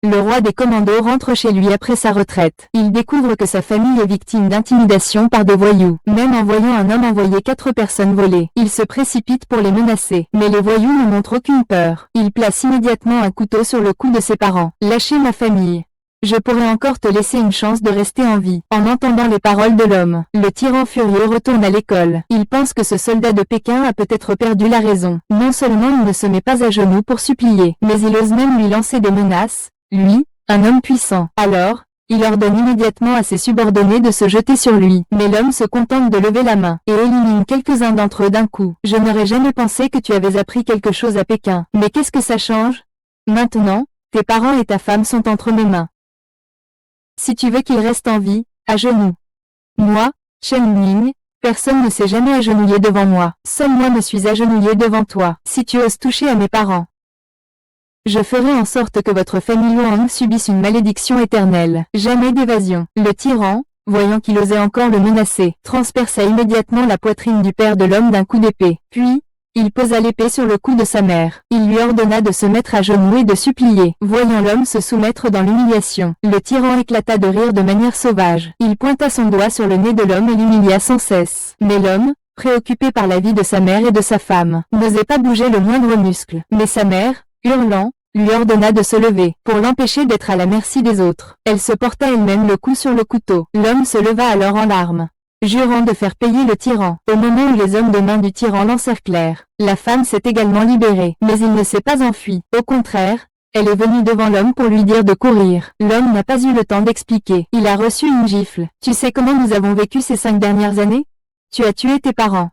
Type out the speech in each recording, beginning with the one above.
Le roi des commandos rentre chez lui après sa retraite. Il découvre que sa famille est victime d'intimidation par des voyous. Même en voyant un homme envoyer 4 personnes voler, il se précipite pour les menacer. Mais les voyous ne montrent aucune peur. Il place immédiatement un couteau sur le cou de ses parents. « Lâchez ma famille. Je pourrais encore te laisser une chance de rester en vie. » En entendant les paroles de l'homme, le tyran furieux retourne à l'école. Il pense que ce soldat de Pékin a peut-être perdu la raison. Non seulement il ne se met pas à genoux pour supplier, mais il ose même lui lancer des menaces. Lui, un homme puissant. Alors, il ordonne immédiatement à ses subordonnés de se jeter sur lui. Mais l'homme se contente de lever la main et élimine quelques-uns d'entre eux d'un coup. « Je n'aurais jamais pensé que tu avais appris quelque chose à Pékin. Mais qu'est-ce que ça change? Maintenant, tes parents et ta femme sont entre mes mains. Si tu veux qu'ils restent en vie, à genoux. Moi, Chen Ning, personne ne s'est jamais agenouillé devant moi. Seul moi me suis agenouillé devant toi. Si tu oses toucher à mes parents, je ferai en sorte que votre famille Wang subisse une malédiction éternelle. Jamais d'évasion. » Le tyran, voyant qu'il osait encore le menacer, transperça immédiatement la poitrine du père de l'homme d'un coup d'épée. Puis, il posa l'épée sur le cou de sa mère. Il lui ordonna de se mettre à genoux et de supplier. Voyant l'homme se soumettre dans l'humiliation, le tyran éclata de rire de manière sauvage. Il pointa son doigt sur le nez de l'homme et l'humilia sans cesse. Mais l'homme, préoccupé par la vie de sa mère et de sa femme, n'osait pas bouger le moindre muscle. Mais sa mère, hurlant, lui ordonna de se lever, pour l'empêcher d'être à la merci des autres. Elle se porta elle-même le cou sur le couteau. L'homme se leva alors en larmes, jurant de faire payer le tyran. Au moment où les hommes de main du tyran l'encerclèrent, la femme s'est également libérée, mais il ne s'est pas enfui. Au contraire, elle est venue devant l'homme pour lui dire de courir. L'homme n'a pas eu le temps d'expliquer. Il a reçu une gifle. « Tu sais comment nous avons vécu ces 5 dernières années? Tu as tué tes parents.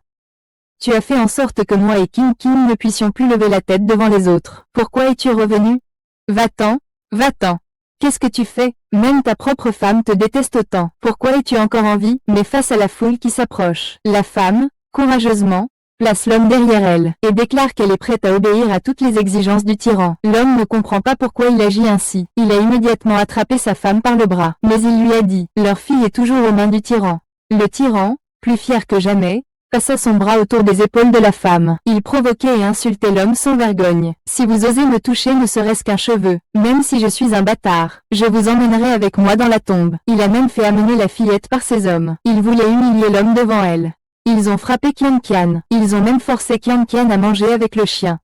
Tu as fait en sorte que moi et King King ne puissions plus lever la tête devant les autres. Pourquoi es-tu revenu? Va-t'en, va-t'en. Qu'est-ce que tu fais? Même ta propre femme te déteste autant. Pourquoi es-tu encore en vie? » Mais face à la foule qui s'approche, la femme, courageusement, place l'homme derrière elle, et déclare qu'elle est prête à obéir à toutes les exigences du tyran. L'homme ne comprend pas pourquoi il agit ainsi. Il a immédiatement attrapé sa femme par le bras, mais il lui a dit, leur fille est toujours aux mains du tyran. Le tyran, plus fier que jamais, passa son bras autour des épaules de la femme. Il provoquait et insultait l'homme sans vergogne. « Si vous osez me toucher ne serait-ce qu'un cheveu, même si je suis un bâtard, je vous emmènerai avec moi dans la tombe. » Il a même fait amener la fillette par ses hommes. Il voulait humilier l'homme devant elle. Ils ont frappé Qian Qian. Ils ont même forcé Qian Qian à manger avec le chien.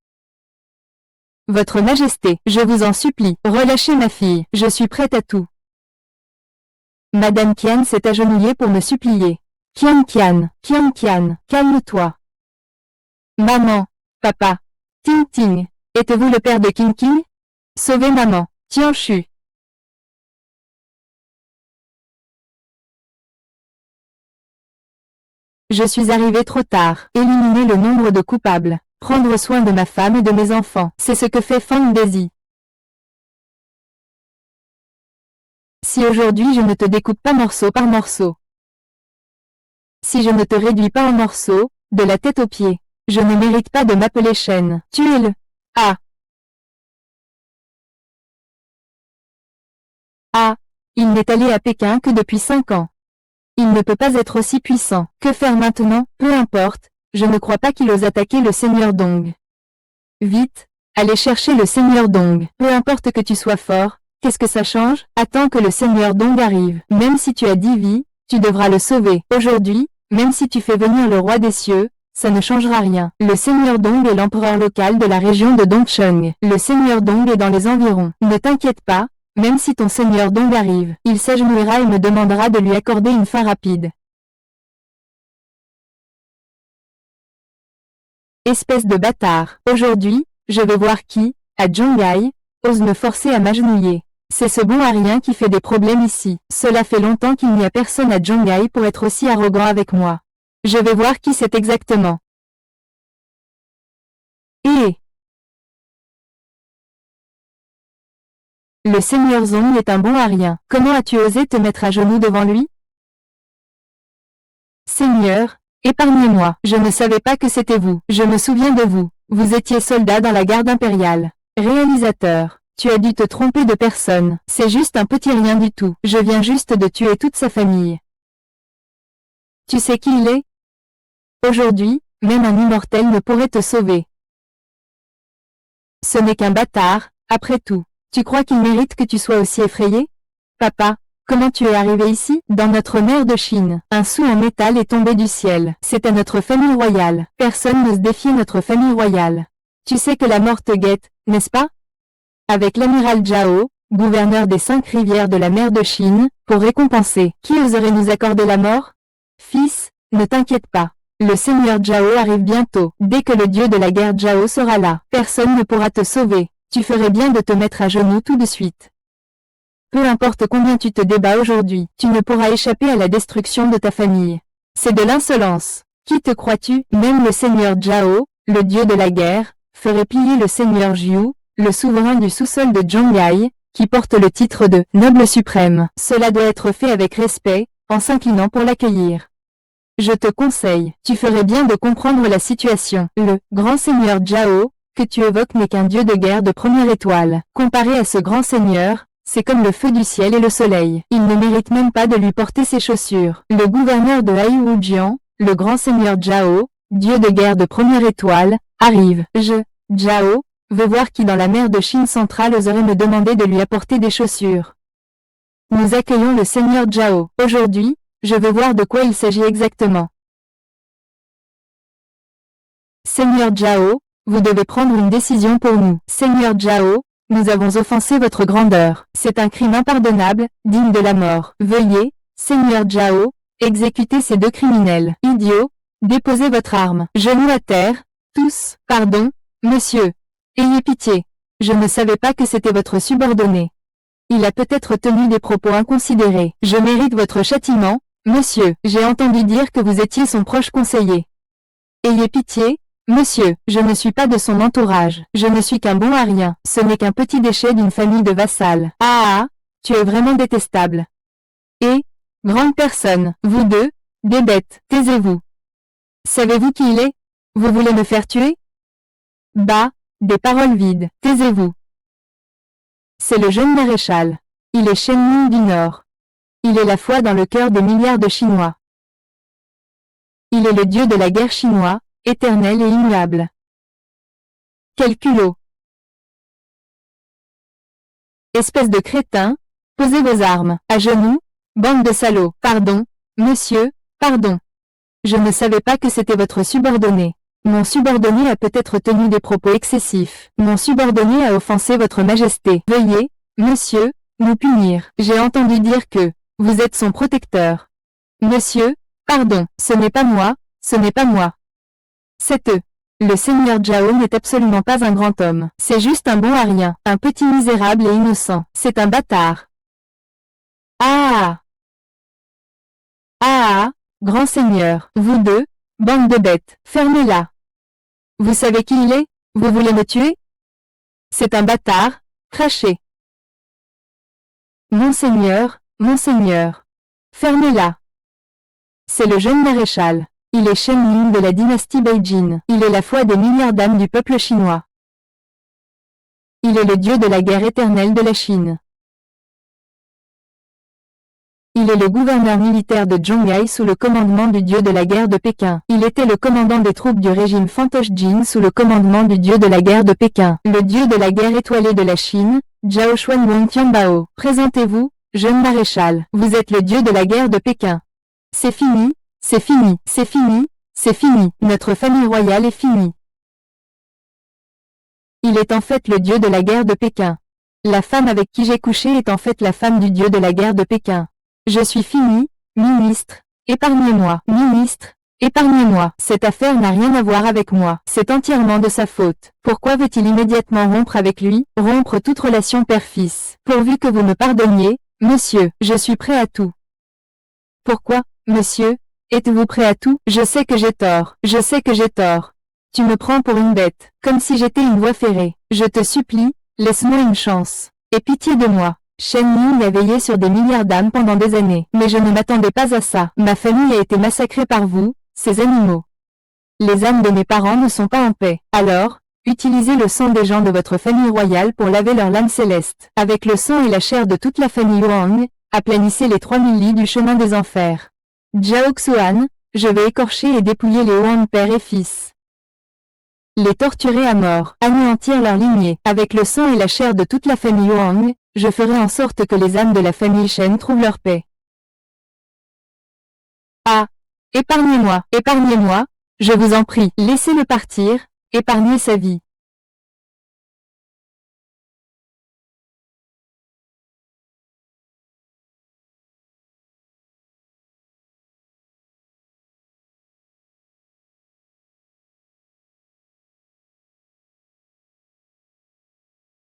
« Votre Majesté, je vous en supplie, relâchez ma fille, je suis prête à tout. » Madame Qian s'est agenouillée pour me supplier. « Qian Qian, calme-toi. »« Maman, papa, Ting Ting, êtes-vous le père de King King? Sauvez maman, Tianshu. » Je suis arrivé trop tard. Éliminer le nombre de coupables. Prendre soin de ma femme et de mes enfants. C'est ce que fait Fang Daisy. Si aujourd'hui je ne te découpe pas morceau par morceau, si je ne te réduis pas en morceaux, de la tête aux pieds, je ne mérite pas de m'appeler Shen. Tuez-le. Ah. Ah. Il n'est allé à Pékin que depuis 5 ans. Il ne peut pas être aussi puissant. Que faire maintenant? Peu importe, je ne crois pas qu'il ose attaquer le seigneur Dong. Vite, allez chercher le seigneur Dong. Peu importe que tu sois fort, qu'est-ce que ça change? Attends que le seigneur Dong arrive. Même si tu as 10 vies, tu devras le sauver. Aujourd'hui, même si tu fais venir le roi des cieux, ça ne changera rien. Le seigneur Dong est l'empereur local de la région de Dongcheng. Le seigneur Dong est dans les environs. Ne t'inquiète pas, même si ton seigneur Dong arrive, il s'agenouillera et me demandera de lui accorder une fin rapide. Espèce de bâtard. Aujourd'hui, je vais voir qui, à Zhongai, ose me forcer à m'agenouiller. C'est ce bon à rien qui fait des problèmes ici. Cela fait longtemps qu'il n'y a personne à Zhongai pour être aussi arrogant avec moi. Je vais voir qui c'est exactement. Et le seigneur Zong est un bon à rien. Comment as-tu osé te mettre à genoux devant lui? Seigneur, épargnez-moi. Je ne savais pas que c'était vous. Je me souviens de vous. Vous étiez soldat dans la garde impériale. Réalisateur. Tu as dû te tromper de personne. C'est juste un petit rien du tout. Je viens juste de tuer toute sa famille. Tu sais qui il est? Aujourd'hui, même un immortel ne pourrait te sauver. Ce n'est qu'un bâtard, après tout. Tu crois qu'il mérite que tu sois aussi effrayé? Papa, comment tu es arrivé ici? Dans notre mer de Chine, un sou en métal est tombé du ciel. C'est à notre famille royale. Personne n'ose défier notre famille royale. Tu sais que la mort te guette, n'est-ce pas? Avec l'amiral Zhao, gouverneur des 5 rivières de la mer de Chine, pour récompenser. Qui oserait nous accorder la mort? Fils, ne t'inquiète pas. Le seigneur Zhao arrive bientôt. Dès que le dieu de la guerre Zhao sera là, personne ne pourra te sauver. Tu ferais bien de te mettre à genoux tout de suite. Peu importe combien tu te débats aujourd'hui, tu ne pourras échapper à la destruction de ta famille. C'est de l'insolence. Qui te crois-tu? Même le seigneur Zhao, le dieu de la guerre, ferait plier le seigneur Jiu, le souverain du sous-sol de Zhongai, qui porte le titre de « noble suprême ». Cela doit être fait avec respect, en s'inclinant pour l'accueillir. Je te conseille, tu ferais bien de comprendre la situation. Le « grand seigneur Zhao » que tu évoques n'est qu'un dieu de guerre de première étoile. Comparé à ce grand seigneur, c'est comme le feu du ciel et le soleil. Il ne mérite même pas de lui porter ses chaussures. Le gouverneur de Haioujian, le grand seigneur Zhao, dieu de guerre de première étoile, arrive. Zhao, veux voir qui dans la mer de Chine centrale oserait me demander de lui apporter des chaussures. Nous accueillons le seigneur Zhao. Aujourd'hui, je veux voir de quoi il s'agit exactement. Seigneur Zhao, vous devez prendre une décision pour nous. Seigneur Zhao, nous avons offensé votre grandeur. C'est un crime impardonnable, digne de la mort. Veuillez, Seigneur Zhao, exécuter ces 2 criminels. Idiots, déposez votre arme. Genoux à terre, tous. Pardon, monsieur. Ayez pitié. Je ne savais pas que c'était votre subordonné. Il a peut-être tenu des propos inconsidérés. Je mérite votre châtiment, monsieur. J'ai entendu dire que vous étiez son proche conseiller. Ayez pitié, monsieur. Je ne suis pas de son entourage. Je ne suis qu'un bon à rien. Ce n'est qu'un petit déchet d'une famille de vassals. Ah, tu es vraiment détestable. Et, grande personne, vous deux, des bêtes, taisez-vous. Savez-vous qui il est? Vous voulez me faire tuer? Bah, des paroles vides, taisez-vous. C'est le jeune maréchal. Il est Shen Ying du Nord. Il est la foi dans le cœur des milliards de Chinois. Il est le dieu de la guerre chinois, éternel et immuable. Quel culot! Espèce de crétin, posez vos armes, à genoux, bande de salauds. Pardon, monsieur, pardon. Je ne savais pas que c'était votre subordonné. Mon subordonné a peut-être tenu des propos excessifs. Mon subordonné a offensé votre majesté. Veuillez, monsieur, nous punir. J'ai entendu dire que vous êtes son protecteur. Monsieur, pardon, ce n'est pas moi, ce n'est pas moi. C'est eux. Le seigneur Zhao n'est absolument pas un grand homme. C'est juste un bon à rien, un petit misérable et innocent. C'est un bâtard. Ah! Ah! Grand seigneur, vous deux, bande de bêtes, fermez-la. Vous savez qui il est? Vous voulez me tuer? C'est un bâtard, crachez. Monseigneur, monseigneur. Fermez-la. C'est le jeune maréchal. Il est Shen Ying de la dynastie Beijing. Il est la foi des milliards d'âmes du peuple chinois. Il est le dieu de la guerre éternelle de la Chine. Il est le gouverneur militaire de Zhongai sous le commandement du dieu de la guerre de Pékin. Il était le commandant des troupes du régime Fantoche Jin sous le commandement du dieu de la guerre de Pékin. Le dieu de la guerre étoilée de la Chine, Zhao Xuanwang Tianbao. Présentez-vous, jeune maréchal. Vous êtes le dieu de la guerre de Pékin. C'est fini, c'est fini, c'est fini, c'est fini. Notre famille royale est finie. Il est en fait le dieu de la guerre de Pékin. La femme avec qui j'ai couché est en fait la femme du dieu de la guerre de Pékin. Je suis fini, ministre, épargnez-moi, ministre, épargnez-moi. Cette affaire n'a rien à voir avec moi, c'est entièrement de sa faute. Pourquoi veut-il immédiatement rompre avec lui, rompre toute relation père-fils? Pourvu que vous me pardonniez, monsieur, je suis prêt à tout. Pourquoi, monsieur, êtes-vous prêt à tout? Je sais que j'ai tort, je sais que j'ai tort. Tu me prends pour une bête, comme si j'étais une voie ferrée. Je te supplie, laisse-moi une chance. Aie pitié de moi. Shen Ying a veillé sur des milliards d'âmes pendant des années, mais je ne m'attendais pas à ça. Ma famille a été massacrée par vous, ces animaux. Les âmes de mes parents ne sont pas en paix. Alors, utilisez le sang des gens de votre famille royale pour laver leur lame céleste. Avec le sang et la chair de toute la famille Wang, aplanissez les 3000 lits du chemin des enfers. Zhao Xuan, je vais écorcher et dépouiller les Wang père et fils. les torturer à mort, anéantir leur lignée, avec le sang et la chair de toute la famille Wang, je ferai en sorte que les âmes de la famille Shen trouvent leur paix. Ah! Épargnez-moi, épargnez-moi, je vous en prie, laissez-le partir, épargnez sa vie.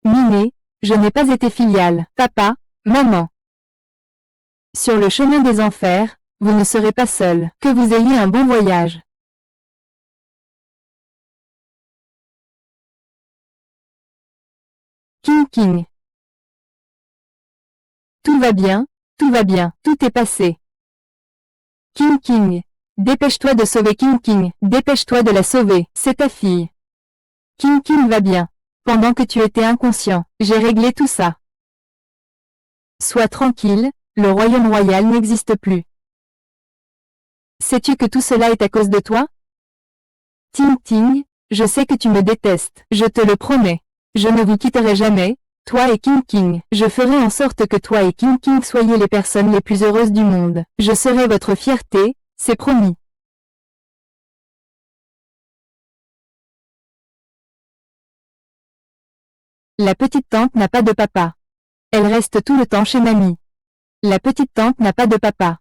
Miné, je n'ai pas été filiale, papa, maman. Sur le chemin des enfers, vous ne serez pas seul, que vous ayez un bon voyage. King King. Tout va bien, tout est passé. King King. Dépêche-toi de sauver King King, dépêche-toi de la sauver, c'est ta fille. King King va bien. Pendant que tu étais inconscient, j'ai réglé tout ça. Sois tranquille, le royaume royal n'existe plus. Sais-tu que tout cela est à cause de toi? Ting Ting, je sais que tu me détestes, je te le promets. Je ne vous quitterai jamais, toi et King King. Je ferai en sorte que toi et King King soyez les personnes les plus heureuses du monde. Je serai votre fierté, c'est promis. La petite tante n'a pas de papa. Elle reste tout le temps chez mamie. La petite tante n'a pas de papa.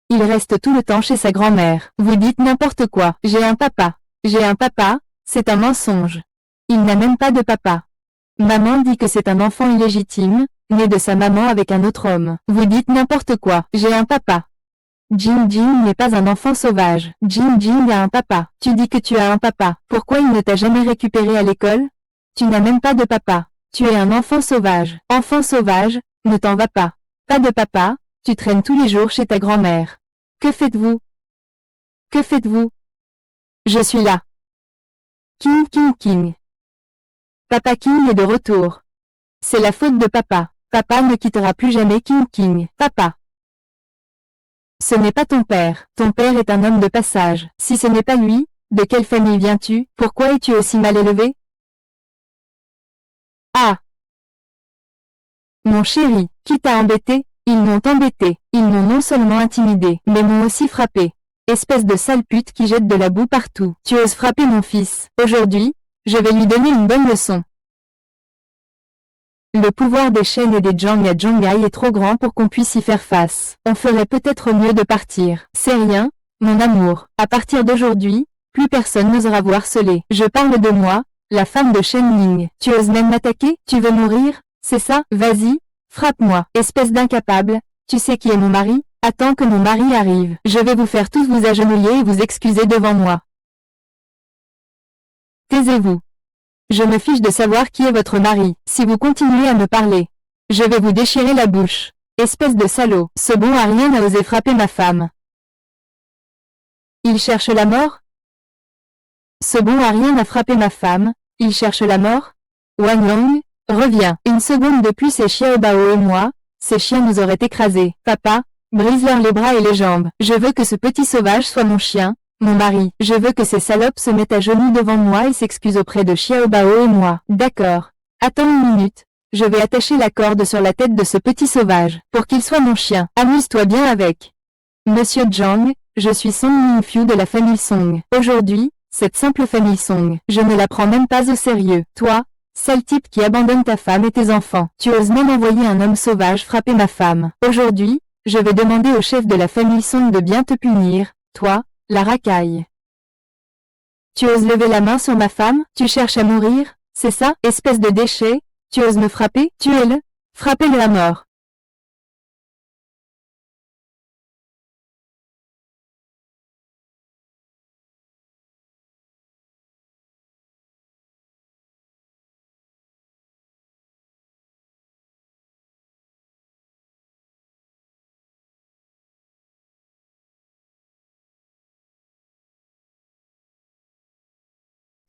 Il reste tout le temps chez sa grand-mère. Vous dites n'importe quoi. J'ai un papa. J'ai un papa, c'est un mensonge. Il n'a même pas de papa. Maman dit que c'est un enfant illégitime, né de sa maman avec un autre homme. Vous dites n'importe quoi. J'ai un papa. Jing Jing n'est pas un enfant sauvage. Jing Jing a un papa. Tu dis que tu as un papa. Pourquoi il ne t'a jamais récupéré à l'école? Tu n'as même pas de papa. Tu es un enfant sauvage. Enfant sauvage, ne t'en va pas. Pas de papa, tu traînes tous les jours chez ta grand-mère. Que faites-vous? Que faites-vous? Je suis là. King King King. Papa King est de retour. C'est la faute de papa. Papa ne quittera plus jamais King King. Papa. Ce n'est pas ton père. Ton père est un homme de passage. Si ce n'est pas lui, de quelle famille viens-tu? Pourquoi es-tu aussi mal élevé? Ah! Mon chéri, qui t'a embêté? Ils m'ont embêté. Ils m'ont non seulement intimidé, mais m'ont aussi frappé. Espèce de sale pute qui jette de la boue partout. Tu oses frapper mon fils. Aujourd'hui, je vais lui donner une bonne leçon. Le pouvoir des Shen et des Zhang à Zhongai est trop grand pour qu'on puisse y faire face. On ferait peut-être mieux de partir. C'est rien, mon amour. À partir d'aujourd'hui, plus personne n'osera vous harceler. Je parle de moi, la femme de Shen Ling. Tu oses même m'attaquer? Tu veux mourir? C'est ça? Vas-y, frappe-moi. Espèce d'incapable. Tu sais qui est mon mari? Attends que mon mari arrive. Je vais vous faire tous vous agenouiller et vous excuser devant moi. Taisez-vous. Je me fiche de savoir qui est votre mari. Si vous continuez à me parler, je vais vous déchirer la bouche. Espèce de salaud. Ce bon à rien n'a osé frapper ma femme. Il cherche la mort? Ce bon à rien a frappé ma femme. Il cherche la mort? Wang Long, reviens. Une seconde depuis ces Xiao Bao et moi, ces chiens nous auraient écrasés. Papa, brise-leur les bras et les jambes. Je veux que ce petit sauvage soit mon chien, mon mari. Je veux que ces salopes se mettent à genoux devant moi et s'excusent auprès de Xiao Bao et moi. D'accord. Attends une minute. Je vais attacher la corde sur la tête de ce petit sauvage, pour qu'il soit mon chien. Amuse-toi bien avec. Monsieur Zhang, je suis Song Mingfiu de la famille Song. Aujourd'hui, cette simple famille Song, je ne la prends même pas au sérieux. Toi, sale type qui abandonne ta femme et tes enfants. Tu oses même envoyer un homme sauvage frapper ma femme. Aujourd'hui, je vais demander au chef de la famille Song de bien te punir, toi, la racaille. Tu oses lever la main sur ma femme? Tu cherches à mourir? C'est ça, espèce de déchet? Tu oses me frapper? Tuez-le! Frappez-le à mort!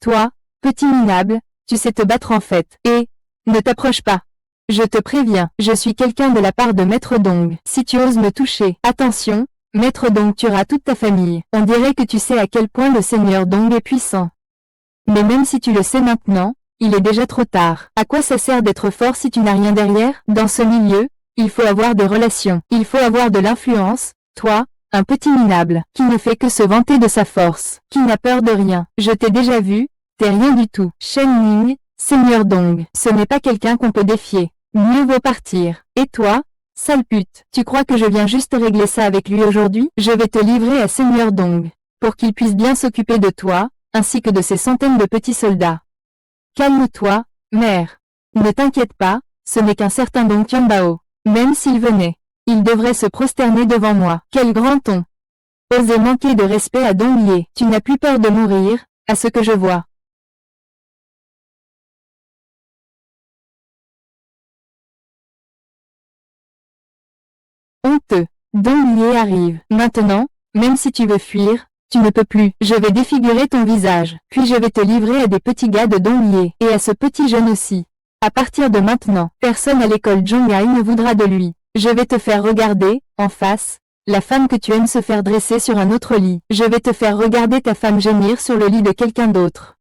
Toi, petit minable, tu sais te battre en fait. Et, ne t'approche pas. Je te préviens, je suis quelqu'un de la part de Maître Dong. Si tu oses me toucher, attention, Maître Dong tuera toute ta famille. On dirait que tu sais à quel point le Seigneur Dong est puissant. Mais même si tu le sais maintenant, il est déjà trop tard. À quoi ça sert d'être fort si tu n'as rien derrière? Dans ce milieu, il faut avoir des relations, il faut avoir de l'influence. Toi, un petit minable, qui ne fait que se vanter de sa force, qui n'a peur de rien. Je t'ai déjà vu, t'es rien du tout. Shen Ning, Seigneur Dong, ce n'est pas quelqu'un qu'on peut défier. Mieux vaut partir. Et toi, sale pute, tu crois que je viens juste régler ça avec lui aujourd'hui? Je vais te livrer à Seigneur Dong, pour qu'il puisse bien s'occuper de toi, ainsi que de ces centaines de petits soldats. Calme-toi, mère. Ne t'inquiète pas, ce n'est qu'un certain Dong Tianbao. Même s'il venait, il devrait se prosterner devant moi. Quel grand ton! Oser manquer de respect à Dong Ye. Tu n'as plus peur de mourir, à ce que je vois. Honteux. Dong Ye arrive. Maintenant, même si tu veux fuir, tu ne peux plus. Je vais défigurer ton visage, puis je vais te livrer à des petits gars de Dong Ye, et à ce petit jeune aussi. À partir de maintenant, personne à l'école Zhonghai ne voudra de lui. Je vais te faire regarder, en face, la femme que tu aimes se faire dresser sur un autre lit. Je vais te faire regarder ta femme gémir sur le lit de quelqu'un d'autre.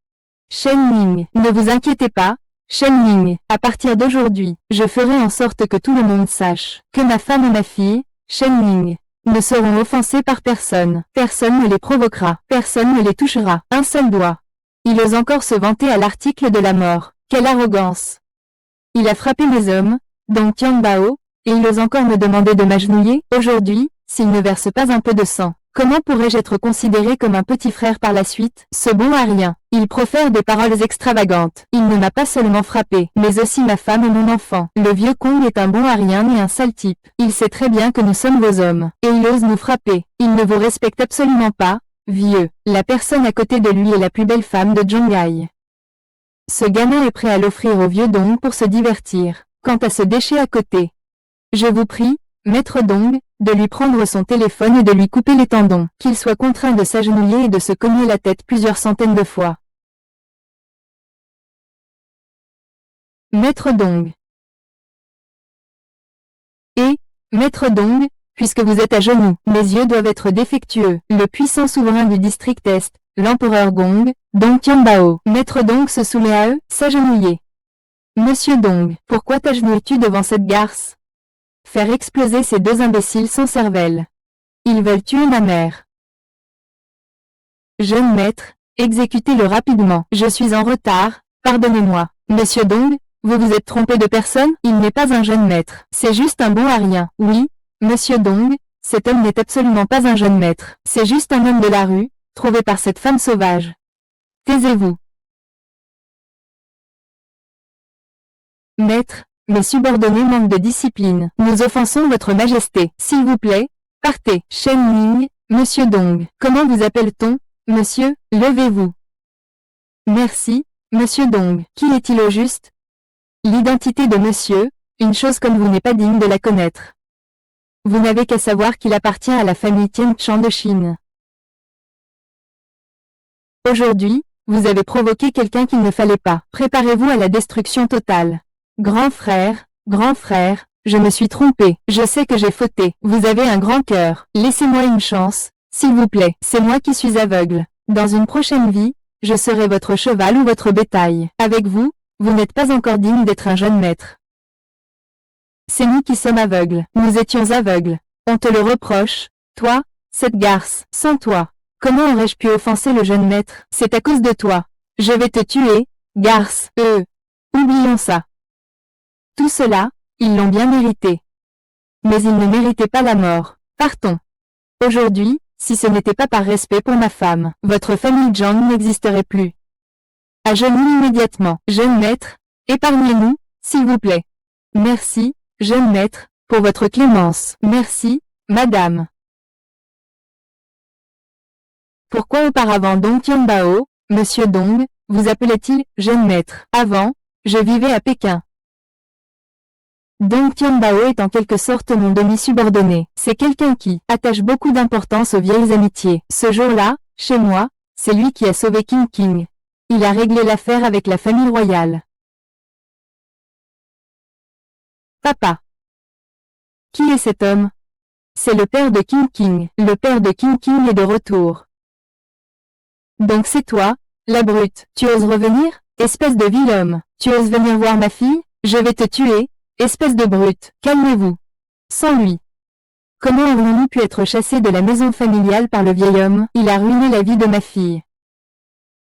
Shen Ning, ne vous inquiétez pas, Shen Ning, à partir d'aujourd'hui, je ferai en sorte que tout le monde sache que ma femme et ma fille, Shen Ning, ne seront offensées par personne. Personne ne les provoquera, personne ne les touchera. Un seul doigt. Il ose encore se vanter à l'article de la mort. Quelle arrogance! Il a frappé mes hommes, Dong Tianbao, et il ose encore me demander de m'agenouiller. Aujourd'hui, s'il ne verse pas un peu de sang, comment pourrais-je être considéré comme un petit frère par la suite? Ce bon à rien. Il profère des paroles extravagantes. Il ne m'a pas seulement frappé, mais aussi ma femme et mon enfant. Le vieux Kong est un bon à rien et un sale type. Il sait très bien que nous sommes vos hommes, et il ose nous frapper. Il ne vous respecte absolument pas, vieux. La personne à côté de lui est la plus belle femme de Zhonghai. Ce gamin est prêt à l'offrir au vieux Dong pour se divertir. Quant à ce déchet à côté, je vous prie, maître Dong, de lui prendre son téléphone et de lui couper les tendons, qu'il soit contraint de s'agenouiller et de se cogner la tête plusieurs centaines de fois. Maître Dong. Et, maître Dong, puisque vous êtes à genoux, mes yeux doivent être défectueux. Le puissant souverain du district Est, l'empereur Gong, Dong Tianbao. Maître Dong se soumet à eux, s'agenouiller. Monsieur Dong, pourquoi t'agenouilles-tu devant cette garce? Faire exploser ces deux imbéciles sans cervelle. Ils veulent tuer ma mère. Jeune maître, exécutez-le rapidement. Je suis en retard, pardonnez-moi. Monsieur Dong, vous vous êtes trompé de personne? Il n'est pas un jeune maître. C'est juste un bon à rien. Oui, monsieur Dong, cet homme n'est absolument pas un jeune maître. C'est juste un homme de la rue, trouvé par cette femme sauvage. Taisez-vous. Maître, mes subordonnés manquent de discipline. Nous offensons votre majesté. S'il vous plaît, partez. Shen Ning, monsieur Dong. Comment vous appelle-t-on? Monsieur, levez-vous. Merci, monsieur Dong. Qui est-il au juste? L'identité de monsieur, une chose comme vous n'est pas digne de la connaître. Vous n'avez qu'à savoir qu'il appartient à la famille Tianqiang de Chine. Aujourd'hui, vous avez provoqué quelqu'un qu'il ne fallait pas. Préparez-vous à la destruction totale. Grand frère, je me suis trompé. Je sais que j'ai fauté. Vous avez un grand cœur. Laissez-moi une chance, s'il vous plaît. C'est moi qui suis aveugle. Dans une prochaine vie, je serai votre cheval ou votre bétail. Avec vous, vous n'êtes pas encore digne d'être un jeune maître. C'est nous qui sommes aveugles. Nous étions aveugles. On te le reproche, toi, cette garce. Sans toi, comment aurais-je pu offenser le jeune maître? C'est à cause de toi. Je vais te tuer, garce. Oublions ça. Tout cela, ils l'ont bien mérité. Mais ils ne méritaient pas la mort. Partons. Aujourd'hui, si ce n'était pas par respect pour ma femme, votre famille Zhang n'existerait plus. À genoux immédiatement. Jeune maître, épargnez-nous, s'il vous plaît. Merci, jeune maître, pour votre clémence. Merci, madame. Pourquoi auparavant Dong Tianbao, monsieur Dong, vous appelait-il jeune maître? Avant, je vivais à Pékin. Dong Tianbao est en quelque sorte mon demi-subordonné. C'est quelqu'un qui attache beaucoup d'importance aux vieilles amitiés. Ce jour-là, chez moi, c'est lui qui a sauvé King. Il a réglé l'affaire avec la famille royale. Papa. Qui est cet homme? C'est le père de King. Le père de King est de retour. Donc c'est toi, La brute, tu oses revenir? Espèce de vil homme, tu oses venir voir ma fille? Je vais te tuer, espèce de brute, calmez-vous. Sans lui. Comment avons-nous pu être chassés de la maison familiale par le vieil homme? Il a ruiné la vie de ma fille.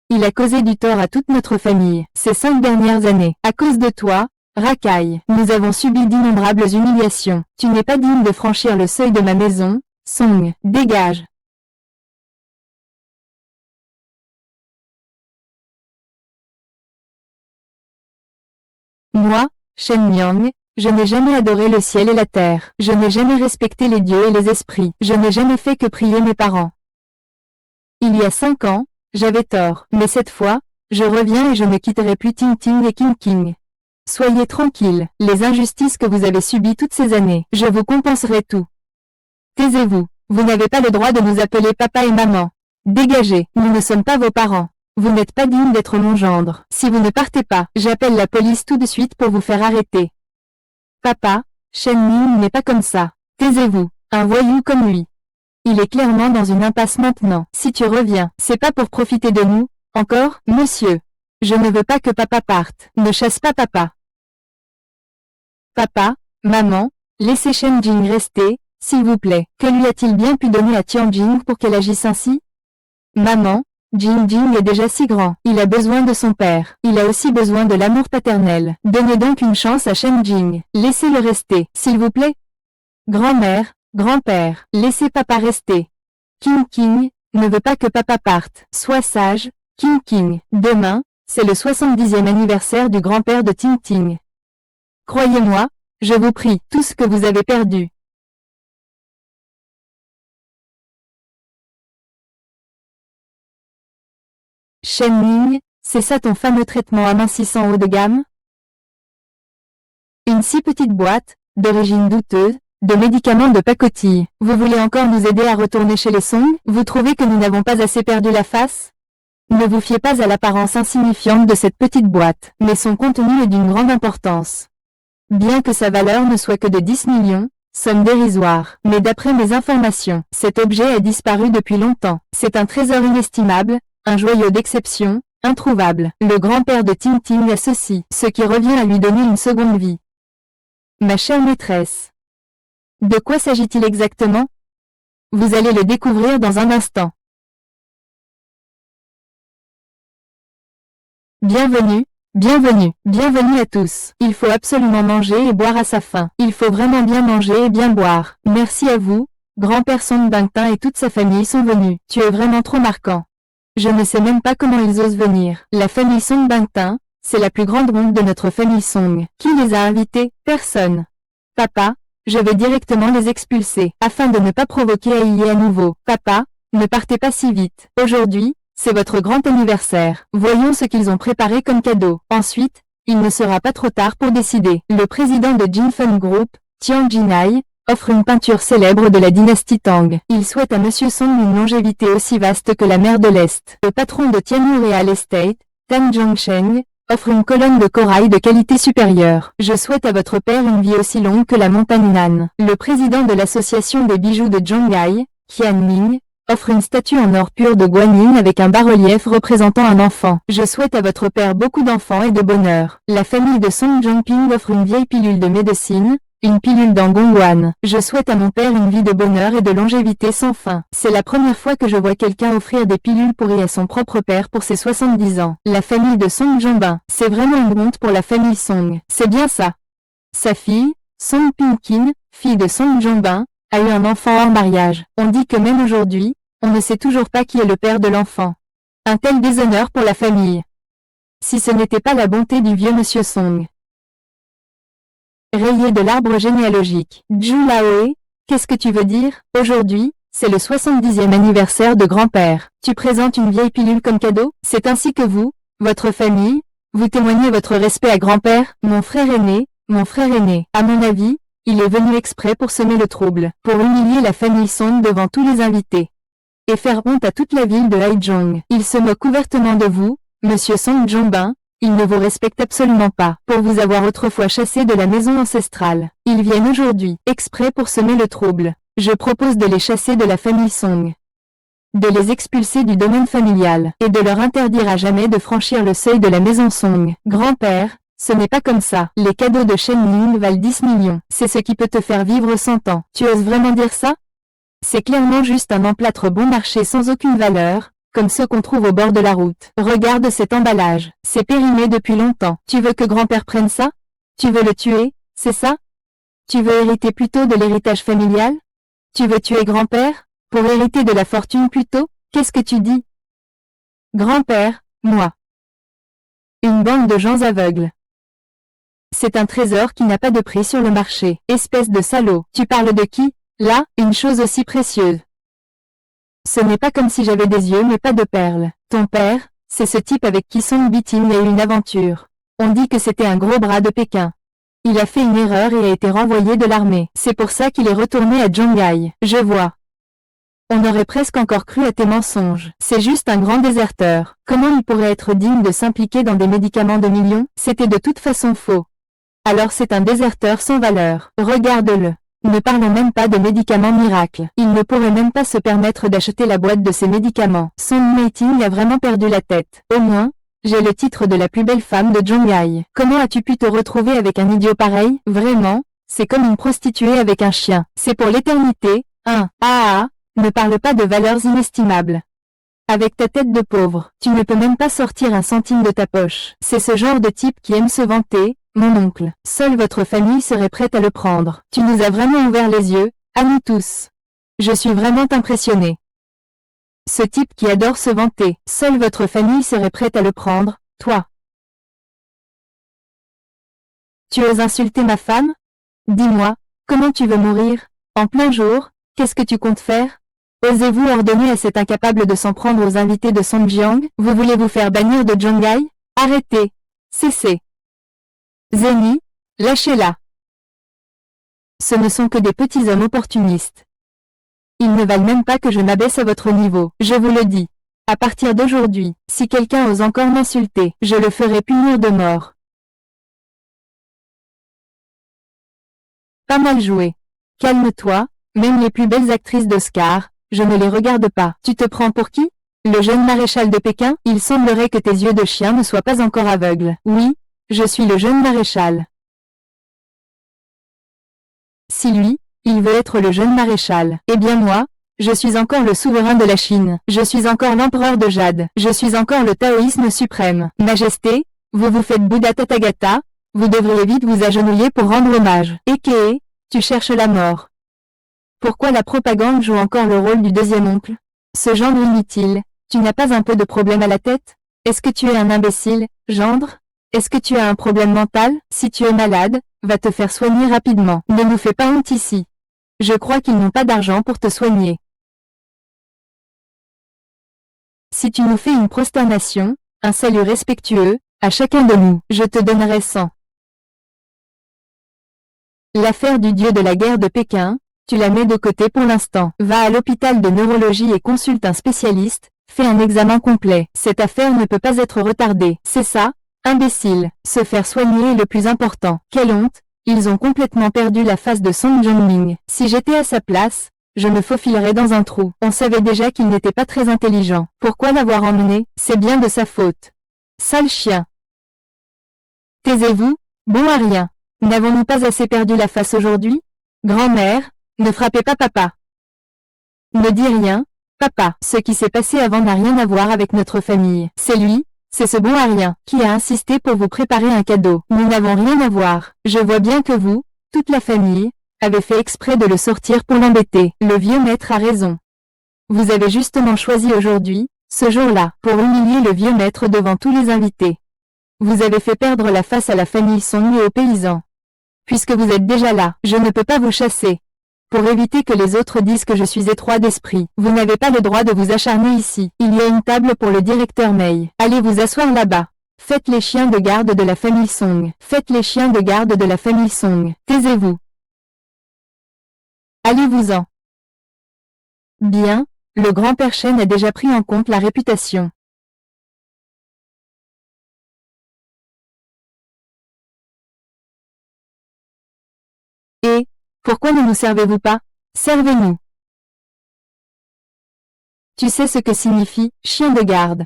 Il a causé du tort à toute notre famille, ces 5 dernières années. À cause de toi, racaille, nous avons subi d'innombrables humiliations. Tu n'es pas digne de franchir le seuil de ma maison. Song, dégage. Moi, Shen Miang, je n'ai jamais adoré le ciel et la terre. Je n'ai jamais respecté les dieux et les esprits. Je n'ai jamais fait que prier mes parents. Il y a 5 ans, j'avais tort, mais cette fois, je reviens et je ne quitterai plus Ting Ting et King King. Soyez tranquilles, les injustices que vous avez subies toutes ces années, je vous compenserai tout. Taisez-vous, vous n'avez pas le droit de nous appeler papa et maman. Dégagez, nous ne sommes pas vos parents. Vous n'êtes pas digne d'être mon gendre. Si vous ne partez pas, j'appelle la police tout de suite pour vous faire arrêter. Papa, Shen Ming n'est pas comme ça. Taisez-vous, un voyou comme lui. Il est clairement dans une impasse maintenant. Si tu reviens, c'est pas pour profiter de nous, encore, monsieur. Je ne veux pas que papa parte. Ne chasse pas papa. Papa, maman, laissez Shen Jing rester, s'il vous plaît. Que lui a-t-il bien pu donner à Tianjing pour qu'elle agisse ainsi? Maman, Jing Jing est déjà si grand. Il a besoin de son père. Il a aussi besoin de l'amour paternel. Donnez donc une chance à Shen Jing. Laissez-le rester, s'il vous plaît. Grand-mère, grand-père, laissez papa rester. King King ne veut pas que papa parte. Sois sage, King King. Demain, c'est le 70e anniversaire du grand-père de Ting Ting. Croyez-moi, je vous prie, tout ce que vous avez perdu. Shen Ming, c'est ça ton fameux traitement amincissant haut de gamme? Une si petite boîte, d'origine douteuse, de médicaments de pacotille. Vous voulez encore nous aider à retourner chez les Song? Vous trouvez que nous n'avons pas assez perdu la face? Ne vous fiez pas à l'apparence insignifiante de cette petite boîte, mais son contenu est d'une grande importance. Bien que sa valeur ne soit que de 10 millions, somme dérisoire, mais d'après mes informations, cet objet a disparu depuis longtemps. C'est un trésor inestimable, un joyau d'exception, introuvable. Le grand-père de Ting Ting a ceci, ce qui revient à lui donner une seconde vie. Ma chère maîtresse. De quoi s'agit-il exactement? Vous allez le découvrir dans un instant. Bienvenue, bienvenue, bienvenue à tous. Il faut absolument manger et boire à sa faim. Il faut vraiment bien manger et bien boire. Merci à vous, grand-père Song Bangtin et toute sa famille sont venus. Tu es vraiment trop marquant. Je ne sais même pas comment ils osent venir. La famille Song Bangtin, c'est la plus grande honte de notre famille Song. Qui les a invités? Personne. Papa, je vais directement les expulser, afin de ne pas provoquer à y à nouveau. Papa, ne partez pas si vite. Aujourd'hui, c'est votre grand anniversaire. Voyons ce qu'ils ont préparé comme cadeau. Ensuite, il ne sera pas trop tard pour décider. Le président de Jinfeng Group, Tian Jinai, offre une peinture célèbre de la dynastie Tang. Il souhaite à Monsieur Song une longévité aussi vaste que la mer de l'Est. Le patron de Tianyu Real Estate, Tang Zhongsheng, offre une colonne de corail de qualité supérieure. Je souhaite à votre père une vie aussi longue que la montagne Nan. Le président de l'association des bijoux de Zhonghai, Qian Ming, offre une statue en or pur de Guanyin avec un bas-relief représentant un enfant. Je souhaite à votre père beaucoup d'enfants et de bonheur. La famille de Song Zhongping offre une vieille pilule de médecine, une pilule d'Angongwan. Je souhaite à mon père une vie de bonheur et de longévité sans fin. C'est la première fois que je vois quelqu'un offrir des pilules pourries à son propre père pour ses 70 ans. La famille de Song Jongbin. C'est vraiment une honte pour la famille Song. C'est bien ça. Sa fille, Song Pinkin, fille de Song Jongbin, a eu un enfant hors mariage. On dit que même aujourd'hui, on ne sait toujours pas qui est le père de l'enfant. Un tel déshonneur pour la famille. Si ce n'était pas la bonté du vieux monsieur Song. Rayé de l'arbre généalogique. Zhu Laoe, qu'est-ce que tu veux dire? Aujourd'hui, c'est le 70e anniversaire de grand-père. Tu présentes une vieille pilule comme cadeau? C'est ainsi que vous, votre famille, vous témoignez votre respect à grand-père? Mon frère aîné, à mon avis, il est venu exprès pour semer le trouble, pour humilier la famille Song devant tous les invités. Et faire honte à toute la ville de Haizhong. Il se moque ouvertement de vous, monsieur Song Jongbin. Ils ne vous respectent absolument pas, pour vous avoir autrefois chassé de la maison ancestrale. Ils viennent aujourd'hui, exprès pour semer le trouble. Je propose de les chasser de la famille Song. de les expulser du domaine familial, et de leur interdire à jamais de franchir le seuil de la maison Song. Grand-père, ce n'est pas comme ça. Les cadeaux de Shen Ning valent 10 millions. C'est ce qui peut te faire vivre 100 ans. Tu oses vraiment dire ça? C'est clairement juste un emplâtre bon marché sans aucune valeur, comme ceux qu'on trouve au bord de la route. Regarde cet emballage. C'est périmé depuis longtemps. Tu veux que grand-père prenne ça? Tu veux le tuer, c'est ça? Tu veux hériter plutôt de l'héritage familial? Tu veux tuer grand-père? Pour hériter de la fortune plutôt? Qu'est-ce que tu dis? Grand-père, moi. Une bande de gens aveugles. C'est un trésor qui n'a pas de prix sur le marché. Espèce de salaud. Tu parles de qui? Là, une chose aussi précieuse. Ce n'est pas comme si j'avais des yeux mais pas de perles. Ton père, c'est ce type avec qui Song Biting a eu une aventure. On dit que c'était un gros bras de Pékin. Il a fait une erreur et a été renvoyé de l'armée. C'est pour ça qu'il est retourné à Zhonghai. Je vois. On aurait presque encore cru à tes mensonges. C'est juste un grand déserteur. Comment il pourrait être digne de s'impliquer dans des médicaments de millions? C'était de toute façon faux. Alors c'est un déserteur sans valeur. Regarde-le. Ne parlons même pas de médicaments miracles. Il ne pourrait même pas se permettre d'acheter la boîte de ces médicaments. Song Meiting a vraiment perdu la tête. Au moins, j'ai le titre de la plus belle femme de Zhonghai. Comment as-tu pu te retrouver avec un idiot pareil? Vraiment, c'est comme une prostituée avec un chien. C'est pour l'éternité. Ne parle pas de valeurs inestimables. Avec ta tête de pauvre, tu ne peux même pas sortir un centime de ta poche. C'est ce genre de type qui aime se vanter, mon oncle. Seule votre famille serait prête à le prendre. Tu nous as vraiment ouvert les yeux, à nous tous. Je suis vraiment impressionné. Ce type qui adore se vanter, seule votre famille serait prête à le prendre, toi. Tu oses insulter ma femme? Dis-moi, comment tu veux mourir? En plein jour, qu'est-ce que tu comptes faire? Osez-vous ordonner à cet incapable de s'en prendre aux invités de Songjiang? Vous voulez vous faire bannir de Zhonghai? Arrêtez! Cessez! Zeni, lâchez-la! Ce ne sont que des petits hommes opportunistes. Ils ne valent même pas que je m'abaisse à votre niveau, je vous le dis. À partir d'aujourd'hui, si quelqu'un ose encore m'insulter, je le ferai punir de mort. Pas mal joué. Calme-toi, même les plus belles actrices d'Oscar, je ne les regarde pas. Tu te prends pour qui? Le jeune maréchal de Pékin? Il semblerait que tes yeux de chien ne soient pas encore aveugles. Oui, je suis le jeune maréchal. Si lui, il veut être le jeune maréchal, eh bien moi, je suis encore le souverain de la Chine. Je suis encore l'empereur de Jade. Je suis encore le taoïsme suprême. Majesté, vous vous faites Bouddha Tathagata, vous devriez vite vous agenouiller pour rendre hommage. Eke, tu cherches la mort. Pourquoi la propagande joue encore le rôle du deuxième oncle? Ce gendre inutile, tu n'as pas un peu de problème à la tête? Est-ce que tu es un imbécile, gendre? Est-ce que tu as un problème mental? Si tu es malade, va te faire soigner rapidement. Ne nous fais pas honte ici. Je crois qu'ils n'ont pas d'argent pour te soigner. Si tu nous fais une prosternation, un salut respectueux, à chacun de nous, je te donnerai 100. L'affaire du dieu de la guerre de Pékin, tu la mets de côté pour l'instant. Va à l'hôpital de neurologie et consulte un spécialiste, fais un examen complet. Cette affaire ne peut pas être retardée. C'est ça, imbécile. Se faire soigner est le plus important. Quelle honte, ils ont complètement perdu la face de Song Jongming. Si j'étais à sa place, je me faufilerais dans un trou. On savait déjà qu'il n'était pas très intelligent. Pourquoi l'avoir emmené? C'est bien de sa faute. Sale chien. Taisez-vous, bon à rien. N'avons-nous pas assez perdu la face aujourd'hui? Grand-mère, ne frappez pas papa. Ne dis rien, papa. Ce qui s'est passé avant n'a rien à voir avec notre famille. C'est lui, c'est ce bon à rien, qui a insisté pour vous préparer un cadeau. Nous n'avons rien à voir. Je vois bien que vous, toute la famille, avez fait exprès de le sortir pour l'embêter. Le vieux maître a raison. Vous avez justement choisi aujourd'hui, ce jour-là, pour humilier le vieux maître devant tous les invités. Vous avez fait perdre la face à la famille Song et aux paysans. Puisque vous êtes déjà là, je ne peux pas vous chasser. Pour éviter que les autres disent que je suis étroit d'esprit, vous n'avez pas le droit de vous acharner ici. Il y a une table pour le directeur Mei. Allez vous asseoir là-bas. Faites les chiens de garde de la famille Song. Faites les chiens de garde de la famille Song. Taisez-vous. Allez-vous-en. Bien, le grand-père Shen a déjà pris en compte la réputation. Et, pourquoi ne nous servez-vous pas? Servez-nous. Tu sais ce que signifie « chien de garde ».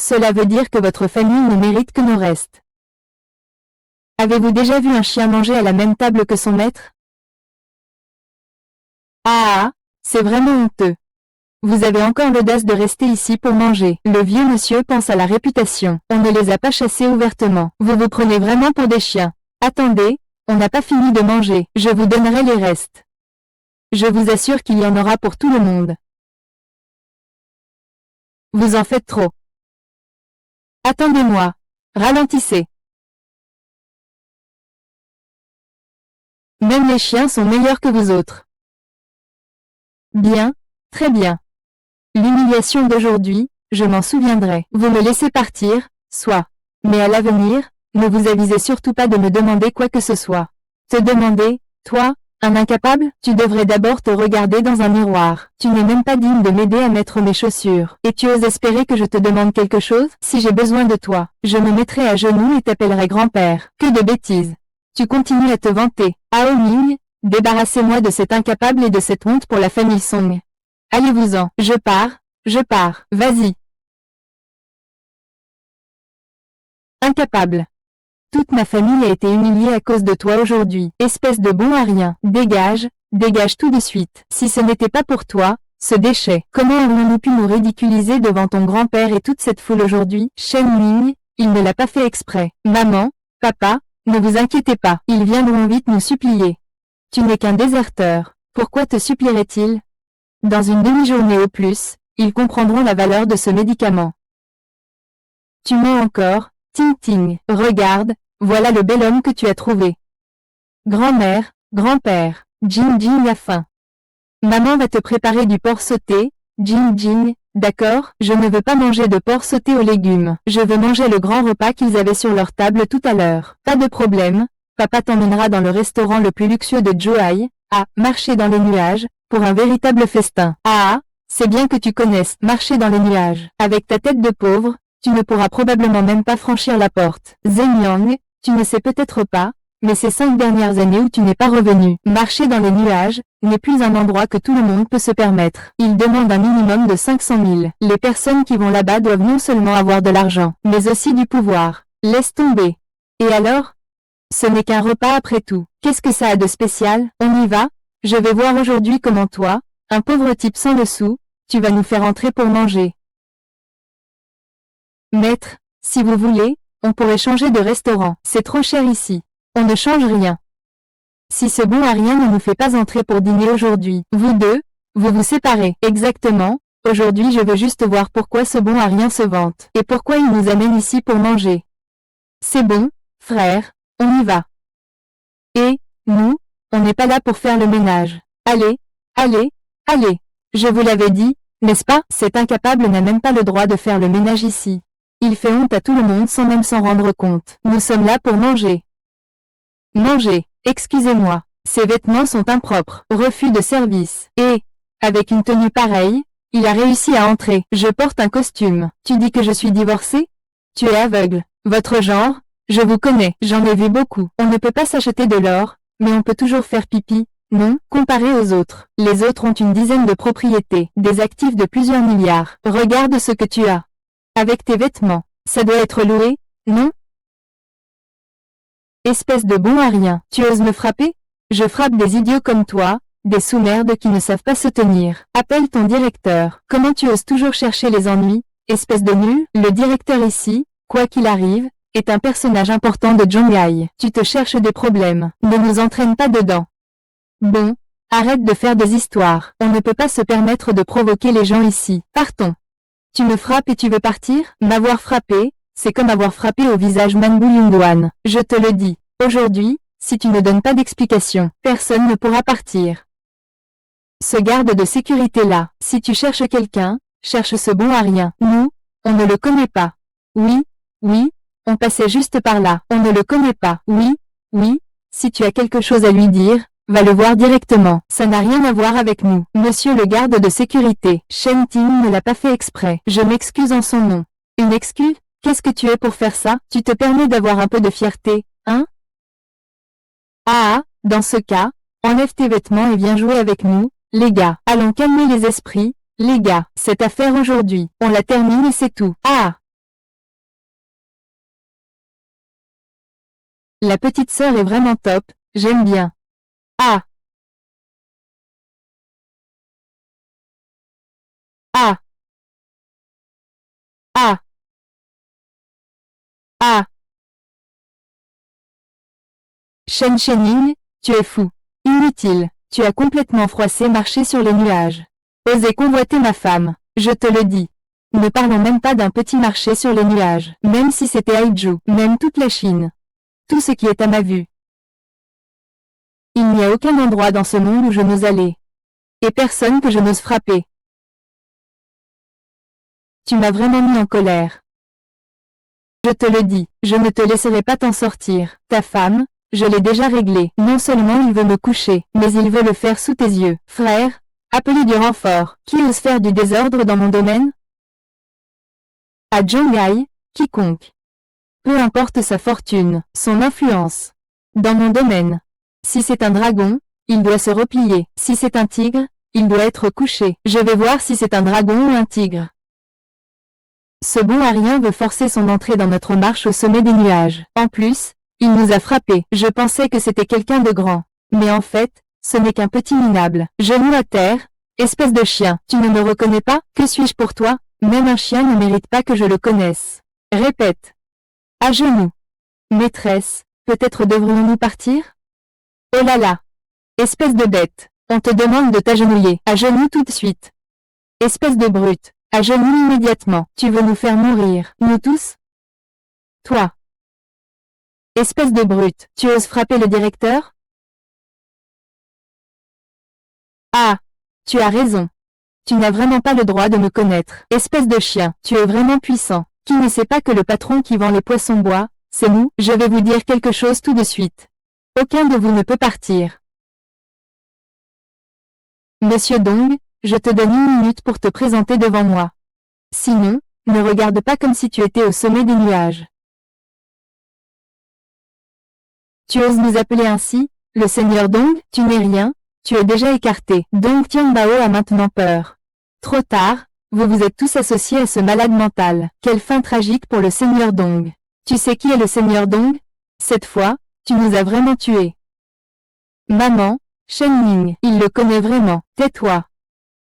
Cela veut dire que votre famille ne mérite que nos restes. Avez-vous déjà vu un chien manger à la même table que son maître? Ah, c'est vraiment honteux. Vous avez encore l'audace de rester ici pour manger. Le vieux monsieur pense à la réputation. On ne les a pas chassés ouvertement. Vous vous prenez vraiment pour des chiens. Attendez, on n'a pas fini de manger. Je vous donnerai les restes. Je vous assure qu'il y en aura pour tout le monde. Vous en faites trop. Attendez-moi. Ralentissez. Même les chiens sont meilleurs que vous autres. Bien, très bien. L'humiliation d'aujourd'hui, je m'en souviendrai. Vous me laissez partir, soit. Mais à l'avenir, ne vous avisez surtout pas de me demander quoi que ce soit. Te demander, toi, un incapable, tu devrais d'abord te regarder dans un miroir. Tu n'es même pas digne de m'aider à mettre mes chaussures. Et tu oses espérer que je te demande quelque chose? Si j'ai besoin de toi, je me mettrai à genoux et t'appellerai grand-père. Que de bêtises. Tu continues à te vanter. Ao Ming, débarrassez-moi de cet incapable et de cette honte pour la famille Song. Allez-vous-en. Je pars, vas-y. Incapable. Toute ma famille a été humiliée à cause de toi aujourd'hui. Espèce de bon à rien. Dégage, dégage tout de suite. Si ce n'était pas pour toi, ce déchet. Comment aurions-nous pu nous ridiculiser devant ton grand-père et toute cette foule aujourd'hui? Shen Ming, il ne l'a pas fait exprès. Maman, papa, ne vous inquiétez pas. Ils viendront vite nous supplier. Tu n'es qu'un déserteur. Pourquoi te supplierait-il? Dans une demi-journée au plus, ils comprendront la valeur de ce médicament. Tu mens encore, Ting Ting. Regarde, voilà le bel homme que tu as trouvé. Grand-mère, grand-père, Jing Jing a faim. Maman va te préparer du porc sauté, Jing Jing, d'accord? Je ne veux pas manger de porc sauté aux légumes. Je veux manger le grand repas qu'ils avaient sur leur table tout à l'heure. Pas de problème, papa t'emmènera dans le restaurant le plus luxueux de Zhuhai, à marcher dans les nuages, pour un véritable festin. Ah, c'est bien que tu connaisses marcher dans les nuages. Avec ta tête de pauvre, tu ne pourras probablement même pas franchir la porte. Zeng Yang, tu ne sais peut-être pas, mais ces 5 dernières années où tu n'es pas revenu, marcher dans les nuages, n'est plus un endroit que tout le monde peut se permettre. Il demande un minimum de 500 000. Les personnes qui vont là-bas doivent non seulement avoir de l'argent, mais aussi du pouvoir. Laisse tomber. Et alors? Ce n'est qu'un repas après tout. Qu'est-ce que ça a de spécial? On y va? Je vais voir aujourd'hui comment toi, un pauvre type sans le sou, tu vas nous faire entrer pour manger. Maître, si vous voulez, on pourrait changer de restaurant. C'est trop cher ici. On ne change rien. Si ce bon à rien ne nous fait pas entrer pour dîner aujourd'hui, vous deux, vous vous séparez. Exactement. Aujourd'hui je veux juste voir pourquoi ce bon à rien se vante. Et pourquoi il nous amène ici pour manger. C'est bon, frère, on y va. Et, nous, on n'est pas là pour faire le ménage. Allez, allez, allez. Je vous l'avais dit, n'est-ce pas? Cet incapable n'a même pas le droit de faire le ménage ici. Il fait honte à tout le monde sans même s'en rendre compte. Nous sommes là pour manger. Manger, excusez-moi. Ces vêtements sont impropres. Refus de service. Et, avec une tenue pareille, il a réussi à entrer. Je porte un costume. Tu dis que je suis divorcée? Tu es aveugle. Votre genre? Je vous connais. J'en ai vu beaucoup. On ne peut pas s'acheter de l'or, mais on peut toujours faire pipi. Non, comparé aux autres. Les autres ont une dizaine de propriétés, des actifs de plusieurs milliards. Regarde ce que tu as. Avec tes vêtements. Ça doit être loué, non? Espèce de bon à rien. Tu oses me frapper? Je frappe des idiots comme toi, des sous-merdes qui ne savent pas se tenir. Appelle ton directeur. Comment tu oses toujours chercher les ennuis? Espèce de nul? Le directeur ici, quoi qu'il arrive, est un personnage important de Zhonghai. Tu te cherches des problèmes. Ne nous entraîne pas dedans. Bon, arrête de faire des histoires. On ne peut pas se permettre de provoquer les gens ici. Partons. Tu me frappes et tu veux partir? M'avoir frappé, c'est comme avoir frappé au visage Manbu Yungduan. Je te le dis, aujourd'hui, si tu ne donnes pas d'explication, personne ne pourra partir. Ce garde de sécurité-là, si tu cherches quelqu'un, cherche ce bon à rien. Nous, on ne le connaît pas. Oui, oui, on passait juste par là. On ne le connaît pas. Oui, oui, si tu as quelque chose à lui dire, va le voir directement. Ça n'a rien à voir avec nous. Monsieur le garde de sécurité, Shen Ting ne l'a pas fait exprès. Je m'excuse en son nom. Une excuse? Qu'est-ce que tu es pour faire ça? Tu te permets d'avoir un peu de fierté, hein? Ah, dans ce cas, enlève tes vêtements et viens jouer avec nous, les gars. Allons calmer les esprits, Les gars, cette affaire aujourd'hui, on la termine et c'est tout. Ah! La petite sœur est vraiment top, j'aime bien. Ah! Ah! Ah! Ah! Shen Shening, tu es fou. Inutile, tu as complètement froissé marcher sur les nuages. Osez convoiter ma femme, je te le dis. Ne parlons même pas d'un petit marché sur les nuages, même si c'était Haiju, même toute la Chine. Tout ce qui est à ma vue. Il n'y a aucun endroit dans ce monde où je n'ose aller. Et personne que je n'ose frapper. Tu m'as vraiment mis en colère. Je te le dis, je ne te laisserai pas t'en sortir. Ta femme, je l'ai déjà réglée. Non seulement il veut me coucher, mais il veut le faire sous tes yeux. Frère, appelez du renfort. Qui ose faire du désordre dans mon domaine? À Zhonghai, quiconque. Peu importe sa fortune, son influence. Dans mon domaine. Si c'est un dragon, il doit se replier. Si c'est un tigre, il doit être couché. Je vais voir si c'est un dragon ou un tigre. Ce bon Arien veut forcer son entrée dans notre marche au sommet des nuages. En plus, il nous a frappés. Je pensais que c'était quelqu'un de grand. Mais en fait, ce n'est qu'un petit minable. Genou à terre. Espèce de chien, tu ne me reconnais pas? Que suis-je pour toi? Même un chien ne mérite pas que je le connaisse. Répète. À genoux. Maîtresse, peut-être devrions-nous partir? Oh là là. Espèce de bête. On te demande de t'agenouiller. À genoux tout de suite. Espèce de brute. À genoux immédiatement. Tu veux nous faire mourir, nous tous? Toi. Espèce de brute. Tu oses frapper le directeur? Ah. Tu as raison. Tu n'as vraiment pas le droit de me connaître. Espèce de chien. Tu es vraiment puissant. Qui ne sait pas que le patron qui vend les poissons bois, c'est nous? Je vais vous dire quelque chose tout de suite. Aucun de vous ne peut partir. Monsieur Dong, je te donne 1 minute pour te présenter devant moi. Sinon, ne regarde pas comme si tu étais au sommet des nuages. Tu oses nous appeler ainsi, le seigneur Dong? Tu n'es rien, tu es déjà écarté. Dong Tianbao a maintenant peur. Trop tard, vous vous êtes tous associés à ce malade mental. Quelle fin tragique pour le seigneur Dong. Tu sais qui est le seigneur Dong? Cette fois, tu nous as vraiment tués. Maman, Shen Ning, il le connaît vraiment. Tais-toi.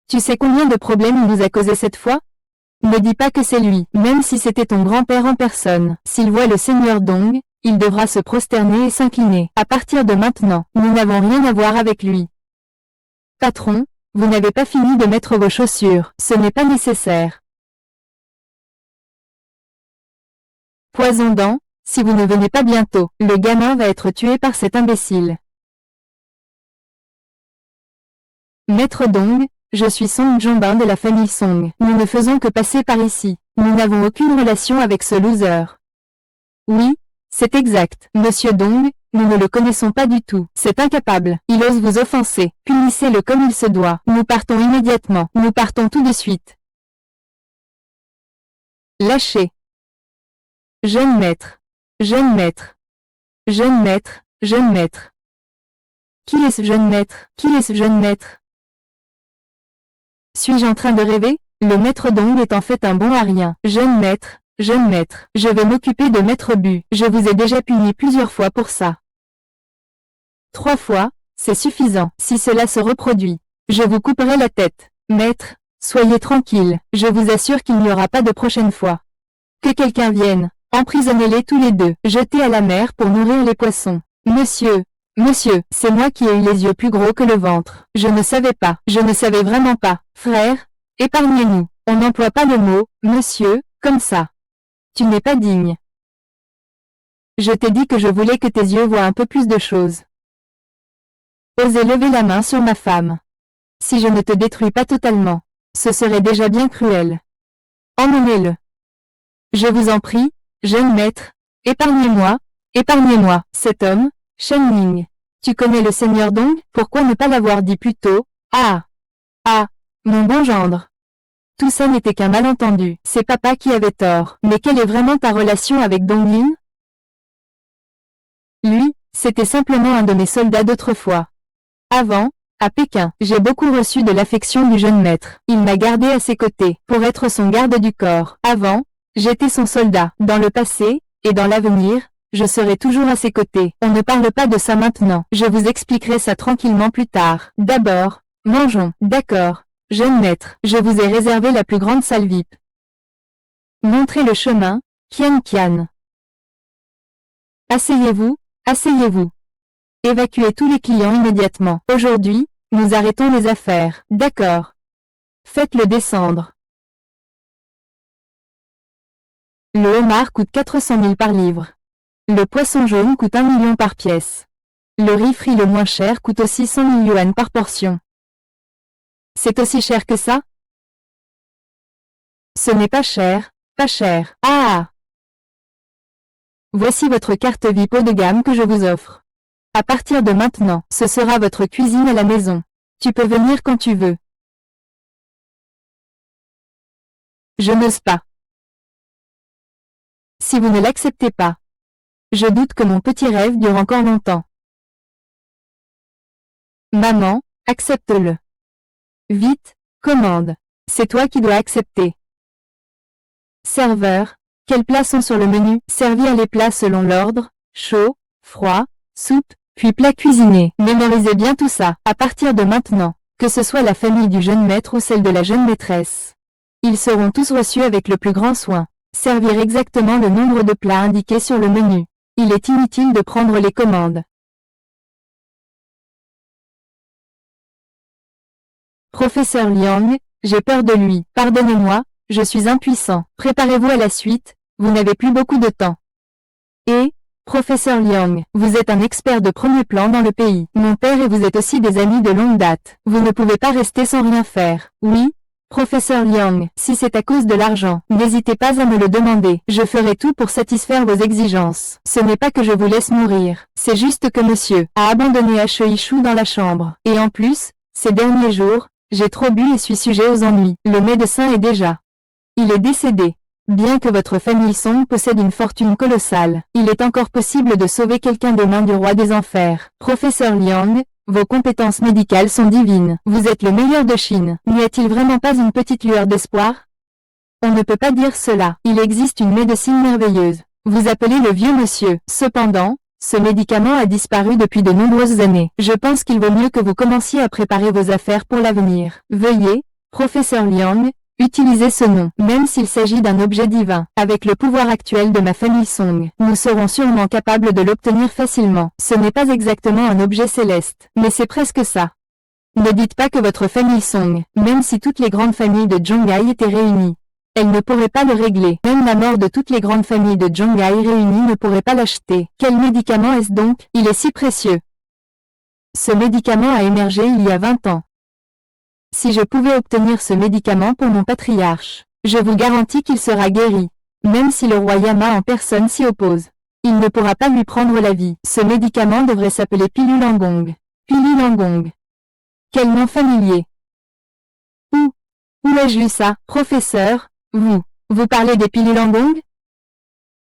Tu sais combien de problèmes il nous a causé cette fois? Ne dis pas que c'est lui, même si c'était ton grand-père en personne. S'il voit le seigneur Dong, il devra se prosterner et s'incliner. À partir de maintenant, nous n'avons rien à voir avec lui. Patron, vous n'avez pas fini de mettre vos chaussures, ce n'est pas nécessaire. Poison dent, si vous ne venez pas bientôt, le gamin va être tué par cet imbécile. Maître Dong, je suis Song Jongbin de la famille Song. Nous ne faisons que passer par ici. Nous n'avons aucune relation avec ce loser. Oui, c'est exact. Monsieur Dong, nous ne le connaissons pas du tout. C'est incapable. Il ose vous offenser. Punissez-le comme il se doit. Nous partons immédiatement. Nous partons tout de suite. Lâchez. Jeune maître. Jeune maître. Jeune maître. Jeune maître. Qui est ce jeune maître? Qui est ce jeune maître? Suis-je en train de rêver? Le maître Dong est en fait un bon Arien. Jeune maître, je vais m'occuper de maître Bu. Je vous ai déjà puni plusieurs fois pour ça. 3 fois, c'est suffisant. Si cela se reproduit, je vous couperai la tête. Maître, soyez tranquille. Je vous assure qu'il n'y aura pas de prochaine fois. Que quelqu'un vienne. Emprisonnez-les tous les deux. Jetez à la mer pour nourrir les poissons. Monsieur, c'est moi qui ai eu les yeux plus gros que le ventre. Je ne savais pas. Je ne savais vraiment pas. Frère, épargnez-nous. On n'emploie pas le mot « monsieur » comme ça. Tu n'es pas digne. Je t'ai dit que je voulais que tes yeux voient un peu plus de choses. Osez lever la main sur ma femme. Si je ne te détruis pas totalement, ce serait déjà bien cruel. Emmenez-le. Je vous en prie, jeune maître, épargnez-moi, cet homme, Shen Ning. Tu connais le seigneur Dong? Pourquoi ne pas l'avoir dit plus tôt? Ah, mon bon gendre. Tout ça n'était qu'un malentendu. C'est papa qui avait tort. Mais quelle est vraiment ta relation avec Dong Lin? Lui, c'était simplement un de mes soldats d'autrefois. Avant, À Pékin, j'ai beaucoup reçu de l'affection du jeune maître. Il m'a gardé à ses côtés, pour être son garde du corps. Avant, j'étais son soldat. Dans le passé, et dans l'avenir, je serai toujours à ses côtés. On ne parle pas de ça maintenant. Je vous expliquerai ça tranquillement plus tard. D'abord, mangeons. D'accord. Jeune maître, je vous ai réservé la plus grande salle VIP. Montrez le chemin, Qian Qian. Asseyez-vous, asseyez-vous. Évacuez tous les clients immédiatement. Aujourd'hui, nous arrêtons les affaires. D'accord. Faites-le descendre. Le homard coûte 400 000 par livre. Le poisson jaune coûte 1 million par pièce. Le riz frit le moins cher coûte aussi 100 000 yuan par portion. C'est aussi cher que ça? Ce n'est pas cher, pas cher. Ah! Voici votre carte VIP haut de gamme que je vous offre. À partir de maintenant, ce sera votre cuisine à la maison. Tu peux venir quand tu veux. Je n'ose pas. Si vous ne l'acceptez pas, je doute que mon petit rêve dure encore longtemps. Maman, accepte-le. Vite, commande. C'est toi qui dois accepter. Serveur, quels plats sont sur le menu? Servir les plats selon l'ordre, chaud, froid, soupe, puis plat cuisiné. Mémorisez bien tout ça, à partir de maintenant, que ce soit la famille du jeune maître ou celle de la jeune maîtresse. Ils seront tous reçus avec le plus grand soin. Servir exactement le nombre de plats indiqués sur le menu. Il est inutile de prendre les commandes. Professeur Liang, j'ai peur de lui. Pardonnez-moi, je suis impuissant. Préparez-vous à la suite, vous n'avez plus beaucoup de temps. Et, Professeur Liang, vous êtes un expert de premier plan dans le pays. Mon père et vous êtes aussi des amis de longue date. Vous ne pouvez pas rester sans rien faire. Oui, Professeur Liang, si c'est à cause de l'argent, n'hésitez pas à me le demander. Je ferai tout pour satisfaire vos exigences. Ce n'est pas que je vous laisse mourir. C'est juste que monsieur a abandonné Acheishu dans la chambre. Et en plus, ces derniers jours, j'ai trop bu et suis sujet aux ennuis. Le médecin est déjà. Il est décédé. Bien que votre famille Song possède une fortune colossale, il est encore possible de sauver quelqu'un des mains du roi des enfers. Professeur Liang, vos compétences médicales sont divines. Vous êtes le meilleur de Chine. N'y a-t-il vraiment pas une petite lueur d'espoir? On ne peut pas dire cela. Il existe une médecine merveilleuse. Vous appelez le vieux monsieur. Cependant, ce médicament a disparu depuis de nombreuses années. Je pense qu'il vaut mieux que vous commenciez à préparer vos affaires pour l'avenir. Veuillez, Professeur Liang, utiliser ce nom, même s'il s'agit d'un objet divin. Avec le pouvoir actuel de ma famille Song, nous serons sûrement capables de l'obtenir facilement. Ce n'est pas exactement un objet céleste, mais c'est presque ça. Ne dites pas que votre famille Song, même si toutes les grandes familles de Zhongai étaient réunies, elle ne pourrait pas le régler. Même la mort de toutes les grandes familles de Zhongai réunies ne pourrait pas l'acheter. Quel médicament est-ce donc? Il est si précieux. Ce médicament a émergé il y a 20 ans. Si je pouvais obtenir ce médicament pour mon patriarche, je vous garantis qu'il sera guéri. Même si le roi Yama en personne s'y oppose, il ne pourra pas lui prendre la vie. Ce médicament devrait s'appeler Pilulangong. Pilulangong. Quel nom familier. Où ai-je lu ça? Professeur, vous parlez des Pilulangong?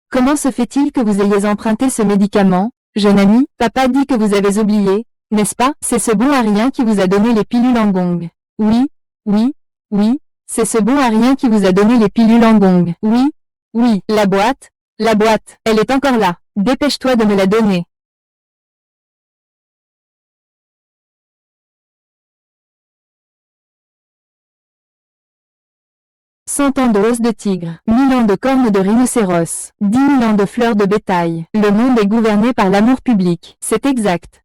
Comment se fait-il que vous ayez emprunté ce médicament, jeune ami? Papa dit que vous avez oublié, n'est-ce pas? C'est ce bon arien qui vous a donné les Pilulangong. Oui, c'est ce bon arien qui vous a donné les Pilulangong. Oui, la boîte, elle est encore là. Dépêche-toi de me la donner. 100 ans d'os de tigre, 1000 ans de cornes de rhinocéros, 10 000 ans de fleurs de bétail. Le monde est gouverné par l'amour public, c'est exact.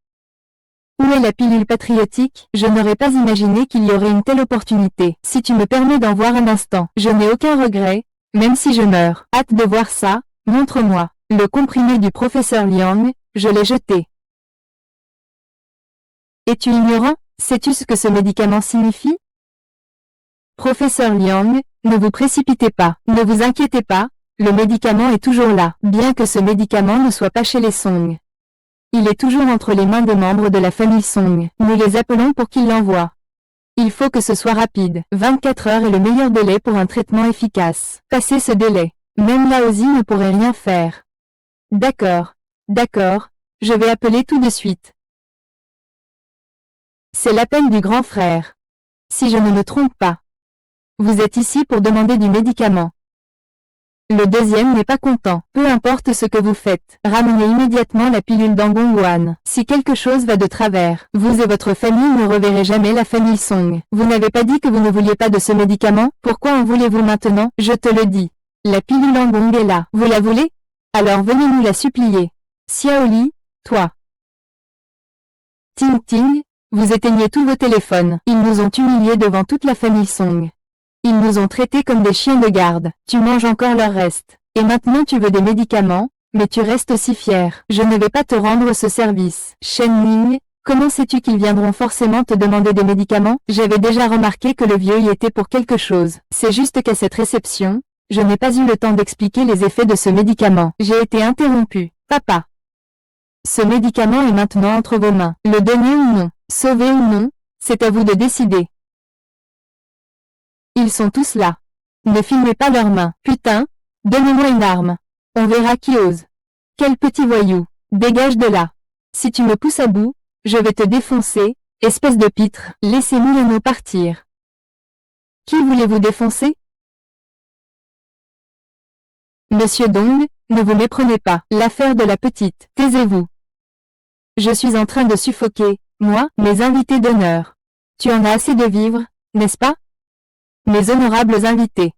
Où est la pilule patriotique? Je n'aurais pas imaginé qu'il y aurait une telle opportunité. Si tu me permets d'en voir un instant, je n'ai aucun regret, même si je meurs. Hâte de voir ça, montre-moi. Le comprimé du professeur Liang, je l'ai jeté. Es-tu ignorant? Sais-tu ce que ce médicament signifie? Professeur Liang, ne vous précipitez pas, ne vous inquiétez pas, le médicament est toujours là, bien que ce médicament ne soit pas chez les Song. Il est toujours entre les mains des membres de la famille Song. Nous les appelons pour qu'ils l'envoient. Il faut que ce soit rapide. 24 heures est le meilleur délai pour un traitement efficace. Passé ce délai, même Laozi ne pourrait rien faire. D'accord, je vais appeler tout de suite. C'est l'appel du grand frère. Si je ne me trompe pas. Vous êtes ici pour demander du médicament. Le deuxième n'est pas content. Peu importe ce que vous faites, ramenez immédiatement la pilule d'Angongwan. Si quelque chose va de travers, vous et votre famille ne reverrez jamais la famille Song. Vous n'avez pas dit que vous ne vouliez pas de ce médicament? Pourquoi en voulez-vous maintenant? Je te le dis. La pilule Angong est là. Vous la voulez? Alors venez nous la supplier. Xiaoli, toi. Ting Ting, vous éteignez tous vos téléphones. Ils nous ont humiliés devant toute la famille Song. Ils nous ont traités comme des chiens de garde. Tu manges encore leur reste. Et maintenant tu veux des médicaments, mais tu restes aussi fier. Je ne vais pas te rendre ce service. Shen Ning, comment sais-tu qu'ils viendront forcément te demander des médicaments? J'avais déjà remarqué que le vieux y était pour quelque chose. C'est juste qu'à cette réception, je n'ai pas eu le temps d'expliquer les effets de ce médicament. J'ai été interrompu. Papa. Ce médicament est maintenant entre vos mains. Le donner ou non, sauver ou non, c'est à vous de décider. Ils sont tous là. Ne filmez pas leurs mains. Putain, donnez-moi une arme. On verra qui ose. Quel petit voyou. Dégage de là. Si tu me pousses à bout, je vais te défoncer, espèce de pitre. Laissez Milano partir. Qui voulez-vous défoncer? Monsieur Dong, ne vous méprenez pas. L'affaire de la petite. Taisez-vous. Je suis en train de suffoquer, moi, mes invités d'honneur. Tu en as assez de vivre, n'est-ce pas? Mes honorables invités.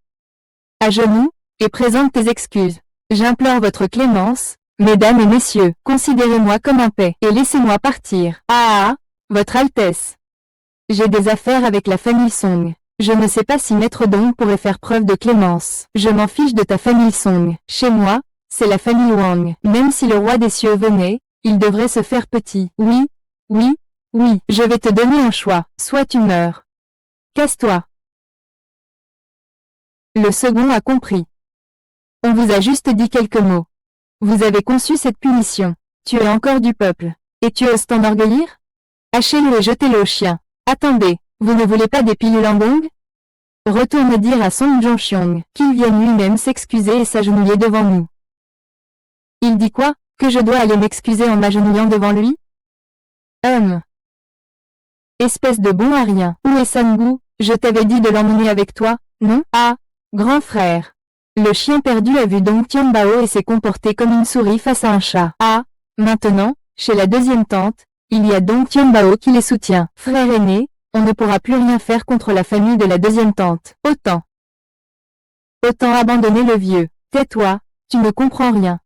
À genoux, et présente tes excuses. J'implore votre clémence, mesdames et messieurs, considérez-moi comme un paix, et laissez-moi partir. Ah, votre Altesse. J'ai des affaires avec la famille Song. Je ne sais pas si Maître Dong pourrait faire preuve de clémence. Je m'en fiche de ta famille Song. Chez moi, c'est la famille Wang. Même si le roi des cieux venait, il devrait se faire petit. Oui, oui, oui, je vais te donner un choix. Soit tu meurs. Casse-toi. Le second a compris. On vous a juste dit quelques mots. Vous avez conçu cette punition. Tu es encore du peuple. Et tu oses t'enorgueillir? Hachez-le et jetez-le au chien. Attendez, vous ne voulez pas des pilules en gong? Retourne dire à Song Jongxiong qu'il vienne lui-même s'excuser et s'agenouiller devant nous. Il dit quoi? Que je dois aller m'excuser en m'agenouillant devant lui? Espèce de bon à rien. Où est Sangu? Je t'avais dit de l'emmener avec toi, non? Ah, grand frère. Le chien perdu a vu Dong Tianbao et s'est comporté comme une souris face à un chat. Ah, maintenant, chez la deuxième tante, il y a Dong Tianbao qui les soutient. Frère aîné, on ne pourra plus rien faire contre la famille de la deuxième tante. Autant abandonner le vieux. Tais-toi, tu ne comprends rien.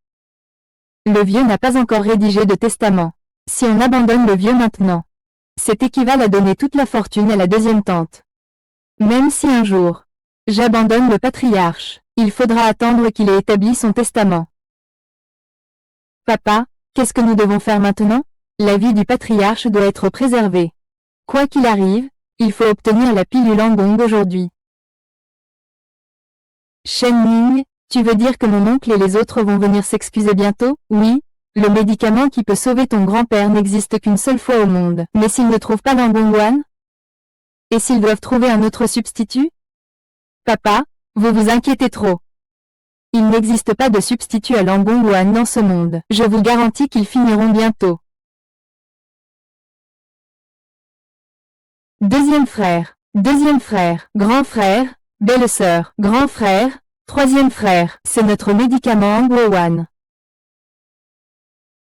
Le vieux n'a pas encore rédigé de testament. Si on abandonne le vieux maintenant, c'est équivalent à donner toute la fortune à la deuxième tante. Même si un jour, j'abandonne le patriarche, il faudra attendre qu'il ait établi son testament. Papa, qu'est-ce que nous devons faire maintenant? La vie du patriarche doit être préservée. Quoi qu'il arrive, il faut obtenir la pilule en gong aujourd'hui. Shen Ning, tu veux dire que mon oncle et les autres vont venir s'excuser bientôt? Oui, le médicament qui peut sauver ton grand-père n'existe qu'une seule fois au monde. Mais s'ils ne trouvent pas l'Angongwan? Et s'ils doivent trouver un autre substitut? Papa, vous vous inquiétez trop. Il n'existe pas de substitut à l'Angongwan dans ce monde. Je vous garantis qu'ils finiront bientôt. Deuxième frère, grand frère, belle-sœur, grand frère, troisième frère, c'est notre médicament Angongwan.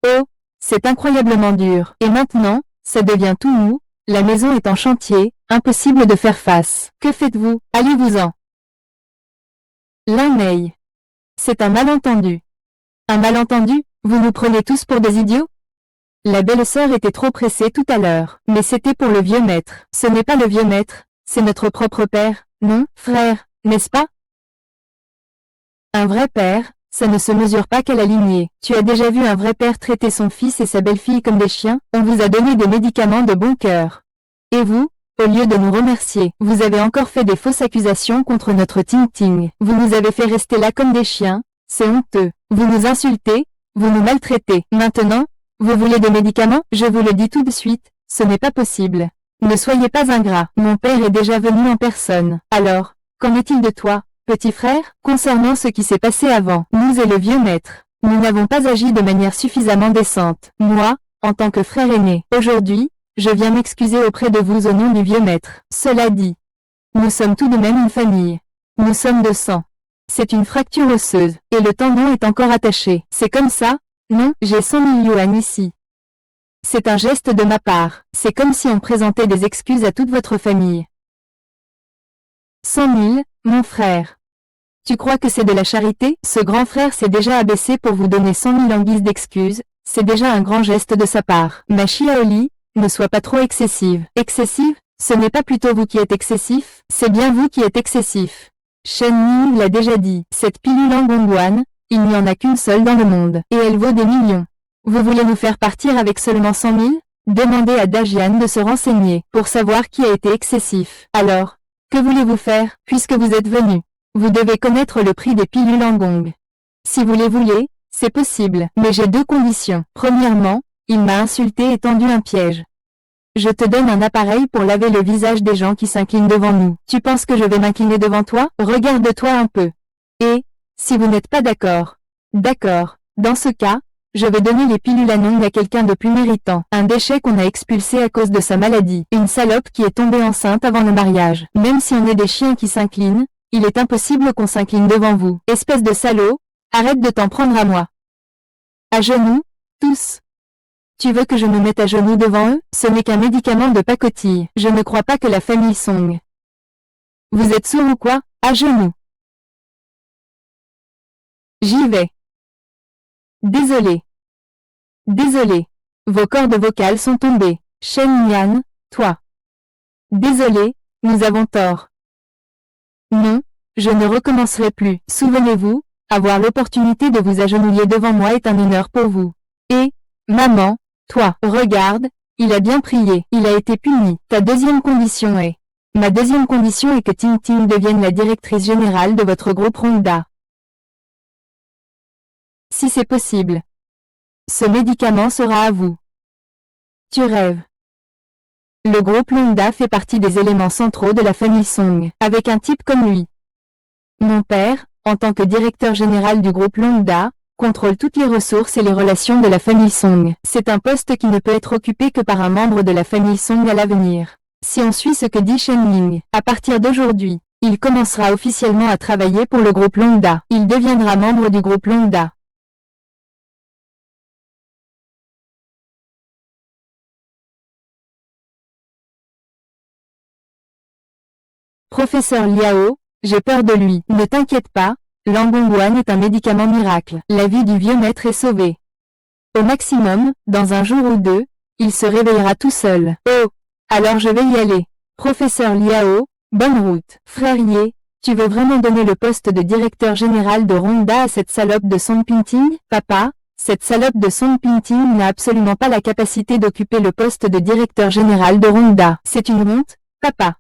Oh, c'est incroyablement dur. Et maintenant, ça devient tout mou, la maison est en chantier, impossible de faire face. Que faites-vous? Allez-vous-en. L'un. C'est un malentendu. Un malentendu? Vous nous prenez tous pour des idiots? La belle-sœur était trop pressée tout à l'heure, mais c'était pour le vieux maître. Ce n'est pas le vieux maître, c'est notre propre père, non, frère, n'est-ce pas? Un vrai père, ça ne se mesure pas qu'à la lignée. Tu as déjà vu un vrai père traiter son fils et sa belle-fille comme des chiens? On vous a donné des médicaments de bon cœur. Et vous, au lieu de nous remercier, vous avez encore fait des fausses accusations contre notre Ting Ting. Vous nous avez fait rester là comme des chiens, c'est honteux. Vous nous insultez, vous nous maltraitez. Maintenant, vous voulez des médicaments? Je vous le dis tout de suite, ce n'est pas possible. Ne soyez pas ingrats. Mon père est déjà venu en personne. Alors, qu'en est-il de toi, petit frère? Concernant ce qui s'est passé avant, nous et le vieux maître, nous n'avons pas agi de manière suffisamment décente. Moi, en tant que frère aîné, aujourd'hui, Je viens m'excuser auprès de vous au nom du vieux maître. Cela dit, nous sommes tout de même une famille. Nous sommes de sang. C'est une fracture osseuse, et le tendon est encore attaché. C'est comme ça? Non, j'ai 100 000 yuan ici. C'est un geste de ma part. C'est comme si on présentait des excuses à toute votre famille. 100 000, mon frère. Tu crois que c'est de la charité? Ce grand frère s'est déjà abaissé pour vous donner 100 000 en guise d'excuse. C'est déjà un grand geste de sa part. Ma Xiaoli, ne sois pas trop excessive. Excessive? Ce n'est pas plutôt vous qui êtes excessif? C'est bien vous qui êtes excessif. Shen Ying l'a déjà dit. Cette pilule en Gongguan, il n'y en a qu'une seule dans le monde, et elle vaut des millions. Vous voulez nous faire partir avec seulement 100 000? Demandez à Dajian de se renseigner, pour savoir qui a été excessif. Alors, que voulez-vous faire, puisque vous êtes venu? Vous devez connaître le prix des pilules en gong. Si vous les voulez, c'est possible, mais j'ai deux conditions. Premièrement, il m'a insulté et tendu un piège. Je te donne un appareil pour laver le visage des gens qui s'inclinent devant nous. Tu penses que je vais m'incliner devant toi? Regarde-toi un peu. Et, si vous n'êtes pas d'accord. D'accord. Dans ce cas, je vais donner les pilules Anong à quelqu'un de plus méritant. Un déchet qu'on a expulsé à cause de sa maladie. Une salope qui est tombée enceinte avant le mariage. Même si on est des chiens qui s'inclinent, il est impossible qu'on s'incline devant vous. Espèce de salaud, arrête de t'en prendre à moi. À genoux, tous. Tu veux que je me mette à genoux devant eux? Ce n'est qu'un médicament de pacotille. Je ne crois pas que la famille Song. Vous êtes sourd ou quoi? À genoux. J'y vais. Désolé. Désolé. Vos cordes vocales sont tombées. Shen Yan, toi. Désolé, nous avons tort. Non, je ne recommencerai plus. Souvenez-vous, avoir l'opportunité de vous agenouiller devant moi est un honneur pour vous. Et, maman, toi, regarde, il a bien prié, il a été puni. Ta deuxième condition est... Ma deuxième condition est que Ting Ting devienne la directrice générale de votre groupe Rongda. Si c'est possible. Ce médicament sera à vous. Tu rêves. Le groupe Rongda fait partie des éléments centraux de la famille Song, avec un type comme lui. Mon père, en tant que directeur général du groupe Rongda, contrôle toutes les ressources et les relations de la famille Song. C'est un poste qui ne peut être occupé que par un membre de la famille Song à l'avenir. Si on suit ce que dit Shen Ying, à partir d'aujourd'hui, il commencera officiellement à travailler pour le groupe Rongda. Il deviendra membre du groupe Rongda. Professeur Liao, j'ai peur de lui. Ne t'inquiète pas, l'Angongwan est un médicament miracle. La vie du vieux maître est sauvée. Au maximum, dans un jour ou deux, il se réveillera tout seul. Oh! Alors je vais y aller. Professeur Liao, bonne route. Frère Ye, tu veux vraiment donner le poste de directeur général de Rongda à cette salope de Song Pinting? Papa, cette salope de Song Pinting n'a absolument pas la capacité d'occuper le poste de directeur général de Rongda. C'est une honte, papa.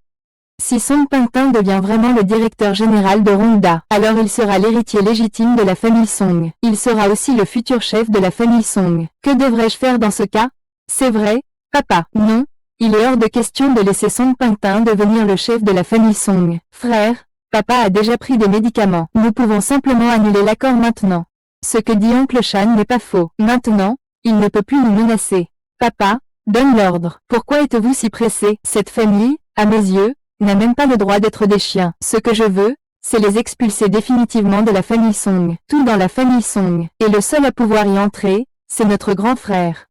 Si Song Pingting devient vraiment le directeur général de Rongda, alors il sera l'héritier légitime de la famille Song. Il sera aussi le futur chef de la famille Song. Que devrais-je faire dans ce cas? C'est vrai, papa. Non, il est hors de question de laisser Song Pingting devenir le chef de la famille Song. Frère, papa a déjà pris des médicaments. Nous pouvons simplement annuler l'accord maintenant. Ce que dit oncle Shan n'est pas faux. Maintenant, il ne peut plus nous menacer. Papa, donne l'ordre. Pourquoi êtes-vous si pressé? Cette famille, à mes yeux, n'a même pas le droit d'être des chiens. Ce que je veux, c'est les expulser définitivement de la famille Song. Tout dans la famille Song. Et le seul à pouvoir y entrer, c'est notre grand frère.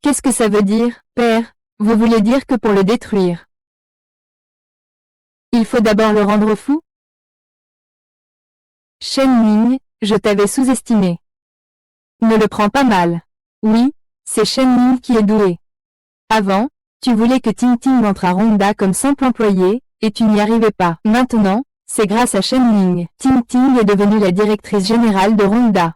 Qu'est-ce que ça veut dire, père? Vous voulez dire que pour le détruire, il faut d'abord le rendre fou? Shen Ying, je t'avais sous-estimé. Ne le prends pas mal. Oui, c'est Shen Ying qui est doué. Avant, tu voulais que Ting Ting entre à Rongda comme simple employé, et tu n'y arrivais pas. Maintenant, c'est grâce à Shen Ying. Ting Ting est devenue la directrice générale de Rongda.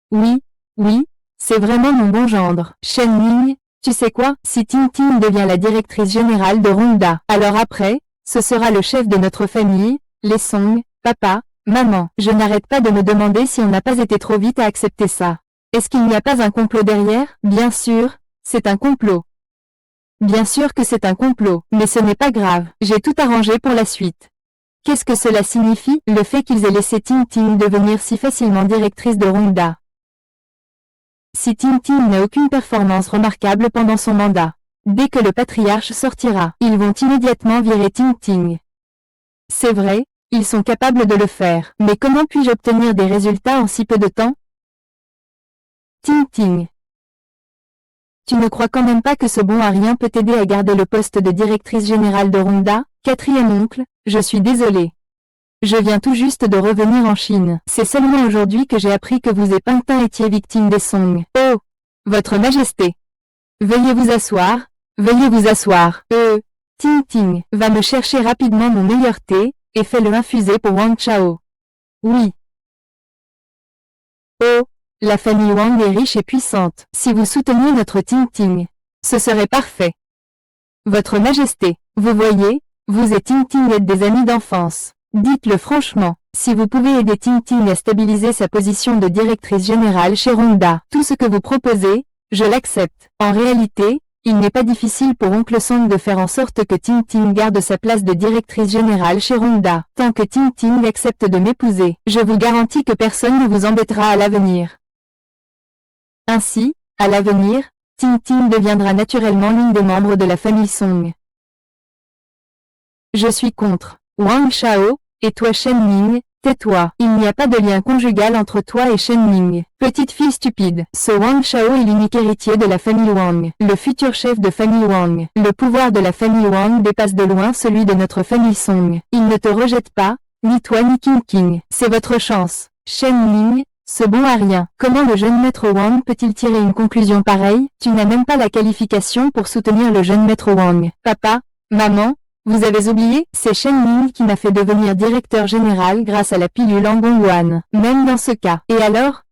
Oui, oui, c'est vraiment mon bon gendre. Shen Ying, tu sais quoi? Si Ting Ting devient la directrice générale de Rongda, alors après, ce sera le chef de notre famille, les Song, papa, maman. Je n'arrête pas de me demander si on n'a pas été trop vite à accepter ça. Est-ce qu'il n'y a pas un complot derrière? Bien sûr, c'est un complot. Bien sûr que c'est un complot, mais ce n'est pas grave, j'ai tout arrangé pour la suite. Qu'est-ce que cela signifie, le fait qu'ils aient laissé Ting Ting devenir si facilement directrice de Rongda? Si Ting Ting n'a aucune performance remarquable pendant son mandat, Dès que le patriarche sortira, ils vont immédiatement virer Ting Ting. C'est vrai, ils sont capables de le faire. Mais comment puis-je obtenir des résultats en si peu de temps? Ting Ting. Tu ne crois quand même pas que ce bon à rien peut t'aider à garder le poste de directrice générale de Rhonda? Quatrième oncle, je suis désolé. Je viens tout juste de revenir en Chine. C'est seulement aujourd'hui que j'ai appris que vous et Pingtin étiez victimes des Song. Oh! Votre Majesté. Veuillez vous asseoir, veuillez vous asseoir. Ting Ting, va me chercher rapidement mon meilleur thé, et fais-le infuser pour Wang Chao. Oui. Oh! La famille Wang est riche et puissante. Si vous souteniez notre Ting Ting, ce serait parfait. Votre Majesté, vous voyez, vous et Ting Ting êtes des amis d'enfance. Dites-le franchement, si vous pouvez aider Ting Ting à stabiliser sa position de directrice générale chez Rhonda, tout ce que vous proposez, je l'accepte. En réalité, il n'est pas difficile pour Oncle Song de faire en sorte que Ting Ting garde sa place de directrice générale chez Rhonda. Tant que Ting Ting accepte de m'épouser, je vous garantis que personne ne vous embêtera à l'avenir. Ainsi, à l'avenir, Ting Ting deviendra naturellement l'une des membres de la famille Song. Je suis contre. Wang Chao, et toi Shen Ming, tais-toi. Il n'y a pas de lien conjugal entre toi et Shen Ming. Petite fille stupide. Ce Wang Chao est l'unique héritier de la famille Wang, le futur chef de famille Wang. Le pouvoir de la famille Wang dépasse de loin celui de notre famille Song. Il ne te rejette pas, ni toi ni King King. C'est votre chance. Shen Ming, ce bon à rien. Comment le jeune maître Wang peut-il tirer une conclusion pareille? Tu n'as même pas la qualification pour soutenir le jeune maître Wang. Papa, maman, vous avez oublié, c'est Shen Ming qui m'a fait devenir directeur général grâce à la pilule Angongwan. Même dans ce cas. Et alors?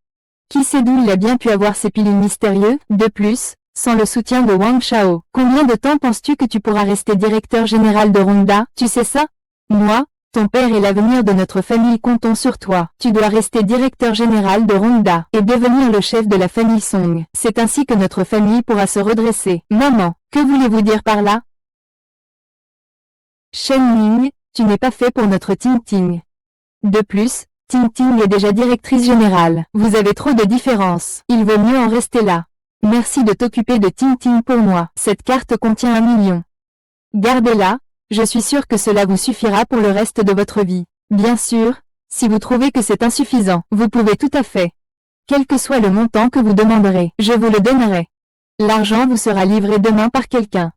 Qui sait d'où il a bien pu avoir ces pilules mystérieuses? De plus, sans le soutien de Wang Chao, combien de temps penses-tu que tu pourras rester directeur général de Rhonda? Tu sais ça? Moi, ton père et l'avenir de notre famille comptons sur toi. Tu dois rester directeur général de Rhonda et devenir le chef de la famille Song. C'est ainsi que notre famille pourra se redresser. Maman, que voulez-vous dire par là? Shen Ming, tu n'es pas fait pour notre Ting Ting. De plus, Ting Ting est déjà directrice générale. Vous avez trop de différences. Il vaut mieux en rester là. Merci de t'occuper de Ting Ting pour moi. Cette carte contient 1 million. Gardez-la, je suis sûr que cela vous suffira pour le reste de votre vie. Bien sûr, si vous trouvez que c'est insuffisant, vous pouvez tout à fait. Quel que soit le montant que vous demanderez, je vous le donnerai. L'argent vous sera livré demain par quelqu'un.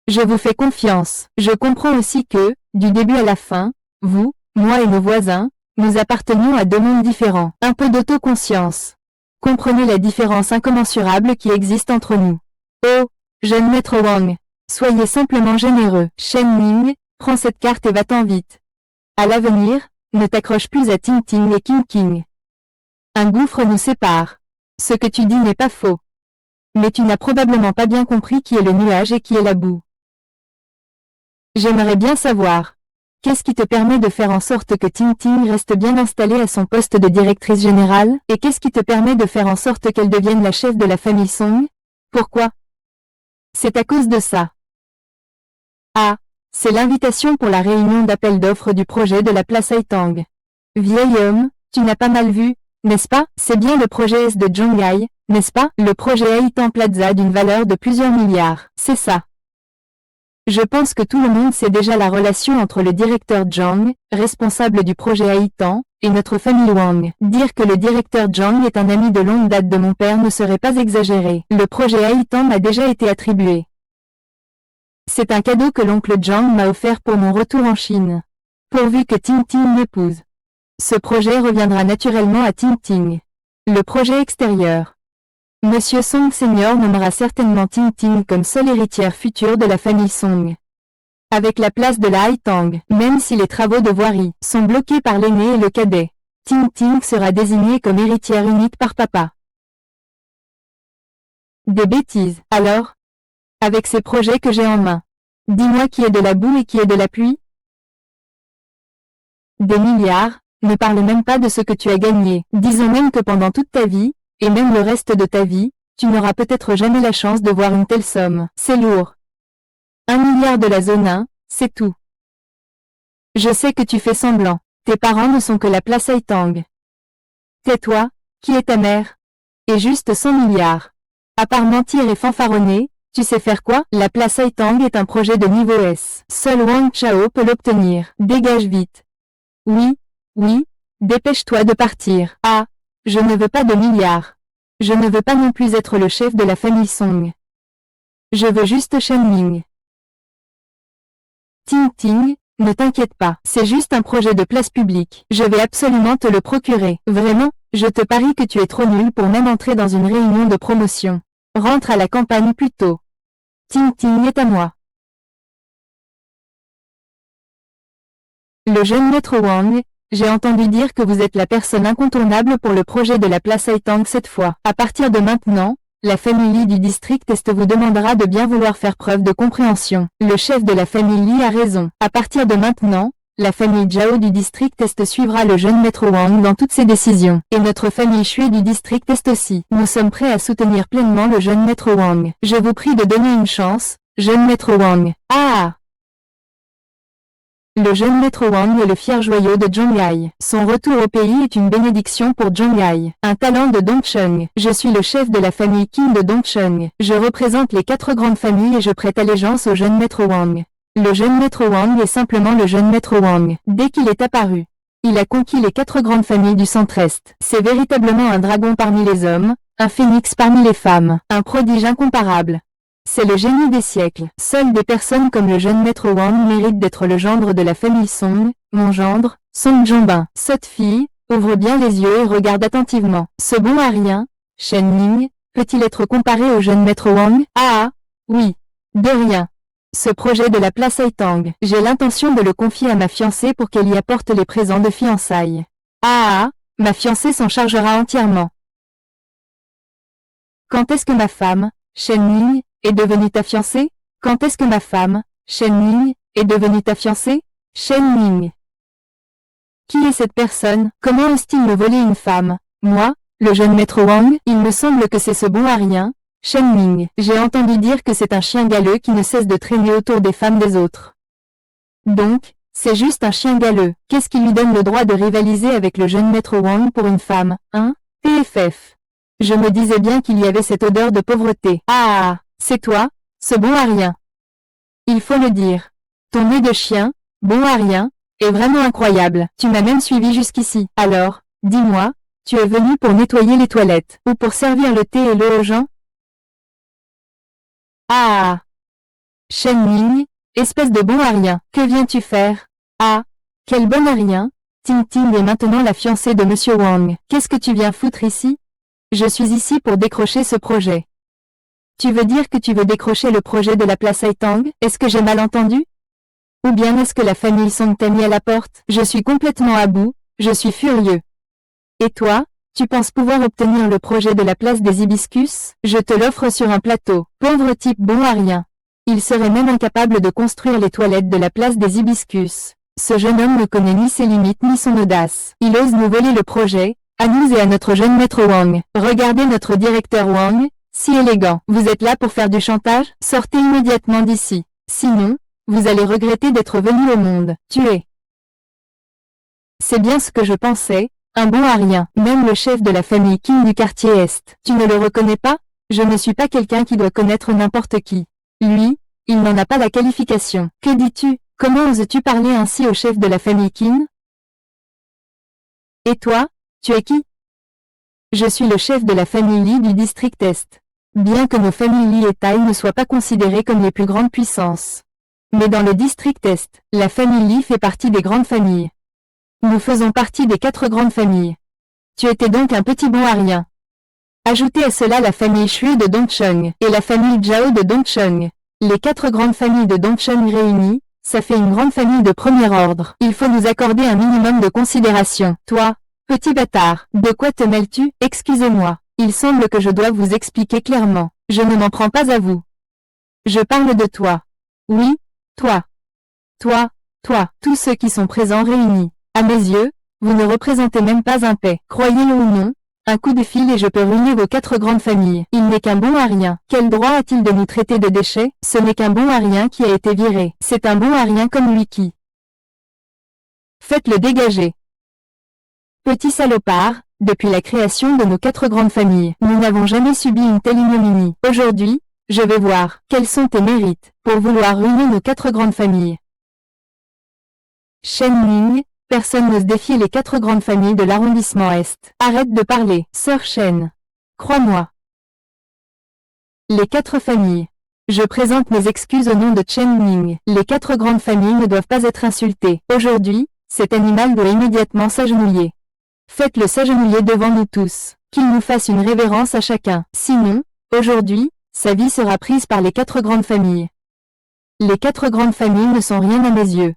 Je vous fais confiance. Je comprends aussi que, du début à la fin, vous, moi et nos voisins, nous appartenions à deux mondes différents. Un peu d'autoconscience. Comprenez la différence incommensurable qui existe entre nous. Oh, jeune maître Wang, soyez simplement généreux. Shen Ming, prends cette carte et va-t'en vite. À l'avenir, ne t'accroche plus à Ting Ting et King King. Un gouffre nous sépare. Ce que tu dis n'est pas faux. Mais tu n'as probablement pas bien compris qui est le nuage et qui est la boue. J'aimerais bien savoir. Qu'est-ce qui te permet de faire en sorte que Ting Ting reste bien installée à son poste de directrice générale? Et qu'est-ce qui te permet de faire en sorte qu'elle devienne la chef de la famille Song? Pourquoi? C'est à cause de ça. Ah, c'est l'invitation pour la réunion d'appel d'offres du projet de la place Haitang. Vieil homme, tu n'as pas mal vu, n'est-ce pas? C'est bien le projet S de Zhonghai, n'est-ce pas? Le projet Haitang Plaza d'une valeur de plusieurs milliards. C'est ça. Je pense que tout le monde sait déjà la relation entre le directeur Zhang, responsable du projet Haitang, et notre famille Wang. Dire que le directeur Zhang est un ami de longue date de mon père ne serait pas exagéré. Le projet Haitang m'a déjà été attribué. C'est un cadeau que l'oncle Zhang m'a offert pour mon retour en Chine. Pourvu que Ting Ting m'épouse. Ce projet reviendra naturellement à Ting Ting. Le projet extérieur. Monsieur Song Senior nommera certainement Ting Ting comme seule héritière future de la famille Song. Avec la place de la Haitang, même si les travaux de voirie sont bloqués par l'aîné et le cadet, Ting Ting sera désignée comme héritière unique par papa. Des bêtises, alors? Avec ces projets que j'ai en main. Dis-moi qui est de la boue et qui est de la pluie? Des milliards, ne parle même pas de ce que tu as gagné. Disons même que pendant toute ta vie, et même le reste de ta vie, tu n'auras peut-être jamais la chance de voir une telle somme. C'est lourd. 1 milliard de la zone 1, c'est tout. Je sais que tu fais semblant. Tes parents ne sont que la place Haitang. Tais-toi, qui est ta mère? Et juste 100 milliards. À part mentir et fanfaronner, Tu sais faire quoi? La place Haitang est un projet de niveau S. Seul Wang Chao peut l'obtenir. Dégage vite. Oui, oui, dépêche-toi de partir. Ah, je ne veux pas de milliards. Je ne veux pas non plus être le chef de la famille Song. Je veux juste Shen Ming. Ting Ting, ne t'inquiète pas, c'est juste un projet de place publique. Je vais absolument te le procurer. Vraiment, je te parie que tu es trop nul pour même entrer dans une réunion de promotion. Rentre à la campagne plus tôt. Ting Ting est à moi. Le jeune maître Wang, j'ai entendu dire que vous êtes la personne incontournable pour le projet de la place Haitang cette fois. À partir de maintenant, la famille Li du district Est vous demandera de bien vouloir faire preuve de compréhension. Le chef de la famille Li a raison. À partir de maintenant, la famille Zhao du district Est suivra le jeune maître Wang dans toutes ses décisions. Et notre famille Shui du district Est aussi. Nous sommes prêts à soutenir pleinement le jeune maître Wang. Je vous prie de donner une chance, jeune maître Wang. Ah! Le jeune maître Wang est le fier joyau de Zhonghai. Son retour au pays est une bénédiction pour Zhonghai. Un talent de Dongcheng. Je suis le chef de la famille Qin de Dongcheng. Je représente les 4 grandes familles et je prête allégeance au jeune maître Wang. Le jeune maître Wang est simplement le jeune maître Wang. Dès qu'il est apparu, il a conquis les 4 grandes familles du centre-est. C'est véritablement un dragon parmi les hommes, un phénix parmi les femmes, un prodige incomparable. C'est le génie des siècles. Seules des personnes comme le jeune maître Wang méritent d'être le gendre de la famille Song. Mon gendre, Song Zhongbin. Sotte fille, ouvre bien les yeux et regarde attentivement. Ce bon à rien, Shen Ming, peut-il être comparé au jeune maître Wang? Ah, oui. De rien. Ce projet de la place Haitang, j'ai l'intention de le confier à ma fiancée pour qu'elle y apporte les présents de fiançailles. Ah, ma fiancée s'en chargera entièrement. Quand est-ce que ma femme, Shen Ming, est devenue ta fiancée? Quand est-ce que ma femme, Shen Ming, est devenue ta fiancée? Shen Ming. Qui est cette personne? Comment ose-t-il me voler une femme? Moi, le jeune maître Wang? Il me semble que c'est ce bon à rien, Shen Ming. J'ai entendu dire que c'est un chien galeux qui ne cesse de traîner autour des femmes des autres. Donc, c'est juste un chien galeux. Qu'est-ce qui lui donne le droit de rivaliser avec le jeune maître Wang pour une femme, hein? PFF. Je me disais bien qu'il y avait cette odeur de pauvreté. Ah! C'est toi, ce bon à rien. Il faut le dire. Ton nez de chien, bon à rien, est vraiment incroyable. Tu m'as même suivi jusqu'ici. Alors, dis-moi, tu es venu pour nettoyer les toilettes, ou pour servir le thé et l'eau aux gens? Ah! Shen Ming, espèce de bon à rien, que viens-tu faire? Ah! Quel bon à rien! Ting Ting est maintenant la fiancée de Monsieur Wang. Qu'est-ce que tu viens foutre ici? Je suis ici pour décrocher ce projet. Tu veux dire que tu veux décrocher le projet de la place Haitang? Est-ce que j'ai mal entendu? Ou bien est-ce que la famille Song t'a mis à la porte? Je suis complètement à bout, je suis furieux. Et toi, tu penses pouvoir obtenir le projet de la place des hibiscus? Je te l'offre sur un plateau. Pauvre type bon à rien. Il serait même incapable de construire les toilettes de la place des hibiscus. Ce jeune homme ne connaît ni ses limites ni son audace. Il ose nous voler le projet, à nous et à notre jeune maître Wang. Regardez notre directeur Wang. Si élégant. Vous êtes là pour faire du chantage? Sortez immédiatement d'ici. Sinon, vous allez regretter d'être venu au monde. Tuez. C'est bien ce que je pensais, un bon à rien. Même le chef de la famille Qin du quartier Est. Tu ne le reconnais pas? Je ne suis pas quelqu'un qui doit connaître n'importe qui. Lui, il n'en a pas la qualification. Que dis-tu? Comment oses-tu parler ainsi au chef de la famille Qin? Et toi, tu es qui? Je suis le chef de la famille Li du district Est. Bien que nos familles Li et Tai ne soient pas considérées comme les plus grandes puissances. Mais dans le district Est, la famille Li fait partie des grandes familles. Nous faisons partie des 4 grandes familles. Tu étais donc un petit bon à rien. Ajoutez à cela la famille Shui de Dongcheng et la famille Zhao de Dongcheng. Les 4 grandes familles de Dongcheng réunies, ça fait une grande famille de premier ordre. Il faut nous accorder un minimum de considération. Toi, petit bâtard, de quoi te mêles-tu? Excusez-moi. Il semble que je dois vous expliquer clairement. Je ne m'en prends pas à vous. Je parle de toi. Oui, toi. Toi, tous ceux qui sont présents réunis. À mes yeux, vous ne représentez même pas un paix. Croyez-le ou non, un coup de fil et je peux ruiner vos 4 grandes familles. Il n'est qu'un bon à rien. Quel droit a-t-il de nous traiter de déchets? Ce n'est qu'un bon à rien qui a été viré. C'est un bon à rien comme lui qui. Faites-le dégager. Petit salopard. Depuis la création de nos 4 grandes familles, nous n'avons jamais subi une telle ignominie. Aujourd'hui, je vais voir. Quels sont tes mérites pour vouloir ruiner nos 4 grandes familles? Shen Ning, personne n'ose défier les 4 grandes familles de l'arrondissement Est. Arrête de parler, sœur Shen. Crois-moi. Les 4 familles. Je présente mes excuses au nom de Chen Ning. Les 4 grandes familles ne doivent pas être insultées. Aujourd'hui, cet animal doit immédiatement s'agenouiller. Faites-le s'agenouiller devant nous tous, qu'il nous fasse une révérence à chacun. Sinon, aujourd'hui, sa vie sera prise par les 4 grandes familles. Les 4 grandes familles ne sont rien à mes yeux.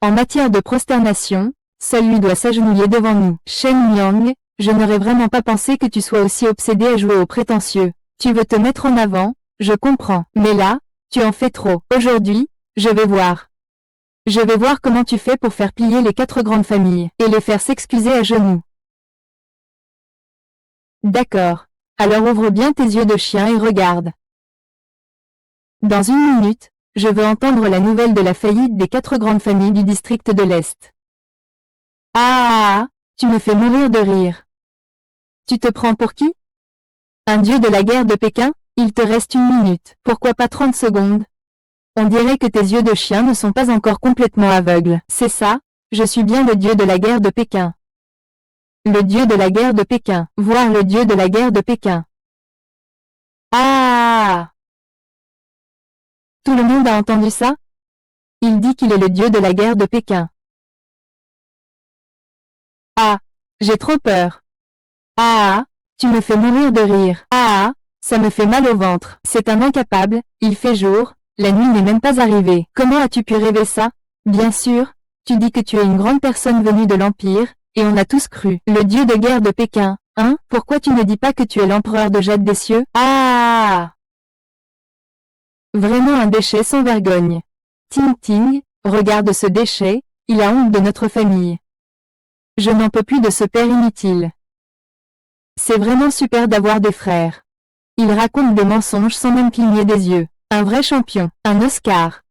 En matière de prosternation, seul lui doit s'agenouiller devant nous. Shen Yang, je n'aurais vraiment pas pensé que tu sois aussi obsédé à jouer au prétentieux. Tu veux te mettre en avant, je comprends. Mais là, tu en fais trop. Aujourd'hui, je vais voir. Je vais voir comment tu fais pour faire plier les 4 grandes familles, et les faire s'excuser à genoux. D'accord. Alors ouvre bien tes yeux de chien et regarde. Dans une minute, je veux entendre la nouvelle de la faillite des 4 grandes familles du district de l'Est. Ah, tu me fais mourir de rire. Tu te prends pour qui? Un dieu de la guerre de Pékin? Il te reste une minute. Pourquoi pas 30 secondes? On dirait que tes yeux de chien ne sont pas encore complètement aveugles. C'est ça, je suis bien le dieu de la guerre de Pékin. Le dieu de la guerre de Pékin. Voir le dieu de la guerre de Pékin. Ah! Tout le monde a entendu ça? Il dit qu'il est le dieu de la guerre de Pékin. Ah! J'ai trop peur. Ah! Tu me fais mourir de rire. Ah! Ça me fait mal au ventre. C'est un incapable, il fait jour, la nuit n'est même pas arrivée. Comment as-tu pu rêver ça? Bien sûr, tu dis que tu es une grande personne venue de l'Empire, et on a tous cru. Le dieu de guerre de Pékin, hein? Pourquoi tu ne dis pas que tu es l'empereur de Jade des cieux? Ah! Vraiment un déchet sans vergogne. Ting Ting, regarde ce déchet, il a honte de notre famille. Je n'en peux plus de ce père inutile. C'est vraiment super d'avoir des frères. Il raconte des mensonges sans même cligner des yeux. Un vrai champion, un Oscar.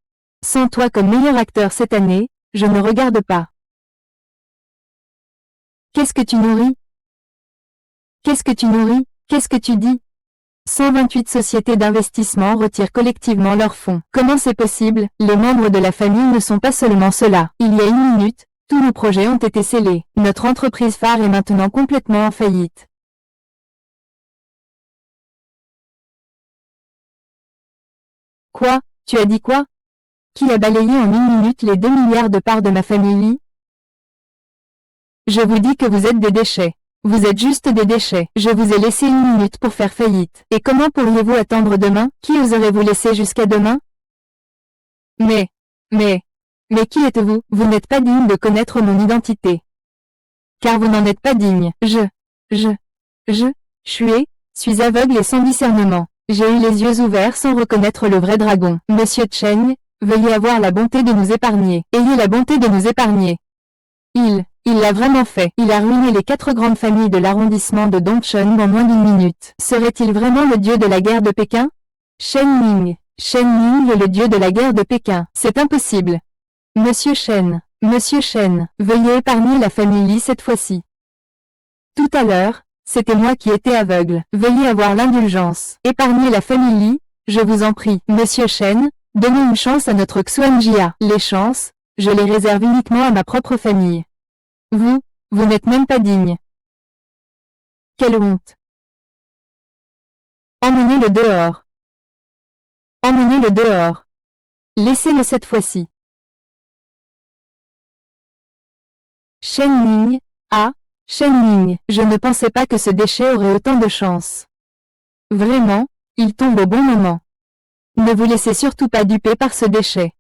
Sans toi comme meilleur acteur cette année, je ne regarde pas. Qu'est-ce que tu nourris? Qu'est-ce que tu nourris? Qu'est-ce que tu dis? 128 sociétés d'investissement retirent collectivement leurs fonds. Comment c'est possible? Les membres de la famille ne sont pas seulement ceux-là. Il y a une minute, tous nos projets ont été scellés. Notre entreprise phare est maintenant complètement en faillite. Quoi? Tu as dit quoi? Qui a balayé en une minute les 2 milliards de parts de ma famille? Je vous dis que vous êtes des déchets. Vous êtes juste des déchets. Je vous ai laissé une minute pour faire faillite. Et comment pourriez-vous attendre demain? Qui oserez-vous laisser jusqu'à demain? Mais qui êtes-vous? Vous n'êtes pas digne de connaître mon identité. Car vous n'en êtes pas digne. Je suis aveugle et sans discernement. J'ai eu les yeux ouverts sans reconnaître le vrai dragon. Monsieur Cheng, veuillez avoir la bonté de nous épargner. Ayez la bonté de nous épargner. Il l'a vraiment fait. Il a ruiné les 4 grandes familles de l'arrondissement de Dongcheng en moins d'une minute. Serait-il vraiment le dieu de la guerre de Pékin? Shen Ning est le dieu de la guerre de Pékin. C'est impossible. Monsieur Shen, veuillez épargner la famille Li cette fois-ci. Tout à l'heure, c'était moi qui étais aveugle. Veuillez avoir l'indulgence. Épargnez la famille Li, je vous en prie. Monsieur Shen, donnez une chance à notre Xuanjia. Les chances, je les réserve uniquement à ma propre famille. Vous n'êtes même pas digne. Quelle honte. Emmenez-le dehors. Emmenez-le dehors. Laissez-le cette fois-ci. Shen Ning, je ne pensais pas que ce déchet aurait autant de chance. Vraiment, il tombe au bon moment. Ne vous laissez surtout pas duper par ce déchet.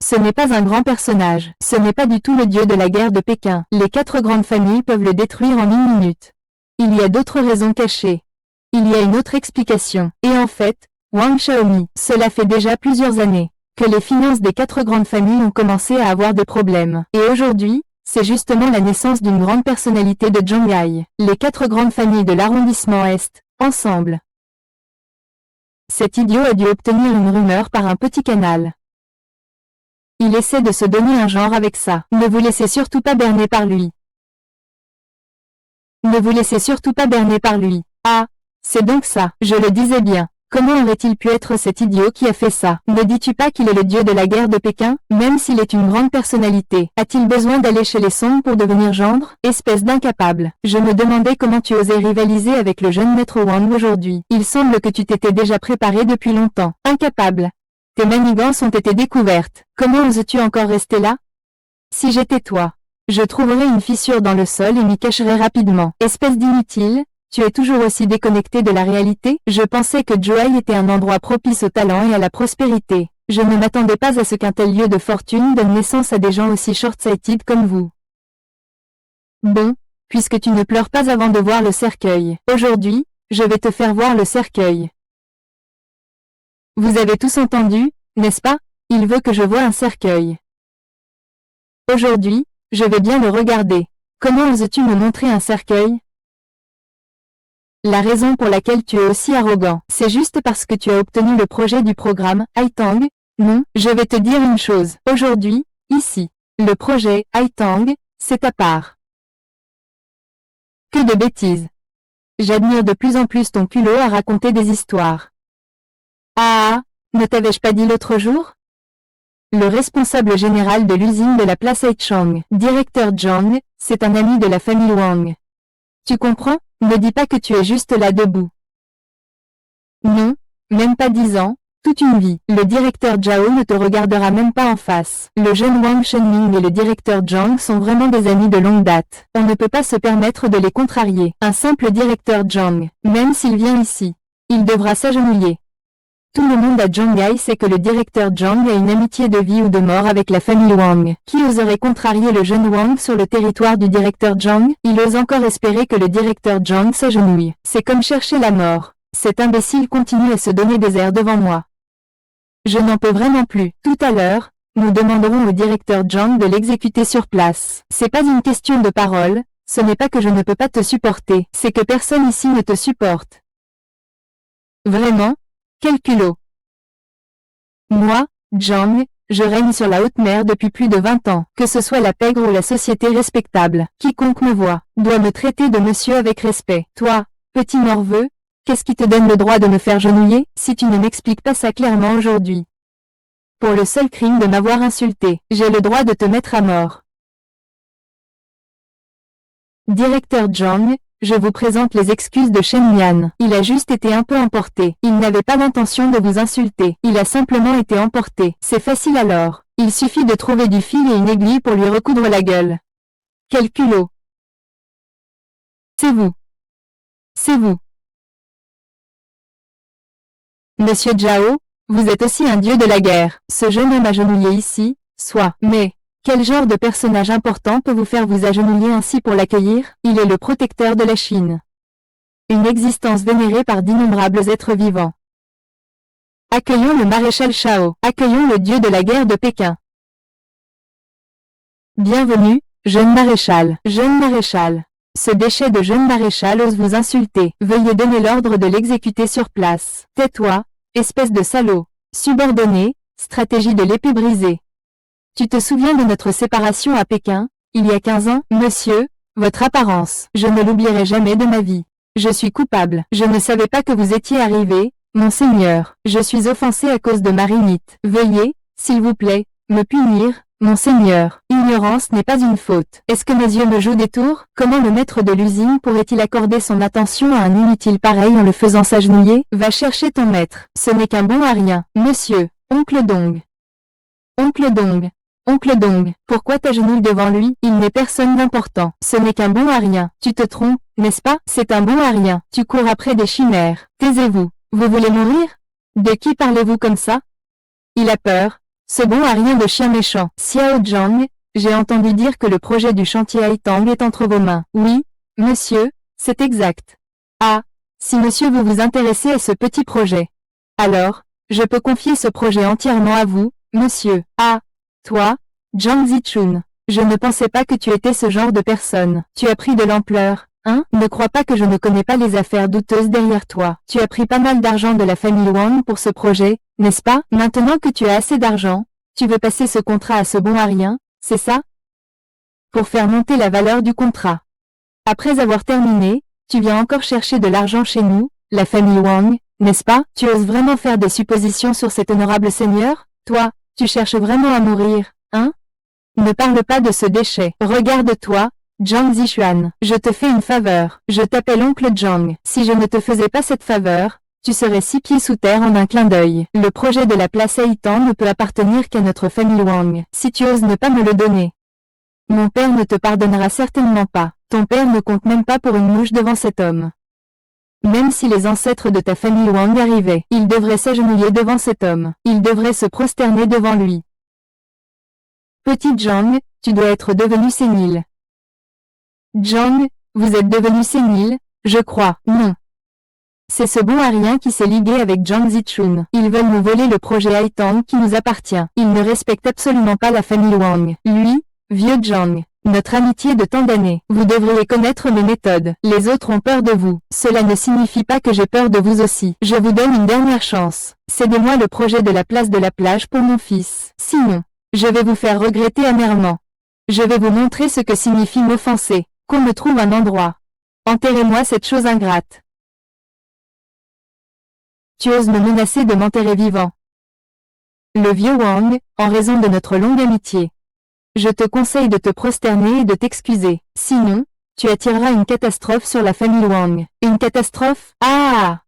Ce n'est pas un grand personnage, ce n'est pas du tout le dieu de la guerre de Pékin. Les 4 grandes familles peuvent le détruire en une minute. Il y a d'autres raisons cachées. Il y a une autre explication. Et en fait, Wang Xiaomi, cela fait déjà plusieurs années que les finances des 4 grandes familles ont commencé à avoir des problèmes. Et aujourd'hui, c'est justement la naissance d'une grande personnalité de Zhonghai. Les 4 grandes familles de l'arrondissement Est, ensemble. Cet idiot a dû obtenir une rumeur par un petit canal. Il essaie de se donner un genre avec ça. Ne vous laissez surtout pas berner par lui. Ne vous laissez surtout pas berner par lui. Ah, C'est donc ça, je le disais bien. Comment aurait-il pu être cet idiot qui a fait ça? Ne dis-tu pas qu'il est le dieu de la guerre de Pékin? Même s'il est une grande personnalité, a-t-il besoin d'aller chez les Song pour devenir gendre? Espèce d'incapable. Je me demandais comment tu osais rivaliser avec le jeune maître Wang aujourd'hui. Il semble que tu t'étais déjà préparé depuis longtemps. Incapable. Tes manigances ont été découvertes. Comment oses-tu encore rester là? Si j'étais toi, je trouverais une fissure dans le sol et m'y cacherais rapidement. Espèce d'inutile. Tu es toujours aussi déconnecté de la réalité? Je pensais que Zhuhai était un endroit propice au talent et à la prospérité. Je ne m'attendais pas à ce qu'un tel lieu de fortune donne naissance à des gens aussi short-sighted comme vous. Bon, puisque tu ne pleures pas avant de voir le cercueil. Aujourd'hui, je vais te faire voir le cercueil. Vous avez tous entendu, n'est-ce pas? Il veut que je voie un cercueil. Aujourd'hui, je vais bien le regarder. Comment oses-tu me montrer un cercueil? La raison pour laquelle tu es aussi arrogant, c'est juste parce que tu as obtenu le projet du programme, Haitang? Non, je vais te dire une chose. Aujourd'hui, ici, le projet, Haitang, c'est ta part. Que de bêtises. J'admire de plus en plus ton culot à raconter des histoires. Ah, ne t'avais-je pas dit l'autre jour? Le responsable général de l'usine de la place Haichang, directeur Zhang, c'est un ami de la famille Wang. Tu comprends? Ne dis pas que tu es juste là debout. Non, même pas 10 ans, toute une vie. Le directeur Zhao ne te regardera même pas en face. Le jeune Wang Shenming et le directeur Zhang sont vraiment des amis de longue date. On ne peut pas se permettre de les contrarier. Un simple directeur Zhang, même s'il vient ici, il devra s'agenouiller. Tout le monde à Zhanghai sait que le directeur Zhang a une amitié de vie ou de mort avec la famille Wang. Qui oserait contrarier le jeune Wang sur le territoire du directeur Zhang? Il ose encore espérer que le directeur Zhang s'agenouille. C'est comme chercher la mort. Cet imbécile continue à se donner des airs devant moi. Je n'en peux vraiment plus. Tout à l'heure, nous demanderons au directeur Zhang de l'exécuter sur place. C'est pas une question de parole, ce n'est pas que je ne peux pas te supporter, c'est que personne ici ne te supporte. Vraiment? Quel culot! Moi, Zhang, je règne sur la haute mer depuis plus de 20 ans. Que ce soit la pègre ou la société respectable, quiconque me voit, doit me traiter de monsieur avec respect. Toi, petit morveux, qu'est-ce qui te donne le droit de me faire genouiller, si tu ne m'expliques pas ça clairement aujourd'hui? Pour le seul crime de m'avoir insulté, j'ai le droit de te mettre à mort. Directeur Zhang, je vous présente les excuses de Shen Mian. Il a juste été un peu emporté. Il n'avait pas d'intention de vous insulter. Il a simplement été emporté. C'est facile alors. Il suffit de trouver du fil et une aiguille pour lui recoudre la gueule. Quel culot! C'est vous. C'est vous. Monsieur Zhao, vous êtes aussi un dieu de la guerre. Ce jeune homme agenouillé ici, soit. Mais, quel genre de personnage important peut vous faire vous agenouiller ainsi pour l'accueillir? Il est le protecteur de la Chine. Une existence vénérée par d'innombrables êtres vivants. Accueillons le maréchal Shao. Accueillons le dieu de la guerre de Pékin. Bienvenue, jeune maréchal. Jeune maréchal. Ce déchet de jeune maréchal ose vous insulter. Veuillez donner l'ordre de l'exécuter sur place. Tais-toi, espèce de salaud. Subordonné, stratégie de l'épée brisée. Tu te souviens de notre séparation à Pékin, il y a 15 ans? Monsieur, votre apparence, je ne l'oublierai jamais de ma vie. Je suis coupable. Je ne savais pas que vous étiez arrivé, monseigneur. Je suis offensé à cause de ma rhinite. Veuillez, s'il vous plaît, me punir, monseigneur. Ignorance n'est pas une faute. Est-ce que mes yeux me jouent des tours? Comment le maître de l'usine pourrait-il accorder son attention à un inutile pareil en le faisant s'agenouiller? Va chercher ton maître. Ce n'est qu'un bon à rien. Monsieur, oncle Dong. Oncle Dong. Oncle Dong, pourquoi t'agenouilles devant lui? Il n'est personne d'important. Ce n'est qu'un bon à rien. Tu te trompes, n'est-ce pas? C'est un bon à rien. Tu cours après des chimères. Taisez-vous. Vous voulez mourir? De qui parlez-vous comme ça? Il a peur. Ce bon à rien de chien méchant. Xiao Zhang, j'ai entendu dire que le projet du chantier Haitang est entre vos mains. Oui, monsieur, c'est exact. Ah, si monsieur vous vous intéressez à ce petit projet. Alors, je peux confier ce projet entièrement à vous, monsieur. Ah. Toi, Zhang Zichun, je ne pensais pas que tu étais ce genre de personne. Tu as pris de l'ampleur, hein? Ne crois pas que je ne connais pas les affaires douteuses derrière toi. Tu as pris pas mal d'argent de la famille Wang pour ce projet, n'est-ce pas? Maintenant que tu as assez d'argent, tu veux passer ce contrat à ce bon à rien, c'est ça? Pour faire monter la valeur du contrat. Après avoir terminé, tu viens encore chercher de l'argent chez nous, la famille Wang, n'est-ce pas? Tu oses vraiment faire des suppositions sur cet honorable seigneur? Toi, tu cherches vraiment à mourir, hein? Ne parle pas de ce déchet. Regarde-toi, Zhang Zixuan. Je te fais une faveur. Je t'appelle oncle Zhang. Si je ne te faisais pas cette faveur, tu serais 6 pieds sous terre en un clin d'œil. Le projet de la place Haïtang ne peut appartenir qu'à notre famille Wang. Si tu oses ne pas me le donner, mon père ne te pardonnera certainement pas. Ton père ne compte même pas pour une mouche devant cet homme. Même si les ancêtres de ta famille Wang arrivaient, ils devraient s'agenouiller devant cet homme. Ils devraient se prosterner devant lui. Petite Zhang, tu dois être devenu sénile. Zhang, vous êtes devenu sénile, je crois, non. C'est ce bon arien qui s'est ligué avec Zhang Zichun. Ils veulent nous voler le projet Haïtang qui nous appartient. Ils ne respectent absolument pas la famille Wang. Lui, vieux Zhang, notre amitié de tant d'années. Vous devriez connaître mes méthodes. Les autres ont peur de vous. Cela ne signifie pas que j'ai peur de vous aussi. Je vous donne une dernière chance. Cédez-moi le projet de la place de la plage pour mon fils. Sinon, je vais vous faire regretter amèrement. Je vais vous montrer ce que signifie m'offenser. Qu'on me trouve un endroit. Enterrez-moi cette chose ingrate. Tu oses me menacer de m'enterrer vivant. Le vieux Wang, en raison de notre longue amitié. Je te conseille de te prosterner et de t'excuser. Sinon, tu attireras une catastrophe sur la famille Wang. Une catastrophe? Ah!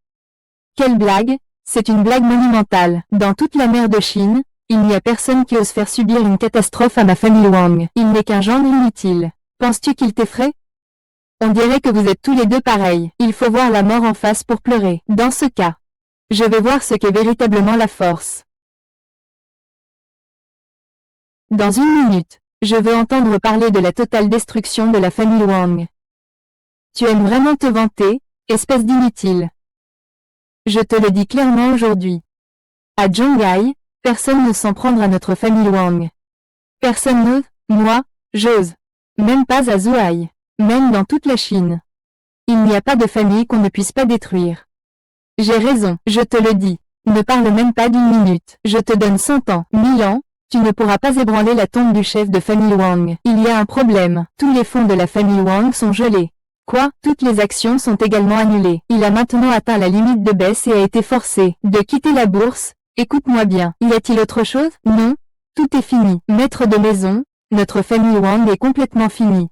Quelle blague! C'est une blague monumentale. Dans toute la mer de Chine, il n'y a personne qui ose faire subir une catastrophe à ma famille Wang. Il n'est qu'un gendre inutile. Penses-tu qu'il t'effraie? On dirait que vous êtes tous les deux pareils. Il faut voir la mort en face pour pleurer. Dans ce cas, je vais voir ce qu'est véritablement la force. Dans une minute, je veux entendre parler de la totale destruction de la famille Wang. Tu aimes vraiment te vanter, espèce d'inutile. Je te le dis clairement aujourd'hui. À Zhonghai, personne ne s'en prendre à notre famille Wang. Personne n'ose, moi, j'ose. Même pas à Zhuhai. Même dans toute la Chine. Il n'y a pas de famille qu'on ne puisse pas détruire. J'ai raison, je te le dis. Ne parle même pas d'une minute. Je te donne 100 ans, 1000 ans, tu ne pourras pas ébranler la tombe du chef de famille Wang. Il y a un problème. Tous les fonds de la famille Wang sont gelés. Quoi? Toutes les actions sont également annulées. Il a maintenant atteint la limite de baisse et a été forcé de quitter la bourse. Écoute-moi bien. Y a-t-il autre chose? Non. Tout est fini. Maître de maison, notre famille Wang est complètement finie.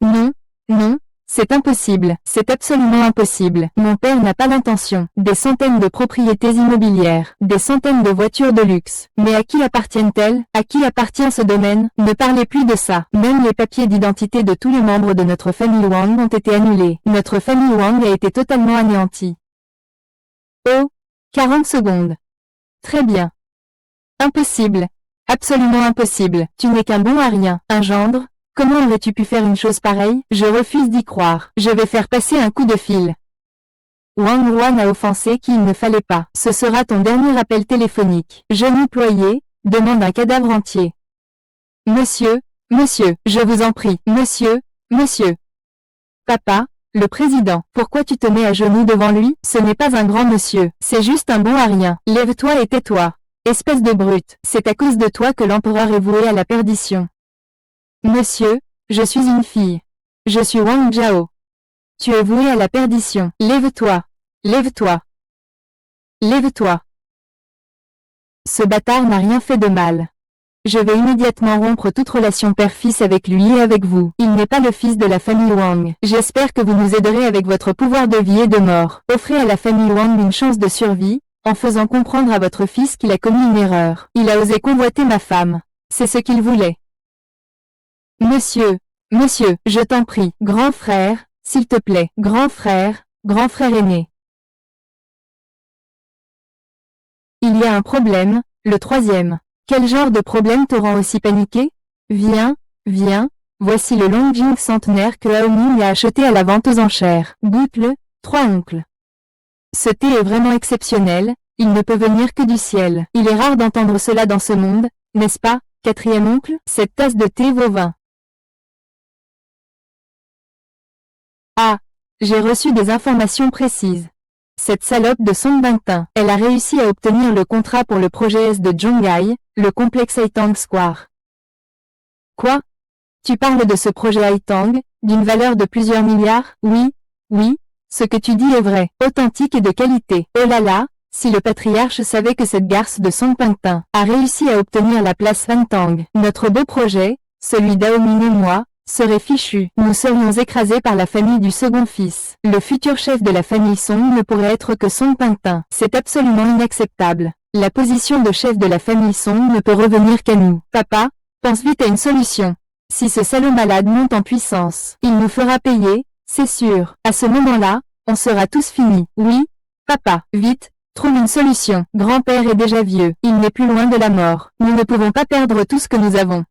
Non, non, c'est impossible, c'est absolument impossible. Mon père n'a pas l'intention. Des centaines de propriétés immobilières, des centaines de voitures de luxe. Mais à qui appartiennent-elles? À qui appartient ce domaine? Ne parlez plus de ça. Même les papiers d'identité de tous les membres de notre famille Wang ont été annulés. Notre famille Wang a été totalement anéantie. Oh, 40 secondes. Très bien. Impossible. Absolument impossible. Tu n'es qu'un bon à rien. Un gendre? Comment aurais-tu pu faire une chose pareille? Je refuse d'y croire. Je vais faire passer un coup de fil. Wang Ruan a offensé qui il ne fallait pas. Ce sera ton dernier appel téléphonique. Genou ployé, demande un cadavre entier. Monsieur, monsieur, je vous en prie. Monsieur, monsieur. Papa, le président, pourquoi tu te mets à genoux devant lui? Ce n'est pas un grand monsieur. C'est juste un bon à rien. Lève-toi et tais-toi. Espèce de brute, c'est à cause de toi que l'empereur est voué à la perdition. Monsieur, je suis une fille. Je suis Wang Jiao. Tu es voué à la perdition. Lève-toi. Lève-toi. Lève-toi. Ce bâtard n'a rien fait de mal. Je vais immédiatement rompre toute relation père-fils avec lui et avec vous. Il n'est pas le fils de la famille Wang. J'espère que vous nous aiderez avec votre pouvoir de vie et de mort. Offrez à la famille Wang une chance de survie, en faisant comprendre à votre fils qu'il a commis une erreur. Il a osé convoiter ma femme. C'est ce qu'il voulait. Monsieur, monsieur, je t'en prie, grand frère, s'il te plaît, grand frère aîné. Il y a un problème, le troisième. Quel genre de problème te rend aussi paniqué? Viens, viens, voici le Longjing centenaire que Haoming a acheté à la vente aux enchères. Goûte-le, 3 oncles. Ce thé est vraiment exceptionnel, il ne peut venir que du ciel. Il est rare d'entendre cela dans ce monde, n'est-ce pas, 4e oncle? Cette tasse de thé vaut 20. Ah, j'ai reçu des informations précises. Cette salope de Song Bangtin, elle a réussi à obtenir le contrat pour le projet S de Zhonghai, le complexe Haitang Square. Quoi? Tu parles de ce projet Haitang, d'une valeur de plusieurs milliards? Oui, oui, Ce que tu dis est vrai, authentique et de qualité. Oh là là, si le patriarche savait que cette garce de Song Pingtin a réussi à obtenir la place Fantang, notre beau projet, celui d'Aomin et moi, serait fichu. Nous serions écrasés par la famille du second fils. Le futur chef de la famille Song ne pourrait être que Song Pingtin. C'est absolument inacceptable. La position de chef de la famille Song ne peut revenir qu'à nous. Papa, pense vite à une solution. Si ce salaud malade monte en puissance, il nous fera payer, c'est sûr. À ce moment-là, on sera tous finis. Oui, papa, vite, trouve une solution. Grand-père est déjà vieux, il n'est plus loin de la mort. Nous ne pouvons pas perdre tout ce que nous avons.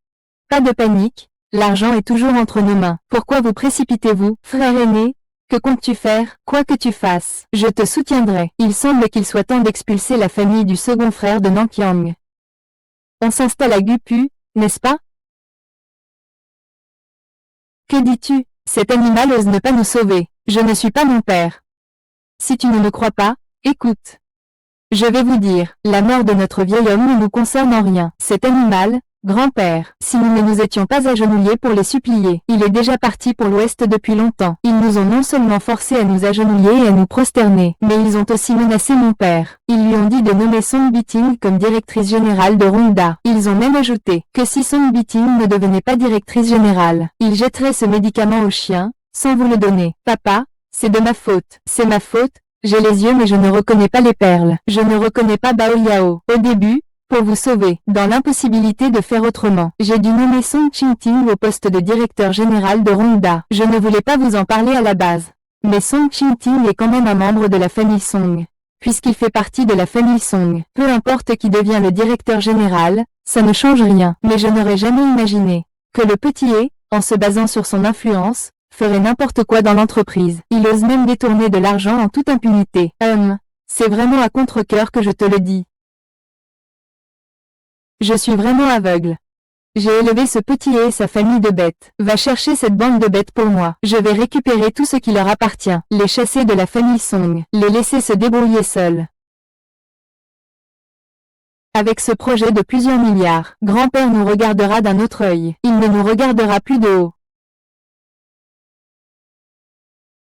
Pas de panique, l'argent est toujours entre nos mains. Pourquoi vous précipitez-vous, frère aîné? Que comptes-tu faire? Quoi que tu fasses, je te soutiendrai. Il semble qu'il soit temps d'expulser la famille du second frère de Nankyang. On s'installe à Gupu, n'est-ce pas? Que dis-tu? Cet animal ose ne pas nous sauver. Je ne suis pas mon père. Si tu ne me crois pas, écoute. Je vais vous dire, la mort de notre vieil homme ne nous concerne en rien. Cet animal, grand-père, si nous ne nous étions pas agenouillés pour les supplier, il est déjà parti pour l'Ouest depuis longtemps. Ils nous ont non seulement forcés à nous agenouiller et à nous prosterner, mais ils ont aussi menacé mon père. Ils lui ont dit de nommer Song Biting comme directrice générale de Rongda. Ils ont même ajouté que si Song Biting ne devenait pas directrice générale, ils jetteraient ce médicament au chien, sans vous le donner. Papa, c'est de ma faute. C'est ma faute. J'ai les yeux mais je ne reconnais pas les perles. Je ne reconnais pas Bao Yao. Au début, pour vous sauver, dans l'impossibilité de faire autrement, j'ai dû nommer Song Qingting au poste de directeur général de Rongda. Je ne voulais pas vous en parler à la base. Mais Song Qingting est quand même un membre de la famille Song. Puisqu'il fait partie de la famille Song, peu importe qui devient le directeur général, ça ne change rien. Mais je n'aurais jamais imaginé que le petit est, en se basant sur son influence, ferait n'importe quoi dans l'entreprise. Il ose même détourner de l'argent en toute impunité. C'est vraiment à contre-cœur que je te le dis. Je suis vraiment aveugle. J'ai élevé ce petit et sa famille de bêtes. Va chercher cette bande de bêtes pour moi. Je vais récupérer tout ce qui leur appartient. Les chasser de la famille Song. Les laisser se débrouiller seuls. Avec ce projet de plusieurs milliards, grand-père nous regardera d'un autre œil. Il ne nous regardera plus de haut.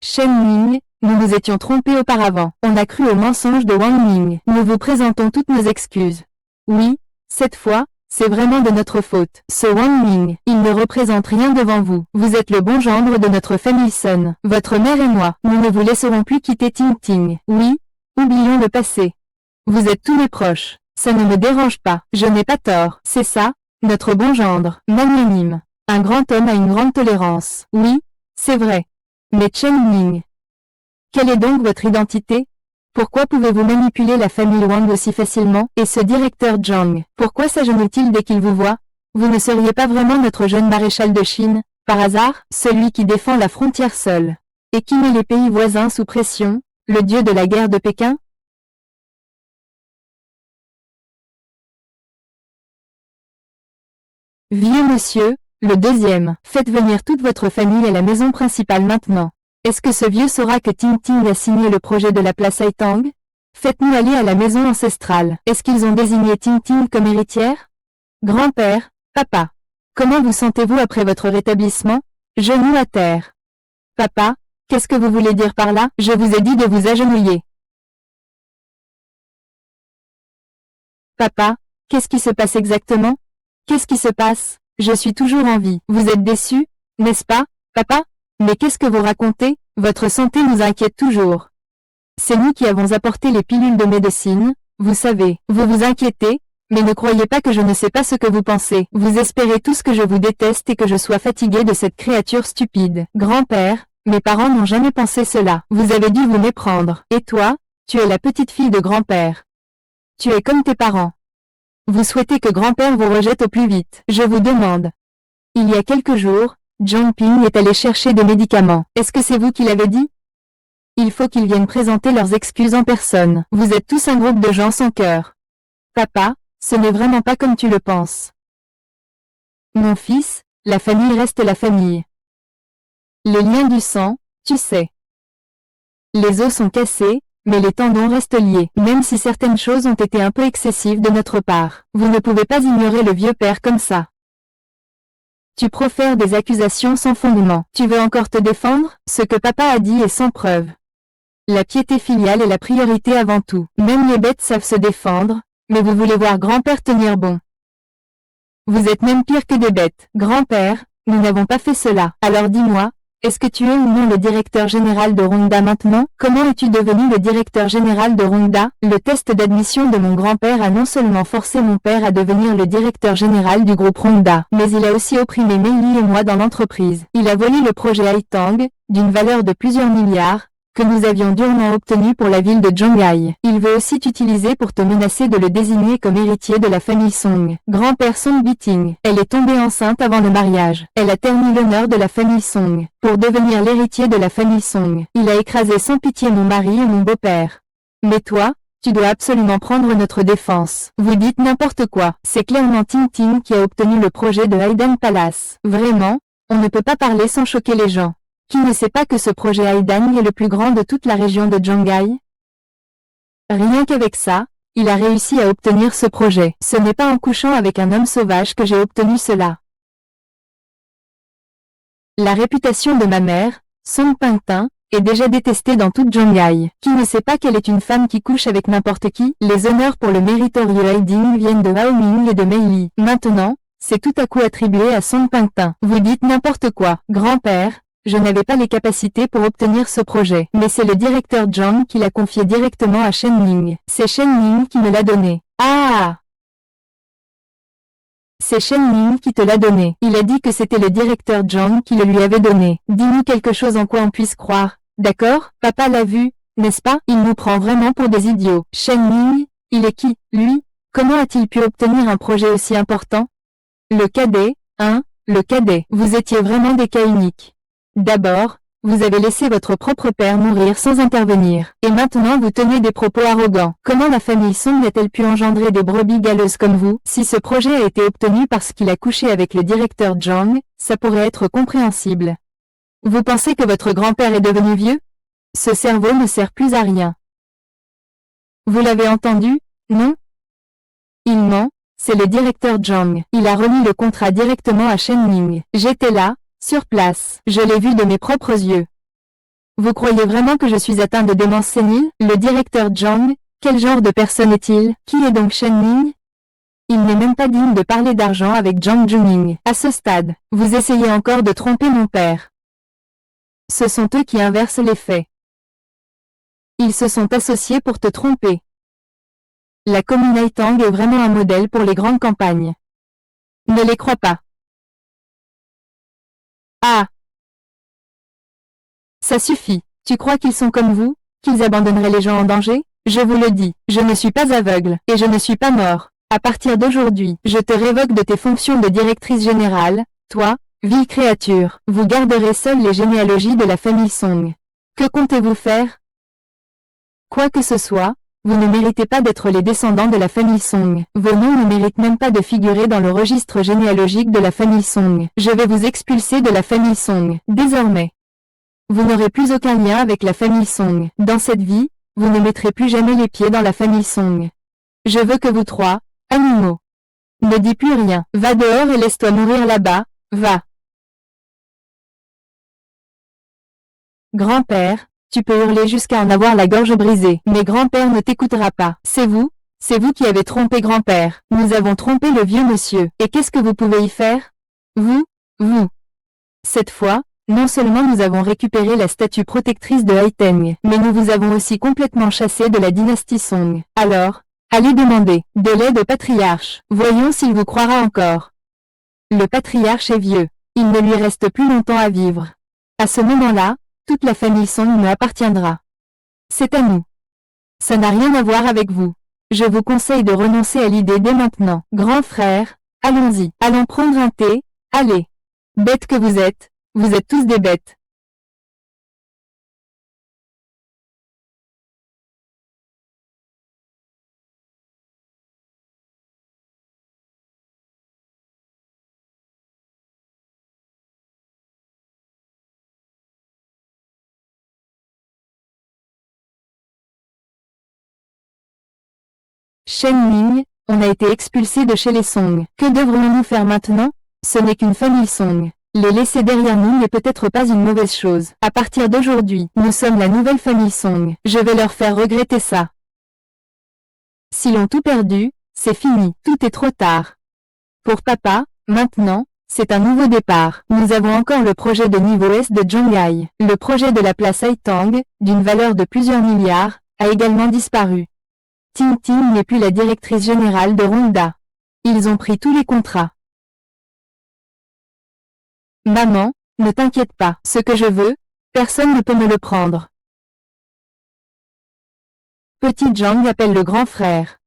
Shen Ming, nous nous étions trompés auparavant. On a cru au mensonge de Wang Ming. Nous vous présentons toutes nos excuses. Oui, cette fois, c'est vraiment de notre faute. Ce Wang Ming, il ne représente rien devant vous. Vous êtes le bon gendre de notre famille Sun. Votre mère et moi, nous ne vous laisserons plus quitter Ting Ting. Oui, oublions le passé. Vous êtes tous mes proches. Ça ne me dérange pas. Je n'ai pas tort. C'est ça, notre bon gendre, magnanime. Un grand homme a une grande tolérance. Oui, c'est vrai. Mais Chen Ming, quelle est donc votre identité? Pourquoi pouvez-vous manipuler la famille Wang aussi facilement? Et ce directeur Zhang, pourquoi s'agenouille-t-il dès qu'il vous voit? Vous ne seriez pas vraiment notre jeune maréchal de Chine, par hasard, celui qui défend la frontière seul, et qui met les pays voisins sous pression, le dieu de la guerre de Pékin? Vieux monsieur, le deuxième, faites venir toute votre famille à la maison principale maintenant. Est-ce que ce vieux saura que Ting Ting a signé le projet de la place Haitang? Faites-nous aller à la maison ancestrale. Est-ce qu'ils ont désigné Ting Ting comme héritière? Grand-père, papa, comment vous sentez-vous après votre rétablissement? Genoux à terre. Papa, qu'est-ce que vous voulez dire par là? Je vous ai dit de vous agenouiller. Papa, qu'est-ce qui se passe exactement? Qu'est-ce qui se passe? Je suis toujours en vie. Vous êtes déçu, n'est-ce pas, papa? Mais qu'est-ce que vous racontez? Votre santé nous inquiète toujours. C'est nous qui avons apporté les pilules de médecine, vous savez. Vous vous inquiétez, mais ne croyez pas que je ne sais pas ce que vous pensez. Vous espérez tous que je vous déteste et que je sois fatigué de cette créature stupide. Grand-père, mes parents n'ont jamais pensé cela. Vous avez dû vous méprendre. Et toi, tu es la petite fille de grand-père. Tu es comme tes parents. Vous souhaitez que grand-père vous rejette au plus vite. Je vous demande. Il y a quelques jours, Zhang Ping est allé chercher des médicaments. Est-ce que c'est vous qui l'avez dit? Il faut qu'ils viennent présenter leurs excuses en personne. Vous êtes tous un groupe de gens sans cœur. Papa, ce n'est vraiment pas comme tu le penses. Mon fils, la famille reste la famille. Les liens du sang, tu sais. Les os sont cassés, mais les tendons restent liés. Même si certaines choses ont été un peu excessives de notre part, vous ne pouvez pas ignorer le vieux père comme ça. Tu profères des accusations sans fondement. Tu veux encore te défendre? Ce que papa a dit est sans preuve. La piété filiale est la priorité avant tout. Même les bêtes savent se défendre, mais vous voulez voir grand-père tenir bon. Vous êtes même pire que des bêtes. Grand-père, nous n'avons pas fait cela. Alors dis-moi, est-ce que tu es ou non le directeur général de Rhonda maintenant? Comment es-tu devenu le directeur général de Rhonda? Le test d'admission de mon grand-père a non seulement forcé mon père à devenir le directeur général du groupe Rhonda, mais il a aussi opprimé Meili et moi dans l'entreprise. Il a volé le projet Haitang, d'une valeur de plusieurs milliards, que nous avions durement obtenu pour la ville de Zhonghai. Il veut aussi t'utiliser pour te menacer de le désigner comme héritier de la famille Song. Grand-père Song Biting. Elle est tombée enceinte avant le mariage. Elle a terni l'honneur de la famille Song. Pour devenir l'héritier de la famille Song, il a écrasé sans pitié mon mari et mon beau-père. Mais toi, tu dois absolument prendre notre défense. Vous dites n'importe quoi. C'est clairement Ting Ting qui a obtenu le projet de Haidan Palace. Vraiment, on ne peut pas parler sans choquer les gens. Qui ne sait pas que ce projet Haidan est le plus grand de toute la région de Zhonghai? Rien qu'avec ça, il a réussi à obtenir ce projet. Ce n'est pas en couchant avec un homme sauvage que j'ai obtenu cela. La réputation de ma mère, Song Pingtin, est déjà détestée dans toute Zhonghai. Qui ne sait pas qu'elle est une femme qui couche avec n'importe qui? Les honneurs pour le méritorieux Haiding viennent de Hao Ming et de Meili. Maintenant, c'est tout à coup attribué à Song Pingtin. Vous dites n'importe quoi. Grand-père, je n'avais pas les capacités pour obtenir ce projet. Mais c'est le directeur Zhang qui l'a confié directement à Shen Ning. C'est Shen Ning qui me l'a donné. Ah! C'est Shen Ning qui te l'a donné. Il a dit que c'était le directeur Zhang qui le lui avait donné. Dis-nous quelque chose en quoi on puisse croire. D'accord? Papa l'a vu, n'est-ce pas? Il nous prend vraiment pour des idiots. Shen Ning, il est qui, lui? Comment a-t-il pu obtenir un projet aussi important? Le cadet, hein? Le cadet. Vous étiez vraiment des cas uniques. D'abord, vous avez laissé votre propre père mourir sans intervenir. Et maintenant vous tenez des propos arrogants. Comment la famille Song a-t-elle pu engendrer des brebis galeuses comme vous? Si ce projet a été obtenu parce qu'il a couché avec le directeur Zhang, ça pourrait être compréhensible. Vous pensez que votre grand-père est devenu vieux? Ce cerveau ne sert plus à rien. Vous l'avez entendu, non? Il ment, c'est le directeur Zhang. Il a remis le contrat directement à Shen Ning. J'étais là, sur place. Je l'ai vu de mes propres yeux. Vous croyez vraiment que je suis atteint de démence sénile? Le directeur Zhang, quel genre de personne est-il? Qui est donc Shen Ning? Il n'est même pas digne de parler d'argent avec Zhang Juning. À ce stade, vous essayez encore de tromper mon père. Ce sont eux qui inversent les faits. Ils se sont associés pour te tromper. La commune Haitang est vraiment un modèle pour les grandes campagnes. Ne les crois pas. Ah! Ça suffit. Tu crois qu'ils sont comme vous, qu'ils abandonneraient les gens en danger? Je vous le dis, je ne suis pas aveugle, et je ne suis pas mort. À partir d'aujourd'hui, je te révoque de tes fonctions de directrice générale, toi, vile créature. Vous garderez seules les généalogies de la famille Song. Que comptez-vous faire? Quoi que ce soit, vous ne méritez pas d'être les descendants de la famille Song. Vos noms ne méritent même pas de figurer dans le registre généalogique de la famille Song. Je vais vous expulser de la famille Song. Désormais, vous n'aurez plus aucun lien avec la famille Song. Dans cette vie, vous ne mettrez plus jamais les pieds dans la famille Song. Je veux que vous trois, animaux, ne dis plus rien. Va dehors et laisse-toi mourir là-bas, va. Grand-père, tu peux hurler jusqu'à en avoir la gorge brisée, mais grand-père ne t'écoutera pas. C'est vous qui avez trompé grand-père. Nous avons trompé le vieux monsieur. Et qu'est-ce que vous pouvez y faire? Vous. Cette fois, non seulement nous avons récupéré la statue protectrice de Haiteng, mais nous vous avons aussi complètement chassé de la dynastie Song. Alors, allez demander de l'aide au patriarche. Voyons s'il vous croira encore. Le patriarche est vieux. Il ne lui reste plus longtemps à vivre. À ce moment-là, toute la famille Song me appartiendra. C'est à nous. Ça n'a rien à voir avec vous. Je vous conseille de renoncer à l'idée dès maintenant. Grand frère, allons-y. Allons prendre un thé, allez. Bêtes que vous êtes tous des bêtes. Shen Ning, on a été expulsé de chez les Song. Que devrions-nous faire maintenant? Ce n'est qu'une famille Song. Les laisser derrière nous n'est peut-être pas une mauvaise chose. À partir d'aujourd'hui, nous sommes la nouvelle famille Song. Je vais leur faire regretter ça. S'ils ont tout perdu, c'est fini, tout est trop tard. Pour papa, maintenant, c'est un nouveau départ. Nous avons encore le projet de niveau S de Zhonghai. Le projet de la place Haitang, d'une valeur de plusieurs milliards, a également disparu. Ting Ting n'est plus la directrice générale de Rongda. Ils ont pris tous les contrats. Maman, ne t'inquiète pas. Ce que je veux, personne ne peut me le prendre. Petit Zhang appelle le grand frère.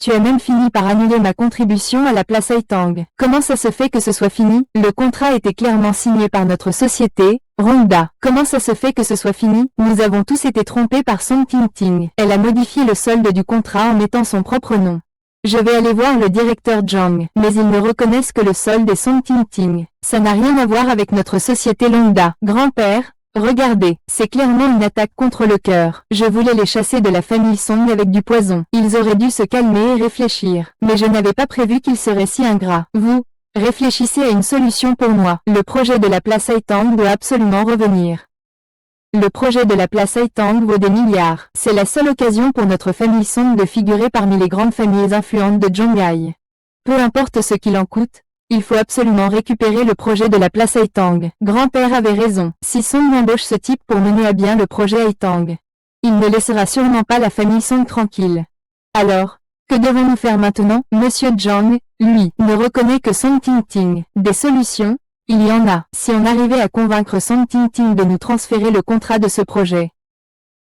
Tu as même fini par annuler ma contribution à la place Haitang. Comment ça se fait que ce soit fini? Le contrat était clairement signé par notre société, Rongda. Comment ça se fait que ce soit fini? Nous avons tous été trompés par Song Ting Ting. Elle a modifié le solde du contrat en mettant son propre nom. Je vais aller voir le directeur Zhang, mais ils ne reconnaissent que le solde est Song Ting Ting. Ça n'a rien à voir avec notre société Longda. Grand-père, regardez, c'est clairement une attaque contre le cœur. Je voulais les chasser de la famille Song avec du poison. Ils auraient dû se calmer et réfléchir. Mais je n'avais pas prévu qu'ils seraient si ingrats. Vous, réfléchissez à une solution pour moi. Le projet de la place Haitang doit absolument revenir. Le projet de la place Haitang vaut des milliards. C'est la seule occasion pour notre famille Song de figurer parmi les grandes familles influentes de Zhonghai. Peu importe ce qu'il en coûte, il faut absolument récupérer le projet de la place Haitang. Grand-père avait raison. Si Song embauche ce type pour mener à bien le projet Haitang, il ne laissera sûrement pas la famille Song tranquille. Alors, que devons-nous faire maintenant? Monsieur Zhang, lui, ne reconnaît que Song Ting Ting. Des solutions? Il y en a. Si on arrivait à convaincre Song Ting Ting de nous transférer le contrat de ce projet.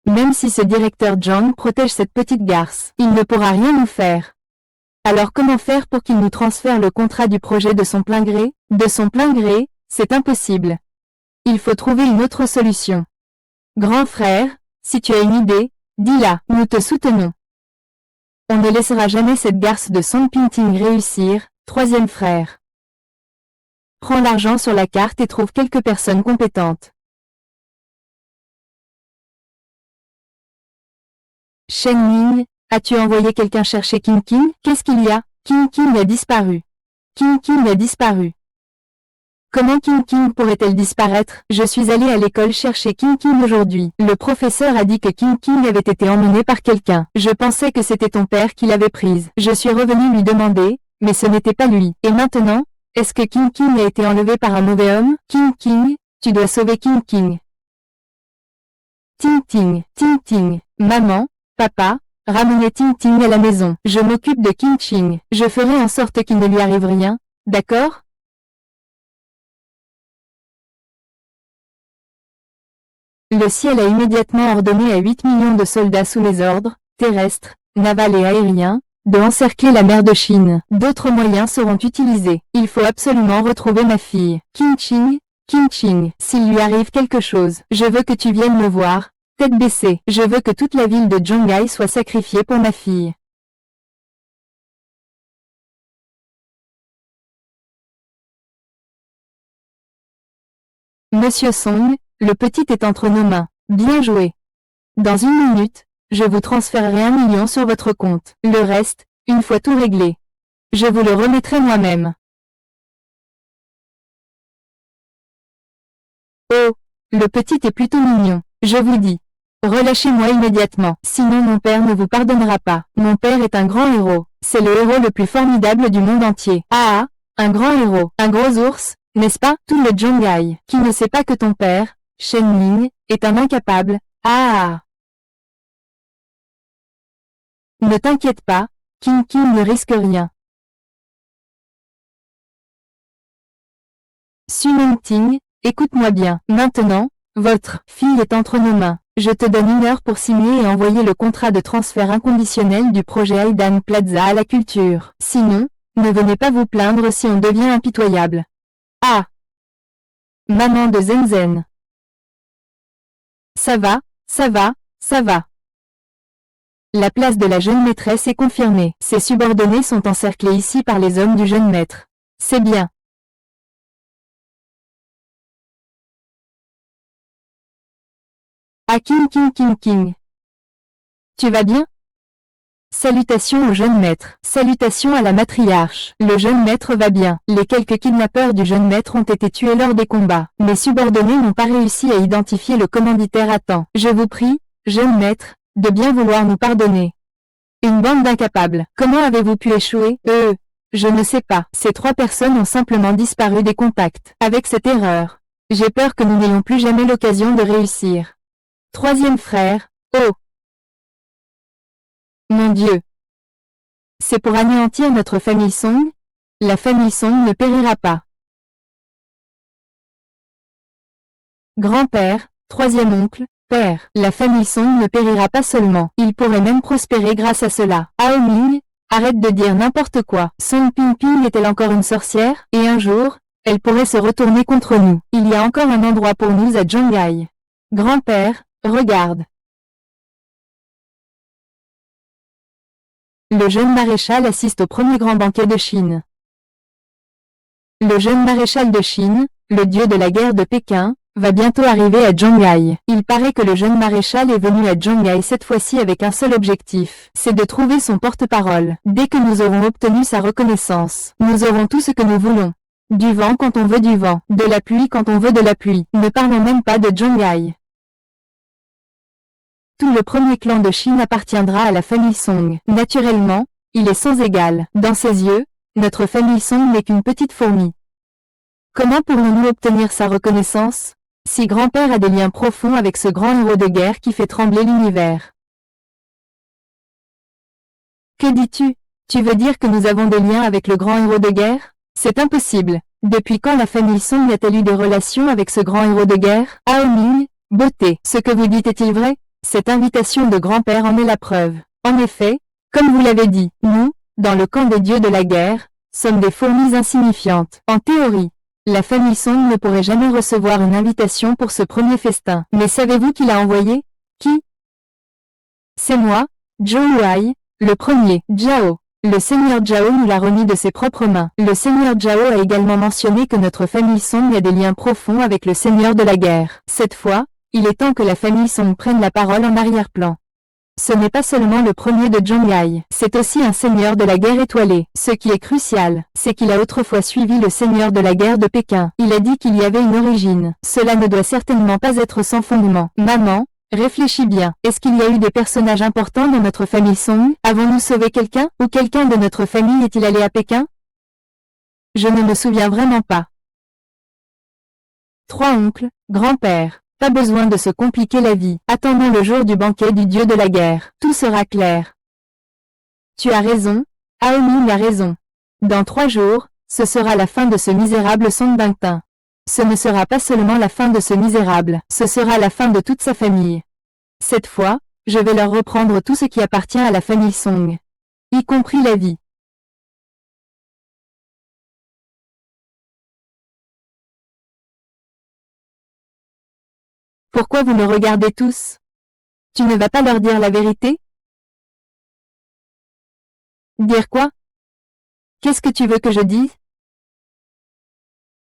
Même si ce directeur Zhang protège cette petite garce, il ne pourra rien nous faire. Alors comment faire pour qu'il nous transfère le contrat du projet de son plein gré? De son plein gré, c'est impossible. Il faut trouver une autre solution. Grand frère, si tu as une idée, dis-la, nous te soutenons. On ne laissera jamais cette garce de Song Ting Ting réussir, troisième frère. Prends l'argent sur la carte et trouve quelques personnes compétentes. Shen Ming, as-tu envoyé quelqu'un chercher King King? Qu'est-ce qu'il y a? King King a disparu. King King a disparu. Comment King King pourrait-elle disparaître? Je suis allé à l'école chercher King King aujourd'hui. Le professeur a dit que King King avait été emmené par quelqu'un. Je pensais que c'était ton père qui l'avait prise. Je suis revenu lui demander, mais ce n'était pas lui. Et maintenant? Est-ce que King King a été enlevé par un mauvais homme? King King, tu dois sauver King King. Ting Ting, Ting Ting, maman, papa, ramenez Ting Ting à la maison. Je m'occupe de King Ching. Je ferai en sorte qu'il ne lui arrive rien, d'accord? Le ciel a immédiatement ordonné à 8 millions de soldats sous mes ordres, terrestres, navals et aériens, de encercler la mer de Chine. D'autres moyens seront utilisés. Il faut absolument retrouver ma fille. King Ching, s'il lui arrive quelque chose, je veux que tu viennes me voir, tête baissée. Je veux que toute la ville de Zhonghai soit sacrifiée pour ma fille. Monsieur Song, le petit est entre nos mains. Bien joué. Dans une minute, je vous transférerai 1 million sur votre compte. Le reste, une fois tout réglé, je vous le remettrai moi-même. Oh, le petit est plutôt mignon, je vous dis. Relâchez-moi immédiatement, sinon mon père ne vous pardonnera pas. Mon père est un grand héros. C'est le héros le plus formidable du monde entier. Ah ah, un grand héros, un gros ours, n'est-ce pas? Tout le Zhonghai, qui ne sait pas que ton père, Shen Ming, est un incapable. Ah ah. Ne t'inquiète pas, King King ne risque rien. Su Ting, écoute-moi bien. Maintenant, votre fille est entre nos mains. Je te donne 1 heure pour signer et envoyer le contrat de transfert inconditionnel du projet Haidan Plaza à la culture. Sinon, ne venez pas vous plaindre si on devient impitoyable. Ah! Maman de Zenzen. Ça va, ça va, ça va. La place de la jeune maîtresse est confirmée. Ses subordonnés sont encerclés ici par les hommes du jeune maître. C'est bien. Ah King. Tu vas bien? Salutations au jeune maître. Salutations à la matriarche. Le jeune maître va bien. Les quelques kidnappeurs du jeune maître ont été tués lors des combats. Mes subordonnés n'ont pas réussi à identifier le commanditaire à temps. Je vous prie, jeune maître, de bien vouloir nous pardonner. Une bande d'incapables. Comment avez-vous pu échouer? Je ne sais pas. Ces 3 personnes ont simplement disparu des contacts. Avec cette erreur, j'ai peur que nous n'ayons plus jamais l'occasion de réussir. 3e frère, oh! Mon Dieu! C'est pour anéantir notre famille Song? La famille Song ne périra pas. Grand-père, 3e oncle, père, la famille Song ne périra pas seulement, il pourrait même prospérer grâce à cela. Hao Ming, arrête de dire n'importe quoi. Song Pingping est-elle encore une sorcière? Et un jour, elle pourrait se retourner contre nous. Il y a encore un endroit pour nous à Zhonghai. Grand-père, regarde. Le jeune maréchal assiste au premier grand banquet de Chine. Le jeune maréchal de Chine, le dieu de la guerre de Pékin, va bientôt arriver à Zhonghai. Il paraît que le jeune maréchal est venu à Zhonghai cette fois-ci avec un seul objectif, c'est de trouver son porte-parole. Dès que nous aurons obtenu sa reconnaissance, nous aurons tout ce que nous voulons. Du vent quand on veut du vent, de la pluie quand on veut de la pluie. Ne parlons même pas de Zhonghai. Tout le premier clan de Chine appartiendra à la famille Song. Naturellement, il est sans égal. Dans ses yeux, notre famille Song n'est qu'une petite fourmi. Comment pourrons-nous obtenir sa reconnaissance? Si grand-père a des liens profonds avec ce grand héros de guerre qui fait trembler l'univers. Que dis-tu? Tu veux dire que nous avons des liens avec le grand héros de guerre? C'est impossible. Depuis quand la famille Song a-t-elle eu des relations avec ce grand héros de guerre? Hao Ming, beauté. Ce que vous dites est-il vrai? Cette invitation de grand-père en est la preuve. En effet, comme vous l'avez dit, nous, dans le camp des dieux de la guerre, sommes des fourmis insignifiantes. En théorie, la famille Song ne pourrait jamais recevoir une invitation pour ce premier festin. Mais savez-vous qui l'a envoyé? Qui? C'est moi, Zhou Huai, le premier, Zhao. Le seigneur Zhao nous l'a remis de ses propres mains. Le seigneur Zhao a également mentionné que notre famille Song a des liens profonds avec le seigneur de la guerre. Cette fois, il est temps que la famille Song prenne la parole en arrière-plan. Ce n'est pas seulement le premier de Zhonghai, c'est aussi un seigneur de la guerre étoilée. Ce qui est crucial, c'est qu'il a autrefois suivi le seigneur de la guerre de Pékin. Il a dit qu'il y avait une origine. Cela ne doit certainement pas être sans fondement. Maman, réfléchis bien. Est-ce qu'il y a eu des personnages importants dans notre famille Song? Avons-nous sauvé quelqu'un? Ou quelqu'un de notre famille est-il allé à Pékin? Je ne me souviens vraiment pas. 3 oncles, grand-père. Pas besoin de se compliquer la vie. Attendons le jour du banquet du dieu de la guerre. Tout sera clair. Tu as raison, Hao Ming a raison. Dans 3 jours, ce sera la fin de ce misérable Song Bingtin. Ce ne sera pas seulement la fin de ce misérable, ce sera la fin de toute sa famille. Cette fois, je vais leur reprendre tout ce qui appartient à la famille Song. Y compris la vie. Pourquoi vous me regardez tous? Tu ne vas pas leur dire la vérité? Dire quoi? Qu'est-ce que tu veux que je dise?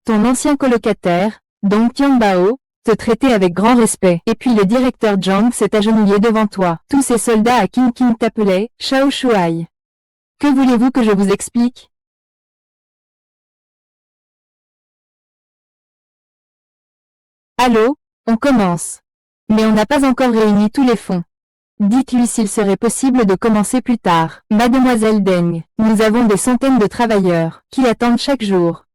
Ton ancien colocataire, Dong Tianbao, te traitait avec grand respect. Et puis le directeur Zhang s'est agenouillé devant toi. Tous ces soldats à King t'appelaient Shao Shuai. Que voulez-vous que je vous explique? Allô? On commence. Mais on n'a pas encore réuni tous les fonds. Dites-lui s'il serait possible de commencer plus tard. Mademoiselle Deng, nous avons des centaines de travailleurs qui attendent chaque jour.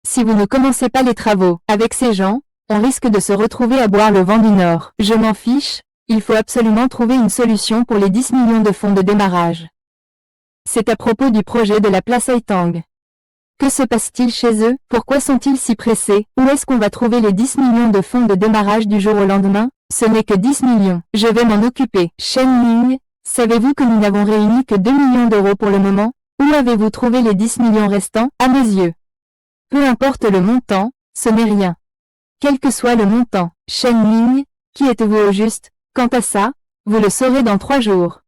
Si vous ne commencez pas les travaux avec ces gens, on risque de se retrouver à boire le vent du Nord. Je m'en fiche, il faut absolument trouver une solution pour les 10 millions de fonds de démarrage. C'est à propos du projet de la place Haitang. Que se passe-t-il chez eux? Pourquoi sont-ils si pressés? Où est-ce qu'on va trouver les 10 millions de fonds de démarrage du jour au lendemain? Ce n'est que 10 millions. Je vais m'en occuper. Shen Ming, savez-vous que nous n'avons réuni que 2 millions d'euros pour le moment? Où avez-vous trouvé les 10 millions restants? À mes yeux. Peu importe le montant, ce n'est rien. Quel que soit le montant. Shen Ming, qui êtes-vous au juste? Quant à ça, vous le saurez dans 3 jours.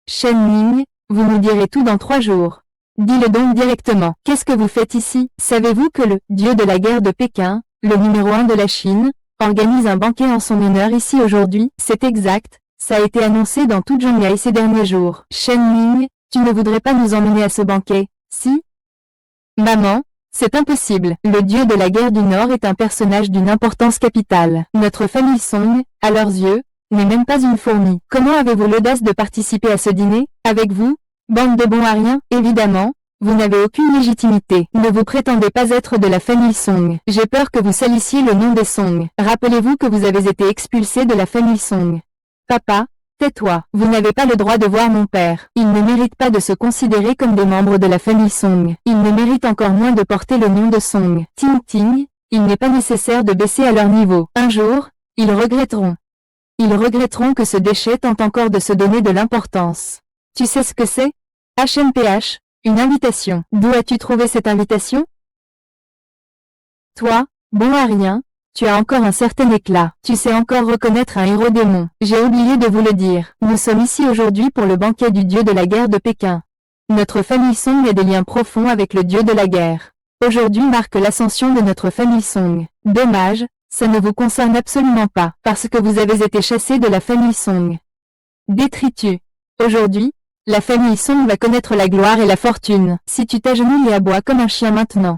Shen Ming, vous nous direz tout dans 3 jours. Dis-le donc directement. Qu'est-ce que vous faites ici? Savez-vous que le dieu de la guerre de Pékin, le numéro 1 de la Chine, organise un banquet en son honneur ici aujourd'hui? C'est exact, Ça a été annoncé dans toute Shanghai ces derniers jours. Shen Ming, tu ne voudrais pas nous emmener à ce banquet, si? Maman, c'est impossible. Le dieu de la guerre du Nord est un personnage d'une importance capitale. Notre famille Song, à leurs yeux, n'est même pas une fourmi. Comment avez-vous l'audace de participer à ce dîner, avec vous? Bande de bons à rien, évidemment. Vous n'avez aucune légitimité. Ne vous prétendez pas être de la famille Song. J'ai peur que vous salissiez le nom des Song. Rappelez-vous que vous avez été expulsé de la famille Song. Papa, tais-toi. Vous n'avez pas le droit de voir mon père. Il ne mérite pas de se considérer comme des membres de la famille Song. Il ne mérite encore moins de porter le nom de Song. Ting Ting, il n'est pas nécessaire de baisser à leur niveau. Un jour, ils regretteront. Ils regretteront que ce déchet tente encore de se donner de l'importance. Tu sais ce que c'est? HMPH, une invitation. D'où as-tu trouvé cette invitation? Toi, bon à rien, tu as encore un certain éclat. Tu sais encore reconnaître un héros démon. J'ai oublié de vous le dire. Nous sommes ici aujourd'hui pour le banquet du dieu de la guerre de Pékin. Notre famille Song a des liens profonds avec le dieu de la guerre. Aujourd'hui marque l'ascension de notre famille Song. Dommage, ça ne vous concerne absolument pas, parce que vous avez été chassé de la famille Song. Détritus. Aujourd'hui, la famille Song va connaître la gloire et la fortune, si tu t'agenouilles et aboies comme un chien maintenant.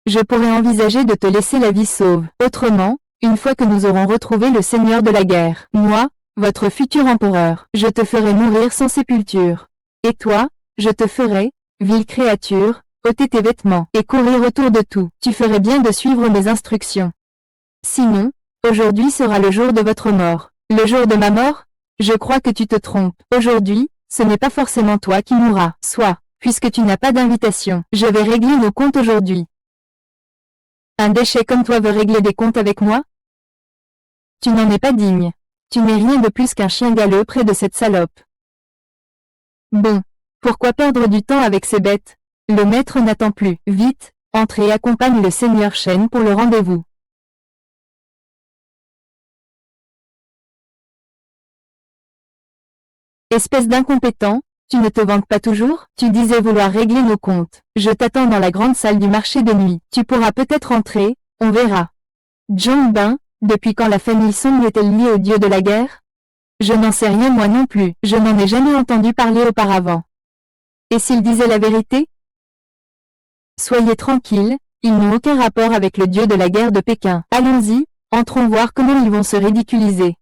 Je pourrais envisager de te laisser la vie sauve. Autrement, une fois que nous aurons retrouvé le seigneur de la guerre, moi, votre futur empereur, je te ferai mourir sans sépulture. Et toi, je te ferai, vile créature, ôter tes vêtements et courir autour de tout. Tu ferais bien de suivre mes instructions. Sinon, aujourd'hui sera le jour de votre mort. Le jour de ma mort? Je crois que tu te trompes. Aujourd'hui, ce n'est pas forcément toi qui mourras. Soit, puisque tu n'as pas d'invitation, je vais régler nos comptes aujourd'hui. Un déchet comme toi veut régler des comptes avec moi? Tu n'en es pas digne. Tu n'es rien de plus qu'un chien galeux près de cette salope. Bon, pourquoi perdre du temps avec ces bêtes? Le maître n'attend plus. Vite, entre et accompagne le seigneur Shen pour le rendez-vous. Espèce d'incompétent, tu ne te vantes pas toujours? Tu disais vouloir régler nos comptes. Je t'attends dans la grande salle du marché de nuit. Tu pourras peut-être entrer, on verra. Zhang Bin, depuis quand la famille Song est-elle liée au dieu de la guerre? Je n'en sais rien moi non plus. Je n'en ai jamais entendu parler auparavant. Et s'il disait la vérité? Soyez tranquille, ils n'ont aucun rapport avec le dieu de la guerre de Pékin. Allons-y, entrons voir comment ils vont se ridiculiser.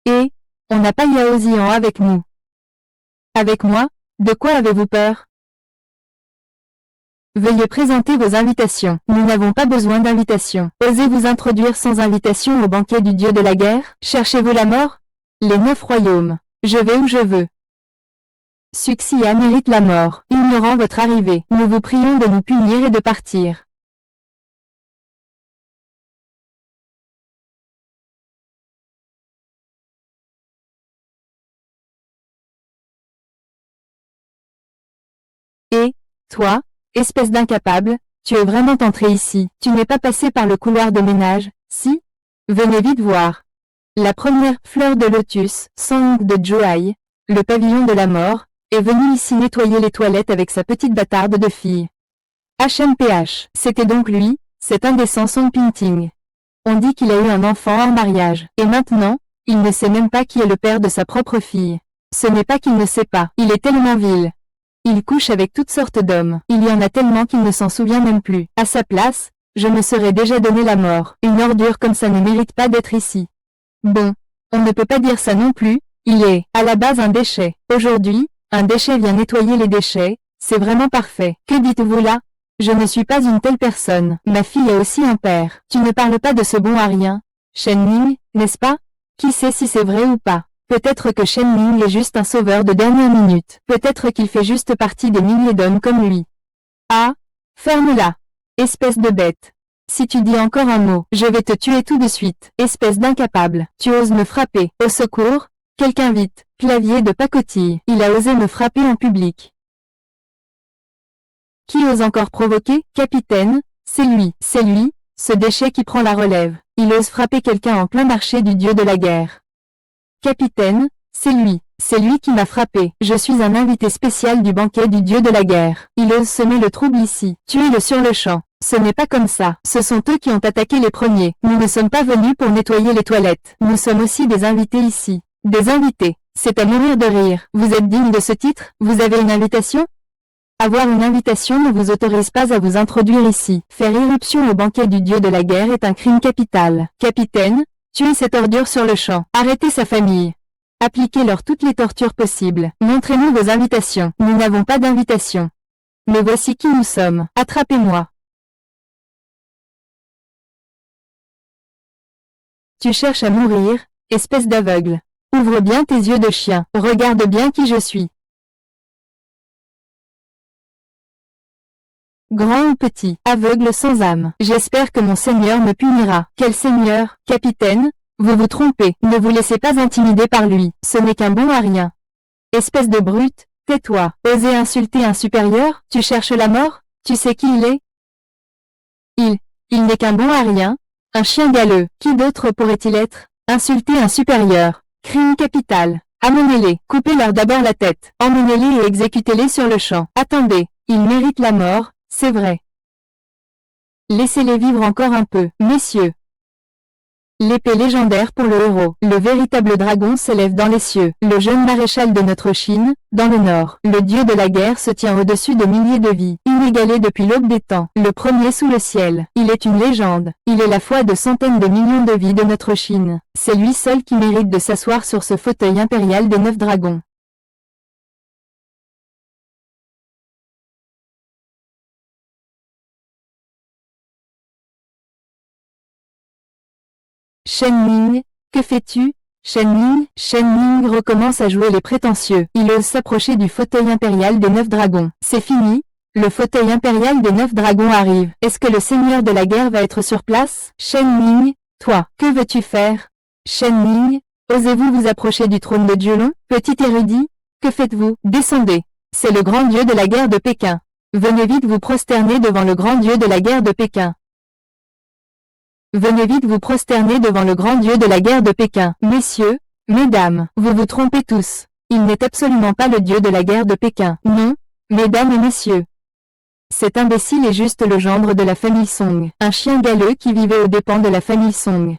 Et, on n'a pas Yao Zian avec nous. Avec moi? De quoi avez-vous peur? Veuillez présenter vos invitations. Nous n'avons pas besoin d'invitation. Osez vous introduire sans invitation au banquet du dieu de la guerre? Cherchez-vous la mort? Les 9 royaumes. Je vais où je veux. Suxia mérite la mort. Ignorant votre arrivée, nous vous prions de nous punir et de partir. Et, toi, espèce d'incapable, tu es vraiment entré ici. Tu n'es pas passé par le couloir de ménage, si? Venez vite voir. La première fleur de lotus, Song de Zhuhai, le pavillon de la mort, est venue ici nettoyer les toilettes avec sa petite bâtarde de fille. HMPH, c'était donc lui, cet indécent Song Pinting. On dit qu'il a eu un enfant hors mariage, et maintenant, il ne sait même pas qui est le père de sa propre fille. Ce n'est pas qu'il ne sait pas, il est tellement vil. Il couche avec toutes sortes d'hommes. Il y en a tellement qu'il ne s'en souvient même plus. À sa place, je me serais déjà donné la mort. Une ordure comme ça ne mérite pas d'être ici. Bon, on ne peut pas dire ça non plus, il est, à la base un déchet. Aujourd'hui, un déchet vient nettoyer les déchets, c'est vraiment parfait. Que dites-vous là? Je ne suis pas une telle personne. Ma fille a aussi un père. Tu ne parles pas de ce bon à rien. Shen Ming, n'est-ce pas? Qui sait si c'est vrai ou pas? Peut-être que Shen Ming est juste un sauveur de dernière minute. Peut-être qu'il fait juste partie des milliers d'hommes comme lui. Ah, ferme-la. Espèce de bête. Si tu dis encore un mot, je vais te tuer tout de suite. Espèce d'incapable. Tu oses me frapper. Au secours? Quelqu'un vite. Clavier de pacotille. Il a osé me frapper en public. Qui ose encore provoquer? Capitaine, c'est lui, ce déchet qui prend la relève. Il ose frapper quelqu'un en plein marché du dieu de la guerre. Capitaine, c'est lui qui m'a frappé. Je suis un invité spécial du banquet du dieu de la guerre. Il ose semer le trouble ici. Tuez-le sur le champ. Ce n'est pas comme ça. Ce sont eux qui ont attaqué les premiers. Nous ne sommes pas venus pour nettoyer les toilettes. Nous sommes aussi des invités ici. Des invités. C'est à mourir de rire. Vous êtes digne de ce titre? Vous avez une invitation? Avoir une invitation ne vous autorise pas à vous introduire ici. Faire irruption au banquet du dieu de la guerre est un crime capital. Capitaine, tuez cette ordure sur le champ. Arrêtez sa famille. Appliquez-leur toutes les tortures possibles. Montrez-nous vos invitations. Nous n'avons pas d'invitation. Mais voici qui nous sommes. Attrapez-moi. Tu cherches à mourir, espèce d'aveugle. Ouvre bien tes yeux de chien. Regarde bien qui je suis. Grand ou petit, aveugle sans âme. J'espère que mon Seigneur me punira. Quel Seigneur, capitaine? Vous vous trompez. Ne vous laissez pas intimider par lui. Ce n'est qu'un bon à rien. Espèce de brute, tais-toi. Oser insulter un supérieur? Tu cherches la mort? Tu sais qui il est? Il n'est qu'un bon à rien. Un chien galeux. Qui d'autre pourrait-il être? Insulter un supérieur. Crime capital. Amenez-les. Coupez-leur d'abord la tête. Emmenez-les et exécutez-les sur le champ. Attendez. Ils méritent la mort, c'est vrai. Laissez-les vivre encore un peu, messieurs. L'épée légendaire pour le héros. Le véritable dragon s'élève dans les cieux. Le jeune maréchal de notre Chine, dans le nord. Le dieu de la guerre se tient au-dessus de milliers de vies. Inégalé depuis l'aube des temps. Le premier sous le ciel. Il est une légende. Il est la foi de centaines de millions de vies de notre Chine. C'est lui seul qui mérite de s'asseoir sur ce fauteuil impérial des 9 dragons. Shen Ming, que fais-tu? Shen Ming recommence à jouer les prétentieux. Il ose s'approcher du fauteuil impérial des 9 dragons. C'est fini. Le fauteuil impérial des 9 dragons arrive. Est-ce que le seigneur de la guerre va être sur place? Shen Ming, toi, que veux-tu faire? Shen Ming, osez-vous vous approcher du trône de Diolon? Petit érudit, que faites-vous? Descendez. C'est le grand dieu de la guerre de Pékin. Venez vite vous prosterner devant le grand dieu de la guerre de Pékin. Venez vite vous prosterner devant le grand dieu de la guerre de Pékin. Messieurs, mesdames, vous vous trompez tous. Il n'est absolument pas le dieu de la guerre de Pékin. Non, mesdames et messieurs. Cet imbécile est juste le gendre de la famille Song. Un chien galeux qui vivait aux dépens de la famille Song.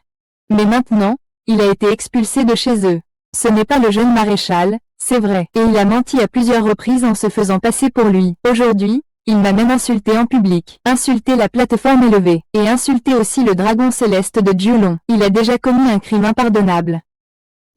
Mais maintenant, il a été expulsé de chez eux. Ce n'est pas le jeune maréchal, c'est vrai. Et il a menti à plusieurs reprises en se faisant passer pour lui. Aujourd'hui, il m'a même insulté en public, insulté la plateforme élevée, et insulté aussi le dragon céleste de Diolon. Il a déjà commis un crime impardonnable.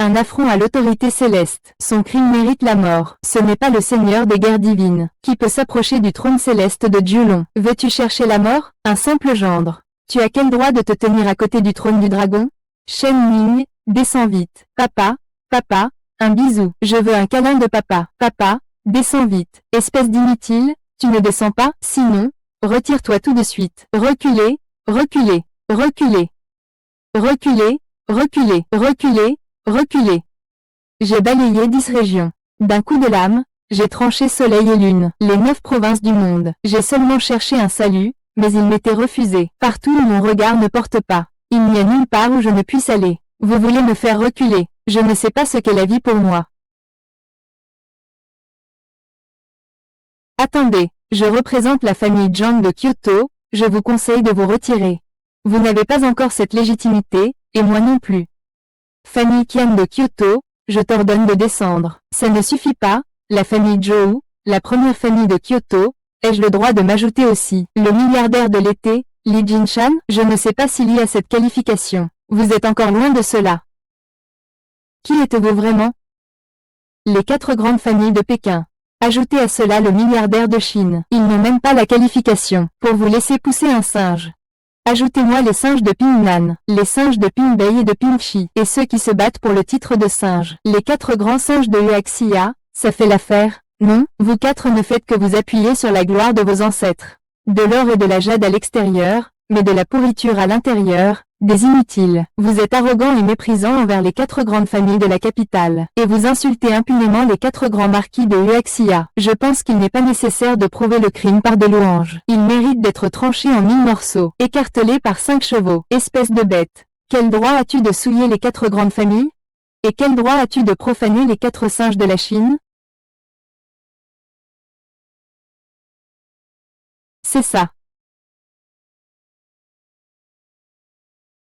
Un affront à l'autorité céleste. Son crime mérite la mort. Ce n'est pas le seigneur des guerres divines, qui peut s'approcher du trône céleste de Diolon. Veux-tu chercher la mort? Un simple gendre. Tu as quel droit de te tenir à côté du trône du dragon? Shen Ming, descends vite. Papa, papa, un bisou. Je veux un câlin de papa. Papa, descends vite. Espèce d'inutile. Tu ne descends pas, sinon, retire-toi tout de suite. Reculez, reculez, reculez. Reculez, reculez, reculez, reculez. J'ai balayé 10 régions. D'un coup de lame, j'ai tranché soleil et lune, les 9 provinces du monde. J'ai seulement cherché un salut, mais il m'était refusé. Partout où mon regard ne porte pas, il n'y a nulle part où je ne puisse aller. Vous voulez me faire reculer. Je ne sais pas ce qu'est la vie pour moi. Attendez, je représente la famille Zhang de Kyoto, je vous conseille de vous retirer. Vous n'avez pas encore cette légitimité, et moi non plus. Famille Qian de Kyoto, je t'ordonne de descendre. Ça ne suffit pas, la famille Zhou, la première famille de Kyoto, ai-je le droit de m'ajouter aussi? Le milliardaire de l'été, Li Jinshan? Je ne sais pas s'il y a cette qualification. Vous êtes encore loin de cela. Qui êtes-vous vraiment? Les 4 grandes familles de Pékin. Ajoutez à cela le milliardaire de Chine. Ils n'ont même pas la qualification pour vous laisser pousser un singe. Ajoutez-moi les singes de Pingnan, les singes de Pingbei et de Pingxi, et ceux qui se battent pour le titre de singe. Les 4 grands singes de Huaxia, ça fait l'affaire. Non, vous 4 ne faites que vous appuyer sur la gloire de vos ancêtres. De l'or et de la jade à l'extérieur, mais de la pourriture à l'intérieur, des inutiles. Vous êtes arrogant et méprisant envers les 4 grandes familles de la capitale, et vous insultez impunément les 4 grands marquis de Huaxia. Je pense qu'il n'est pas nécessaire de prouver le crime par des louanges. Il mérite d'être tranché en 1000 morceaux, écartelé par 5 chevaux. Espèce de bête. Quel droit as-tu de souiller les 4 grandes familles? Et quel droit as-tu de profaner les 4 singes de la Chine? C'est ça.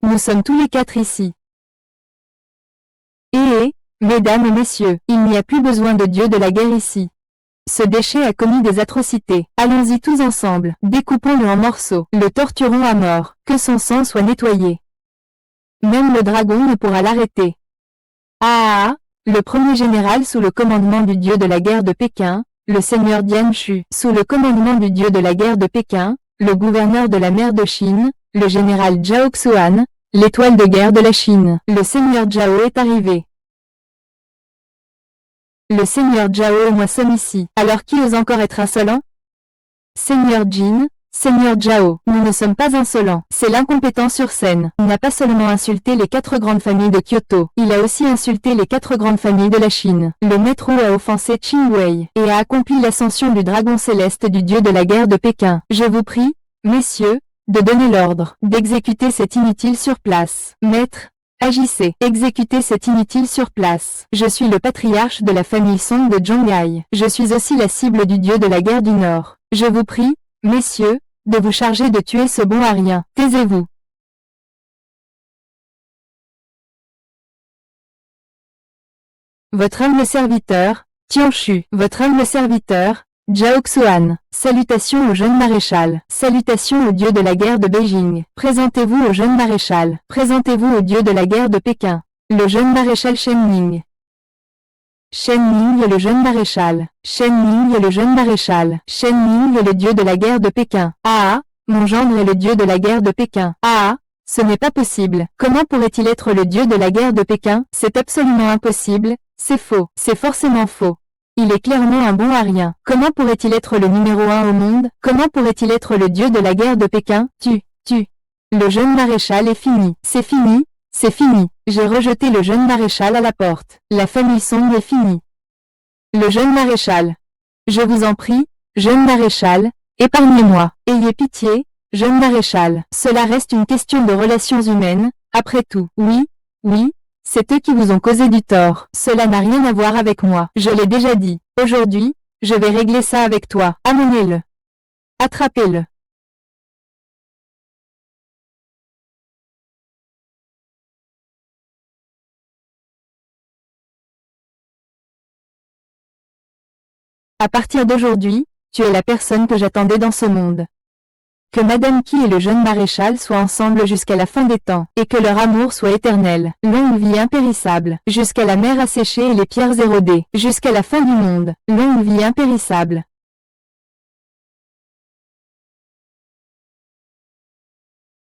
Nous sommes tous les quatre ici. Mesdames et messieurs, il n'y a plus besoin de dieu de la guerre ici. Ce déchet a commis des atrocités. Allons-y tous ensemble. Découpons-le en morceaux. Le torturons à mort. Que son sang soit nettoyé. Même le dragon ne pourra l'arrêter. Le premier général sous le commandement du dieu de la guerre de Pékin, le seigneur Dian Shu, sous le commandement du dieu de la guerre de Pékin, le gouverneur de la mer de Chine, le général Zhao Xuan, l'étoile de guerre de la Chine. Le seigneur Zhao est arrivé. Le seigneur Zhao et moi sommes ici. Alors qui ose encore être insolent? Seigneur Jin, seigneur Zhao, nous ne sommes pas insolents. C'est l'incompétent sur scène. Il n'a pas seulement insulté les 4 grandes familles de Kyoto, il a aussi insulté les 4 grandes familles de la Chine. Le maître Wu a offensé Qin Wei et a accompli l'ascension du dragon céleste du dieu de la guerre de Pékin. Je vous prie, messieurs, de donner l'ordre, d'exécuter cet inutile sur place. Maître, agissez, exécutez cet inutile sur place. Je suis le patriarche de la famille Song de Zhonghai. Je suis aussi la cible du dieu de la guerre du Nord. Je vous prie, messieurs, de vous charger de tuer ce bon à rien. Taisez-vous. Votre humble serviteur, Tianshu. Votre humble serviteur, Zhao Xuan. Salutations au jeune maréchal. Salutations au dieu de la guerre de Beijing. Présentez-vous au jeune maréchal. Présentez-vous au dieu de la guerre de Pékin. Le jeune maréchal Shen Ning. Shen Ning est le jeune maréchal. Shen Ning est le jeune maréchal. Shen Ning est le dieu de la guerre de Pékin. Mon gendre est le dieu de la guerre de Pékin. Ce n'est pas possible. Comment pourrait-il être le dieu de la guerre de Pékin? C'est absolument impossible. C'est faux. C'est forcément faux. Il est clairement un bon à rien. Comment pourrait-il être le numéro 1 au monde? Comment pourrait-il être le dieu de la guerre de Pékin? Le jeune maréchal est fini. C'est fini, c'est fini. J'ai rejeté le jeune maréchal à la porte. La famille Song est finie. Le jeune maréchal. Je vous en prie, jeune maréchal, épargnez-moi. Ayez pitié, jeune maréchal. Cela reste une question de relations humaines, après tout. Oui, c'est eux qui vous ont causé du tort. Cela n'a rien à voir avec moi. Je l'ai déjà dit. Aujourd'hui, je vais régler ça avec toi. Amenez-le. Attrapez-le. À partir d'aujourd'hui, tu es la personne que j'attendais dans ce monde. Que Madame Qi et le jeune maréchal soient ensemble jusqu'à la fin des temps, et que leur amour soit éternel, longue vie impérissable, jusqu'à la mer asséchée et les pierres érodées, jusqu'à la fin du monde, longue vie impérissable.